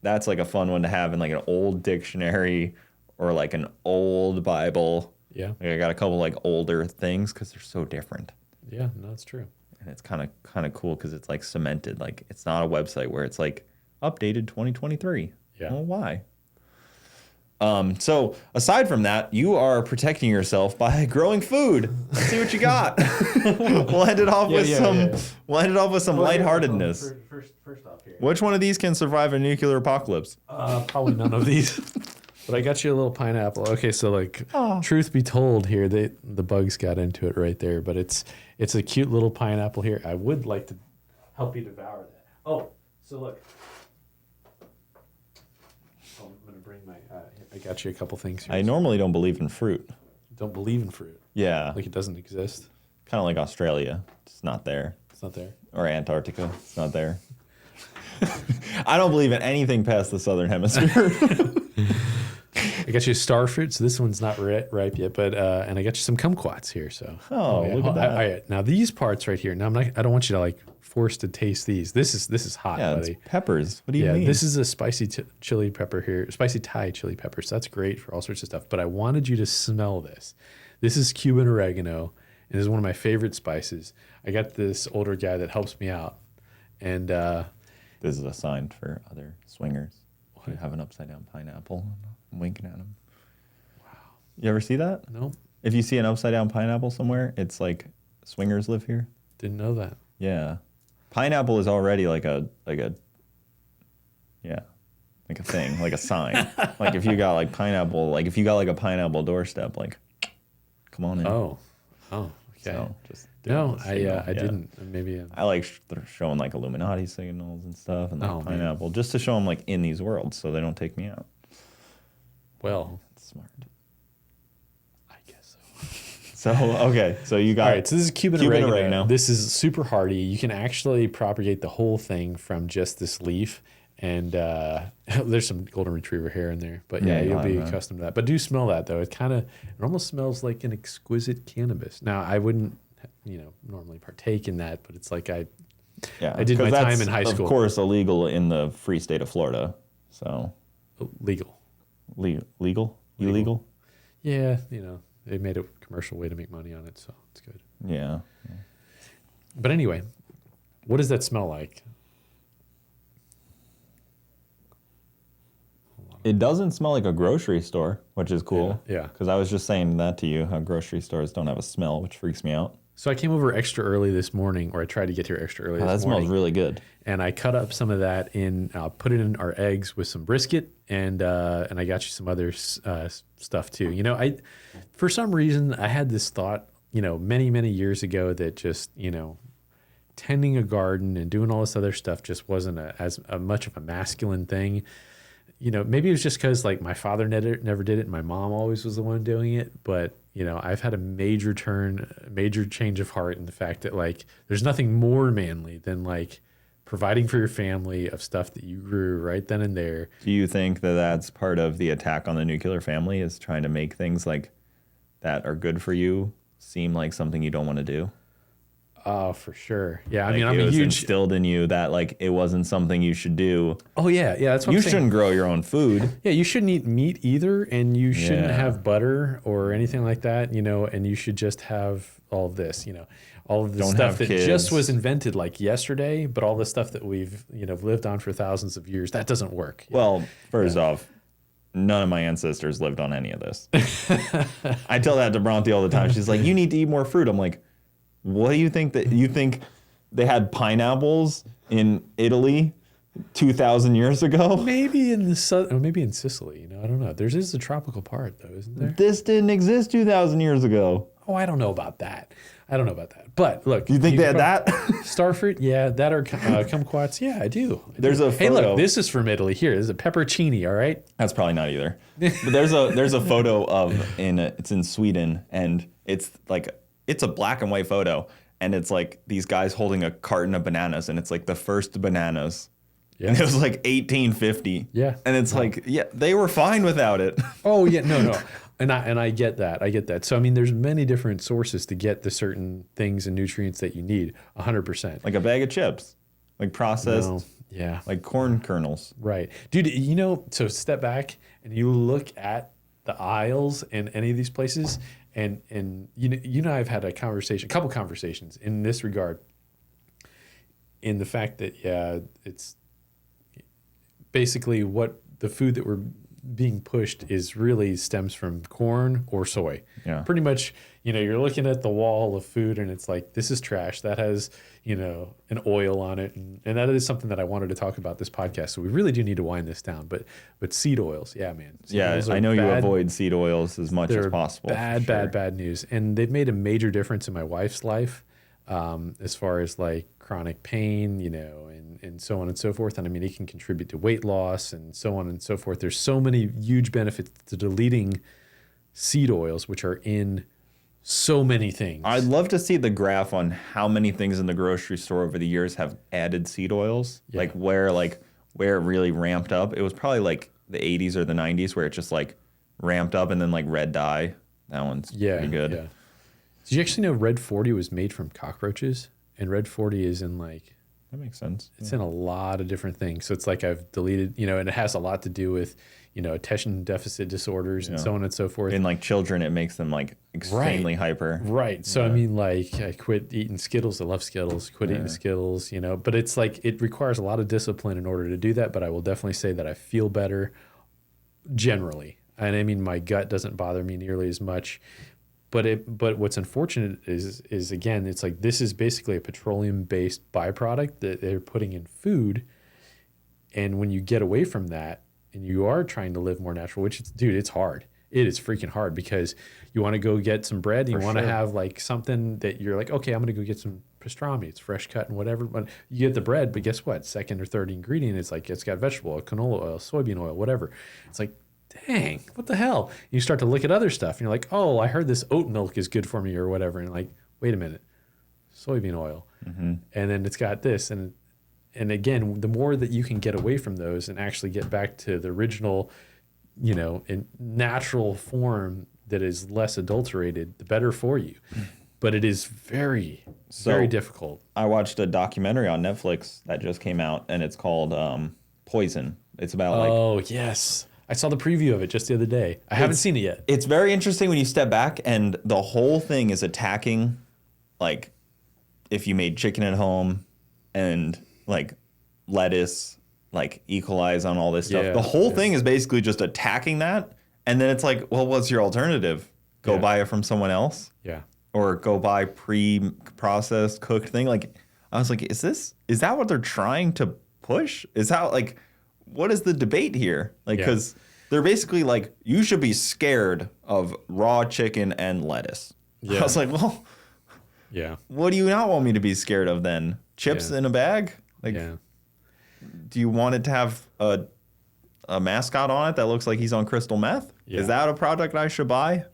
that's like a fun one to have in like an old dictionary or like an old Bible. Yeah. Like I got a couple like older things because they're so different. Yeah, no, that's true. And it's kind of cool because it's like cemented. Like it's not a website where it's like updated 2023. Yeah. Well, why? So aside from that, you are protecting yourself by growing food. Let's see what you got. We'll end it off We'll end it off with some lightheartedness. First off here. Which one of these can survive a nuclear apocalypse? Probably none of these. But I got you a little pineapple. Okay, so like, truth be told, here the bugs got into it right there. But it's a cute little pineapple here. I would like to help you devour that. Oh, so look. I'm gonna bring my. I got you a couple things here. I normally don't believe in fruit. Don't believe in fruit. Yeah, Like it doesn't exist. kind of like Australia. It's not there. It's not there. Or Antarctica. It's not there. I don't believe in anything past the southern hemisphere. I got you star fruit, so this one's not ripe yet, but and I got you some kumquats here. So Oh, look at that. All right, now these parts right here. Now I don't want you to like force to taste these. This is hot, Yeah, buddy. it's peppers. What do you mean? This is a spicy chili pepper here, spicy Thai chili pepper. So that's great for all sorts of stuff. But I wanted you to smell this. This is Cuban oregano, and this is one of my favorite spices. I got this older guy that helps me out, and This is a sign for other swingers. You have an upside down pineapple. I'm winking at them. Wow. You ever see that? Nope. If you see an upside down pineapple somewhere, it's like swingers live here. Didn't know that. Yeah. Pineapple is already like a thing, like a sign. Like if you got like pineapple, like if you got like a pineapple doorstep, like come on in. Oh, okay. So just no, I didn't. Maybe I like showing like Illuminati signals and stuff and like pineapple, just to show them like in these worlds so they don't take me out. Well, that's smart. I guess so. Okay, so you got all right. So this is Cuban oregano. This is super hardy. You can actually propagate the whole thing from just this leaf. And there's some golden retriever hair in there, but yeah, you'll be accustomed to that. But do smell that though. It almost smells like an exquisite cannabis. Now I wouldn't, normally partake in that, but it's like I did my time in high school. Of course, illegal in the free state of Florida. So legal. Illegal. Yeah, they made a commercial way to make money on it, so it's good. Yeah. But anyway, what does that smell like? It doesn't smell like a grocery store, which is cool. Yeah. Because I was just saying that to you, how grocery stores don't have a smell, which freaks me out. So I came over extra early this morning, or I tried to get here extra early this morning. That smells really good. And I cut up some of that put it in our eggs with some brisket, and I got you some other stuff too. For some reason, I had this thought, many, many years ago that just, tending a garden and doing all this other stuff just wasn't as much of a masculine thing. Maybe it was just because like my father never did it and my mom always was the one doing it. But, I've had a major change of heart in the fact that like there's nothing more manly than like providing for your family of stuff that you grew right then and there. Do you think that that's part of the attack on the nuclear family, is trying to make things like that are good for you seem like something you don't want to do? Oh, for sure. Yeah, like I'm a huge instilled in you that like it wasn't something you should do. Oh yeah, that's what you I'm saying. Shouldn't grow your own food. Yeah, you shouldn't eat meat either, and you shouldn't have butter or anything like that. And you should just have all of this. All of the stuff that just was invented like yesterday, but all the stuff that we've lived on for thousands of years, that doesn't work. Well, first off, none of my ancestors lived on any of this. I tell that to Bronte all the time. She's like, "You need to eat more fruit." I'm like, what do you think they had pineapples in Italy 2,000 years ago? Maybe in maybe in Sicily. I don't know. There is a tropical part though, isn't there? This didn't exist 2,000 years ago. Oh, I don't know about that. But look, you think they had that? Starfruit, yeah, that or kumquats, yeah, I do. There's a photo. Hey, look, this is from Italy. Here, this is a pepperoncini, all right? That's probably not either. But there's a photo it's in Sweden, and it's a black and white photo, and it's like these guys holding a carton of bananas, and it's like the first bananas. Yeah. And it was like 1850. Yeah. And it's they were fine without it. Oh yeah, no. And I get that. So I mean, there's many different sources to get the certain things and nutrients that you need. 100%. Like a bag of chips, like processed. No. Yeah. Like corn kernels. Right, dude. So step back and you look at the aisles in any of these places, and I've had a couple conversations in this regard. In the fact that it's basically what the food that we're being pushed is really stems from corn or soy. Yeah. Pretty much, you're looking at the wall of food and it's like, this is trash. That has, an oil on it. And that is something that I wanted to talk about this podcast. So we really do need to wind this down. But seed oils, yeah, man. I know you avoid seed oils as much as possible. Bad news. And they've made a major difference in my wife's life. As far as like chronic pain, and so on and so forth. And I mean, it can contribute to weight loss and so on and so forth. There's so many huge benefits to deleting seed oils, which are in so many things. I'd love to see the graph on how many things in the grocery store over the years have added seed oils, like where it really ramped up. It was probably like the 80s or the 90s where it just like ramped up, and then like red dye. That one's pretty good. Yeah. Did you actually know Red 40 was made from cockroaches? And Red 40 is in like That makes sense. It's in a lot of different things. So it's like I've deleted, and it has a lot to do with, attention deficit disorders and so on and so forth. In like children, it makes them like extremely hyper. Right. So I mean, like I quit eating Skittles. I love Skittles. Quit eating Skittles, but it's like it requires a lot of discipline in order to do that. But I will definitely say that I feel better generally. And I mean, my gut doesn't bother me nearly as much. But what's unfortunate is again, it's like this is basically a petroleum-based byproduct that they're putting in food. And when you get away from that and you are trying to live more natural, which it's hard. It is freaking hard because you want to go get some bread. You want to have like something that you're like, okay, I'm going to go get some pastrami. It's fresh cut and whatever. But you get the bread, but guess what? Second or third ingredient, it's like it's got vegetable oil, canola oil, soybean oil, whatever. It's like, dang, what the hell? You start to look at other stuff and you're like, oh, I heard this oat milk is good for me or whatever. And like, wait a minute, soybean oil. And then it's got this. And again, the more that you can get away from those and actually get back to the original, in natural form that is less adulterated, the better for you. But it is very difficult. I watched a documentary on Netflix that just came out, and it's called Poison. It's about Oh, yes. I saw the preview of it just the other day. I haven't seen it yet. It's very interesting when you step back, and the whole thing is attacking, like, if you made chicken at home and, like, lettuce, like, equalize on all this stuff. Yeah, the whole thing is basically just attacking that, and then it's like, well, what's your alternative? Go buy it from someone else? Yeah. Or go buy pre-processed, cooked thing? Like, I was like, is that what they're trying to push? Is that, like... What is the debate here? Like, because they're basically like, you should be scared of raw chicken and lettuce. I was like, well, what do you not want me to be scared of then? Chips in a bag? Like, do you want it to have a mascot on it that looks like he's on crystal meth? Is that a product I should buy?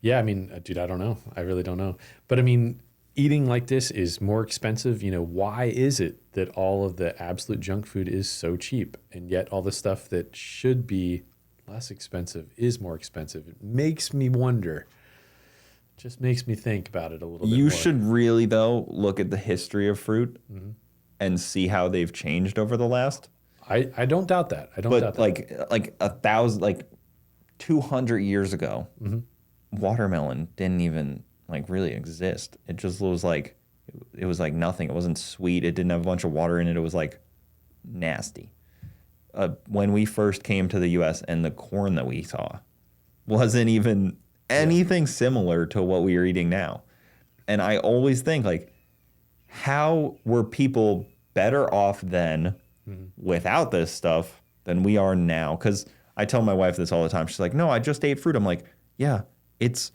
Yeah, I mean, dude, I don't know. I really don't know. But I mean, eating like this is more expensive. Why is it that all of the absolute junk food is so cheap and yet all the stuff that should be less expensive is more expensive? It makes me wonder. Just makes me think about it a little bit You more. should really, though, look at the history of fruit and see how they've changed over the last. I don't doubt that. I don't doubt that. Like 200 years ago, watermelon didn't even like really exist. It just was like, it was like nothing. It wasn't sweet. It didn't have a bunch of water in it. It was like nasty. When we first came to the U.S. and the corn that we saw wasn't even anything similar to what we are eating now. And I always think like, how were people better off then without this stuff than we are now? Because I tell my wife this all the time. She's like, no, I just ate fruit. I'm like, yeah, it's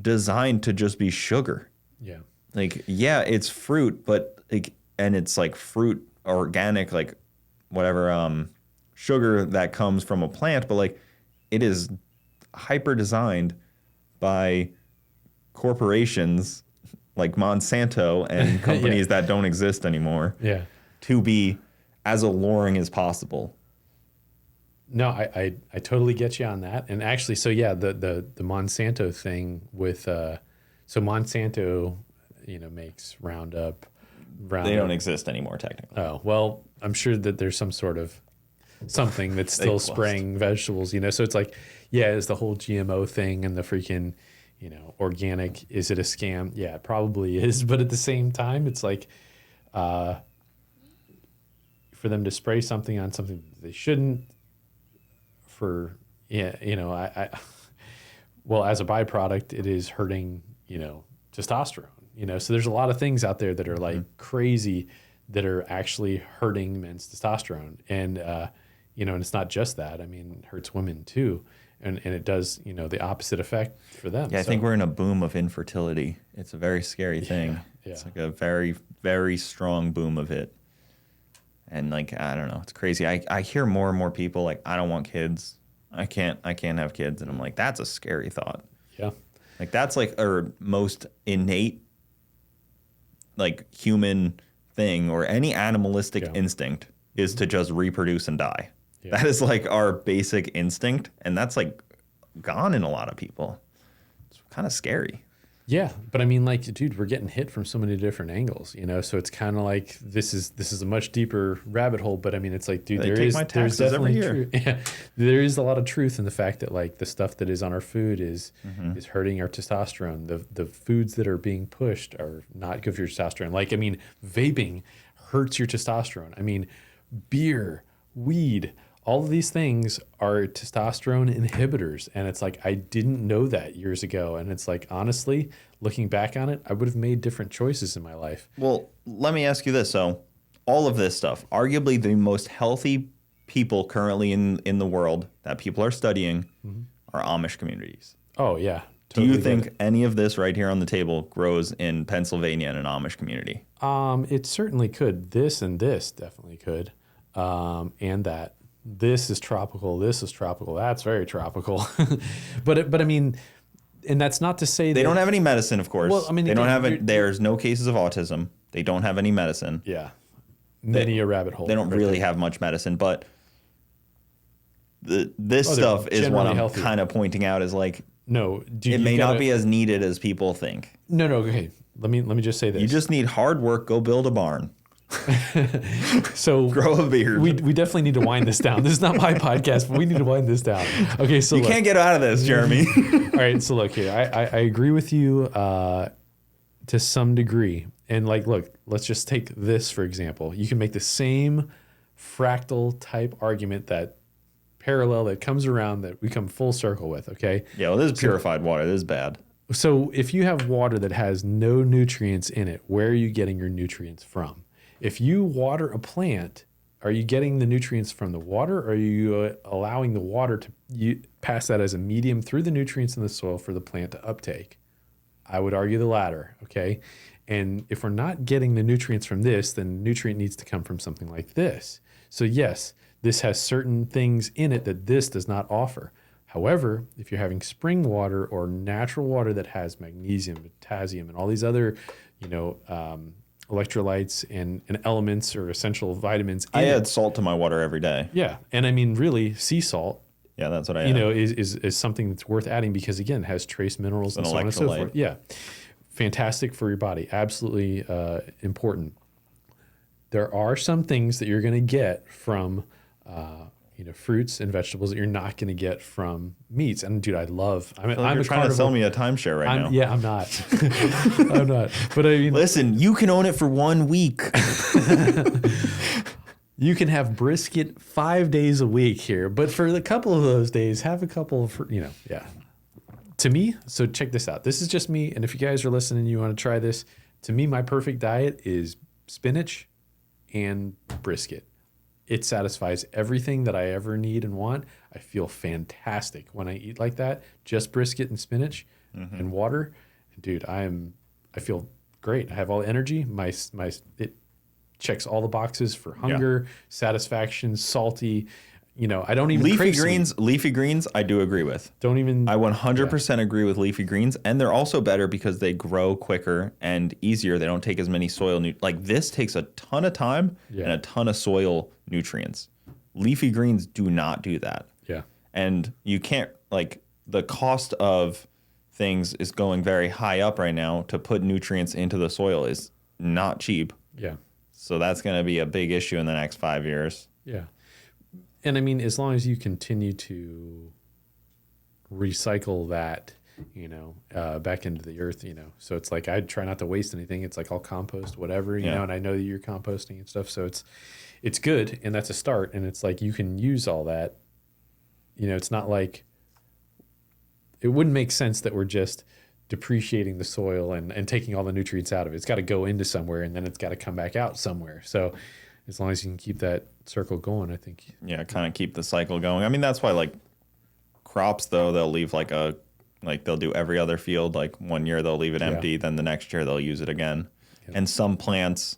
designed to just be sugar. Yeah. Like, yeah, it's fruit, but like, and it's like fruit, organic, like whatever, sugar that comes from a plant, but like it is hyper designed by corporations like Monsanto and companies that don't exist anymore to be as alluring as possible. No, I totally get you on that. And actually, so yeah, the Monsanto thing with, so Monsanto, makes Roundup. They don't exist anymore, technically. Oh, well, I'm sure that there's some sort of something that's still spraying vegetables, so it's like, it's the whole GMO thing and the freaking, organic. Is it a scam? Yeah, it probably is. But at the same time, it's like, for them to spray something on something that they shouldn't, well, as a byproduct, it is hurting, testosterone, so there's a lot of things out there that are like crazy that are actually hurting men's testosterone. And, and it's not just that. I mean, it hurts women too. And it does, the opposite effect for them. Yeah, I think we're in a boom of infertility. It's a very scary thing. Yeah. It's like a very, very strong boom of it. And like, I don't know, it's crazy. I hear more and more people like, I don't want kids. I can't have kids. And I'm like, that's a scary thought. Yeah. Like that's like our most innate, like human thing or any animalistic instinct is to just reproduce and die. Yeah. That is like our basic instinct. And that's like gone in a lot of people. It's kind of scary. Yeah, but I mean, like, dude, we're getting hit from so many different angles, you know. So it's kind of like this is a much deeper rabbit hole. But I mean, it's like, dude, there's definitely truth. Yeah, there is a lot of truth in the fact that like the stuff that is on our food is hurting our testosterone. The foods that are being pushed are not good for your testosterone. Like, I mean, vaping hurts your testosterone. I mean, beer, weed. All of these things are testosterone inhibitors. And it's like, I didn't know that years ago. And it's like, honestly, looking back on it, I would have made different choices in my life. Well, let me ask you this. So all of this stuff, arguably the most healthy people currently in the world that people are studying are Amish communities. Oh, yeah. Do you think any of this right here on the table grows in Pennsylvania in an Amish community? It certainly could. This and this definitely could. And that. This is tropical. This is tropical. That's very tropical. but I mean, and that's not to say they don't have any medicine, of course. Well, I mean, they don't have there's no cases of autism. They don't have any medicine. Yeah, many a rabbit hole. They don't really have much medicine, but this stuff is what I'm kind of pointing out is like, no, it may not be as needed as people think. No, okay. Let me just say this. You just need hard work. Go build a barn. So grow a beard. We definitely need to wind this down. This is not my podcast, but we need to wind this down. Okay, so you can't get out of this, Jeremy. All right, so look here. I agree with you to some degree. And like, look, let's just take this for example. You can make the same fractal type argument that comes around that we come full circle with. Okay. Yeah. Well, this is purified water. This is bad. So if you have water that has no nutrients in it, where are you getting your nutrients from? If you water a plant, are you getting the nutrients from the water, or are you allowing the water to pass that as a medium through the nutrients in the soil for the plant to uptake? I would argue the latter, okay? And if we're not getting the nutrients from this, then nutrient needs to come from something like this. So yes, this has certain things in it that this does not offer. However, if you're having spring water or natural water that has magnesium, potassium, and all these other, electrolytes and elements or essential vitamins. I add salt to my water every day. Yeah. And I mean, really, sea salt. Yeah, that's what I add. Is something that's worth adding because, again, it has trace minerals and so on and so forth. Yeah. Fantastic for your body. Absolutely important. There are some things that you're going to get from fruits and vegetables that you're not going to get from meats. And dude, I'm you're trying to sell me a timeshare right now. Yeah, I'm not. I'm not. But I mean, listen, you can own it for 1 week. You can have brisket 5 days a week here, but for a couple of those days, have a couple of, yeah. To me, so check this out. This is just me. And if you guys are listening, you want to try this. To me, my perfect diet is spinach and brisket. It satisfies everything that I ever need and want. I feel fantastic when I eat like that. Just brisket and spinach and water. Dude, I feel great. I have all the energy. It checks all the boxes for hunger, satisfaction, salty. I don't even leafy greens, I do agree with. I 100% agree with leafy greens, and they're also better because they grow quicker and easier. They don't take as many soil like this takes a ton of time and a ton of soil nutrients. Leafy greens do not do that. Yeah. And you can't the cost of things is going very high up right now. To put nutrients into the soil is not cheap. Yeah. So that's going to be a big issue in the next 5 years. Yeah. And I mean, as long as you continue to recycle that, back into the earth, so it's like, I try not to waste anything. It's like I'll compost whatever, and I know that you're composting and stuff. So it's good. And that's a start. And it's like, you can use all that, it's not like, it wouldn't make sense that we're just depreciating the soil and taking all the nutrients out of it. It's got to go into somewhere and then it's got to come back out somewhere. So as long as you can keep that circle going, I think. Yeah, kind of keep the cycle going. I mean, that's why crops though, they'll leave they'll do every other field. Like 1 year they'll leave it empty, then the next year they'll use it again. Yeah. And some plants,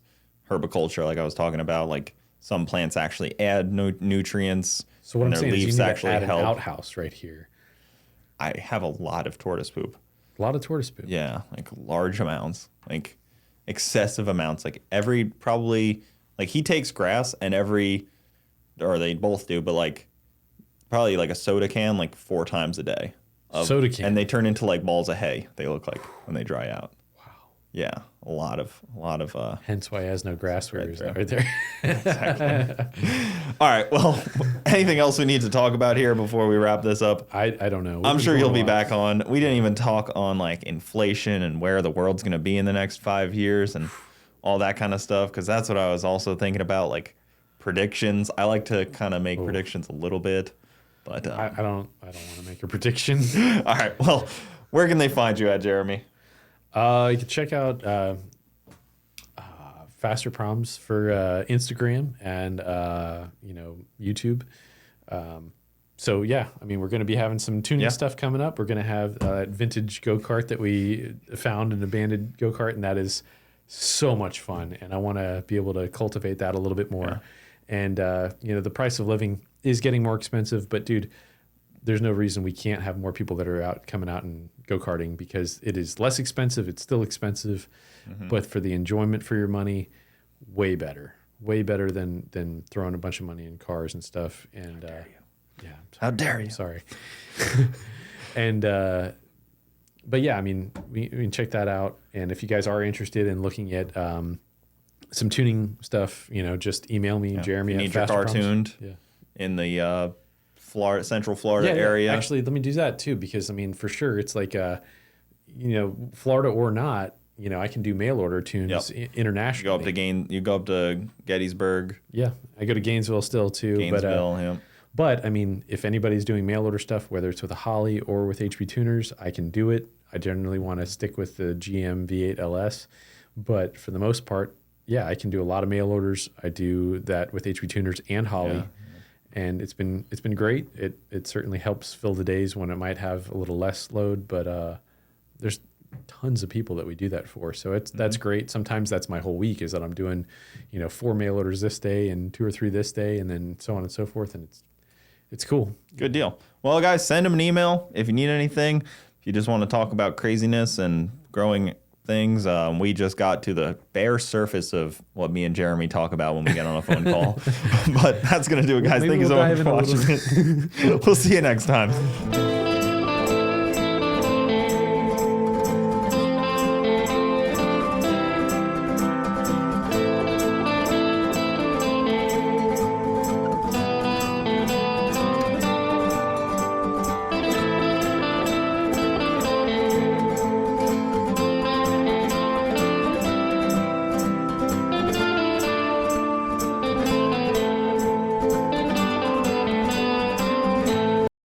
herbiculture, like I was talking about, some plants actually add nutrients. So what I'm saying is you need to add an outhouse right here. I have a lot of tortoise poop. A lot of tortoise poop. Yeah, large amounts, excessive amounts. Probably he takes grass and or they both do, but probably a soda can 4 times a day. Soda can. And they turn into like balls of hay. They look like when they dry out. Wow. Yeah, a lot of. Hence why he has no grass wearers right there. Exactly. All right. Well, anything else we need to talk about here before we wrap this up? I don't know. I'm sure you'll be back on. We didn't even talk on like inflation and where the world's going to be in the next 5 years and all that kind of stuff, because that's what I was also thinking about, like predictions. I like to kind of make predictions a little bit, but I don't want to make a prediction. All right. Well, where can they find you at, Jeremy? You can check out Faster Proms for Instagram and YouTube. So yeah, I mean, we're going to be having some tuning stuff coming up. We're going to have that vintage go-kart that we found, an abandoned go-kart, and that is so much fun. And I want to be able to cultivate that a little bit more. Yeah. And the price of living is getting more expensive, but dude, there's no reason we can't have more people that are coming out and go-karting, because it is less expensive. It's still expensive, but for the enjoyment for your money, way better than throwing a bunch of money in cars and stuff. And How dare you? Sorry. And but yeah, I mean, we can check that out. And if you guys are interested in looking at some tuning stuff, just email me, Jeremy. You need your car tuned in the Central Florida area. Actually, let me do that too, because I mean, for sure, it's like Florida or not, I can do mail order tunes internationally. You go up to Gettysburg. Yeah, I go to Gainesville still too. Gainesville, But I mean, if anybody's doing mail order stuff, whether it's with a Holly or with HB tuners, I can do it. I generally want to stick with the GM V8 LS, but for the most part, I can do a lot of mail orders. I do that with HB tuners and Holly. And it's been great. It certainly helps fill the days when it might have a little less load, but there's tons of people that we do that for. So that's great. Sometimes that's my whole week, is that I'm doing, 4 mail orders this day and 2 or 3 this day, and then so on and so forth. And it's cool. Good deal. Well, guys, send them an email if you need anything. If you just want to talk about craziness and growing things, we just got to the bare surface of what me and Jeremy talk about when we get on a phone call. But that's going to do it, guys. Thank you so much for watching it. We'll see you next time.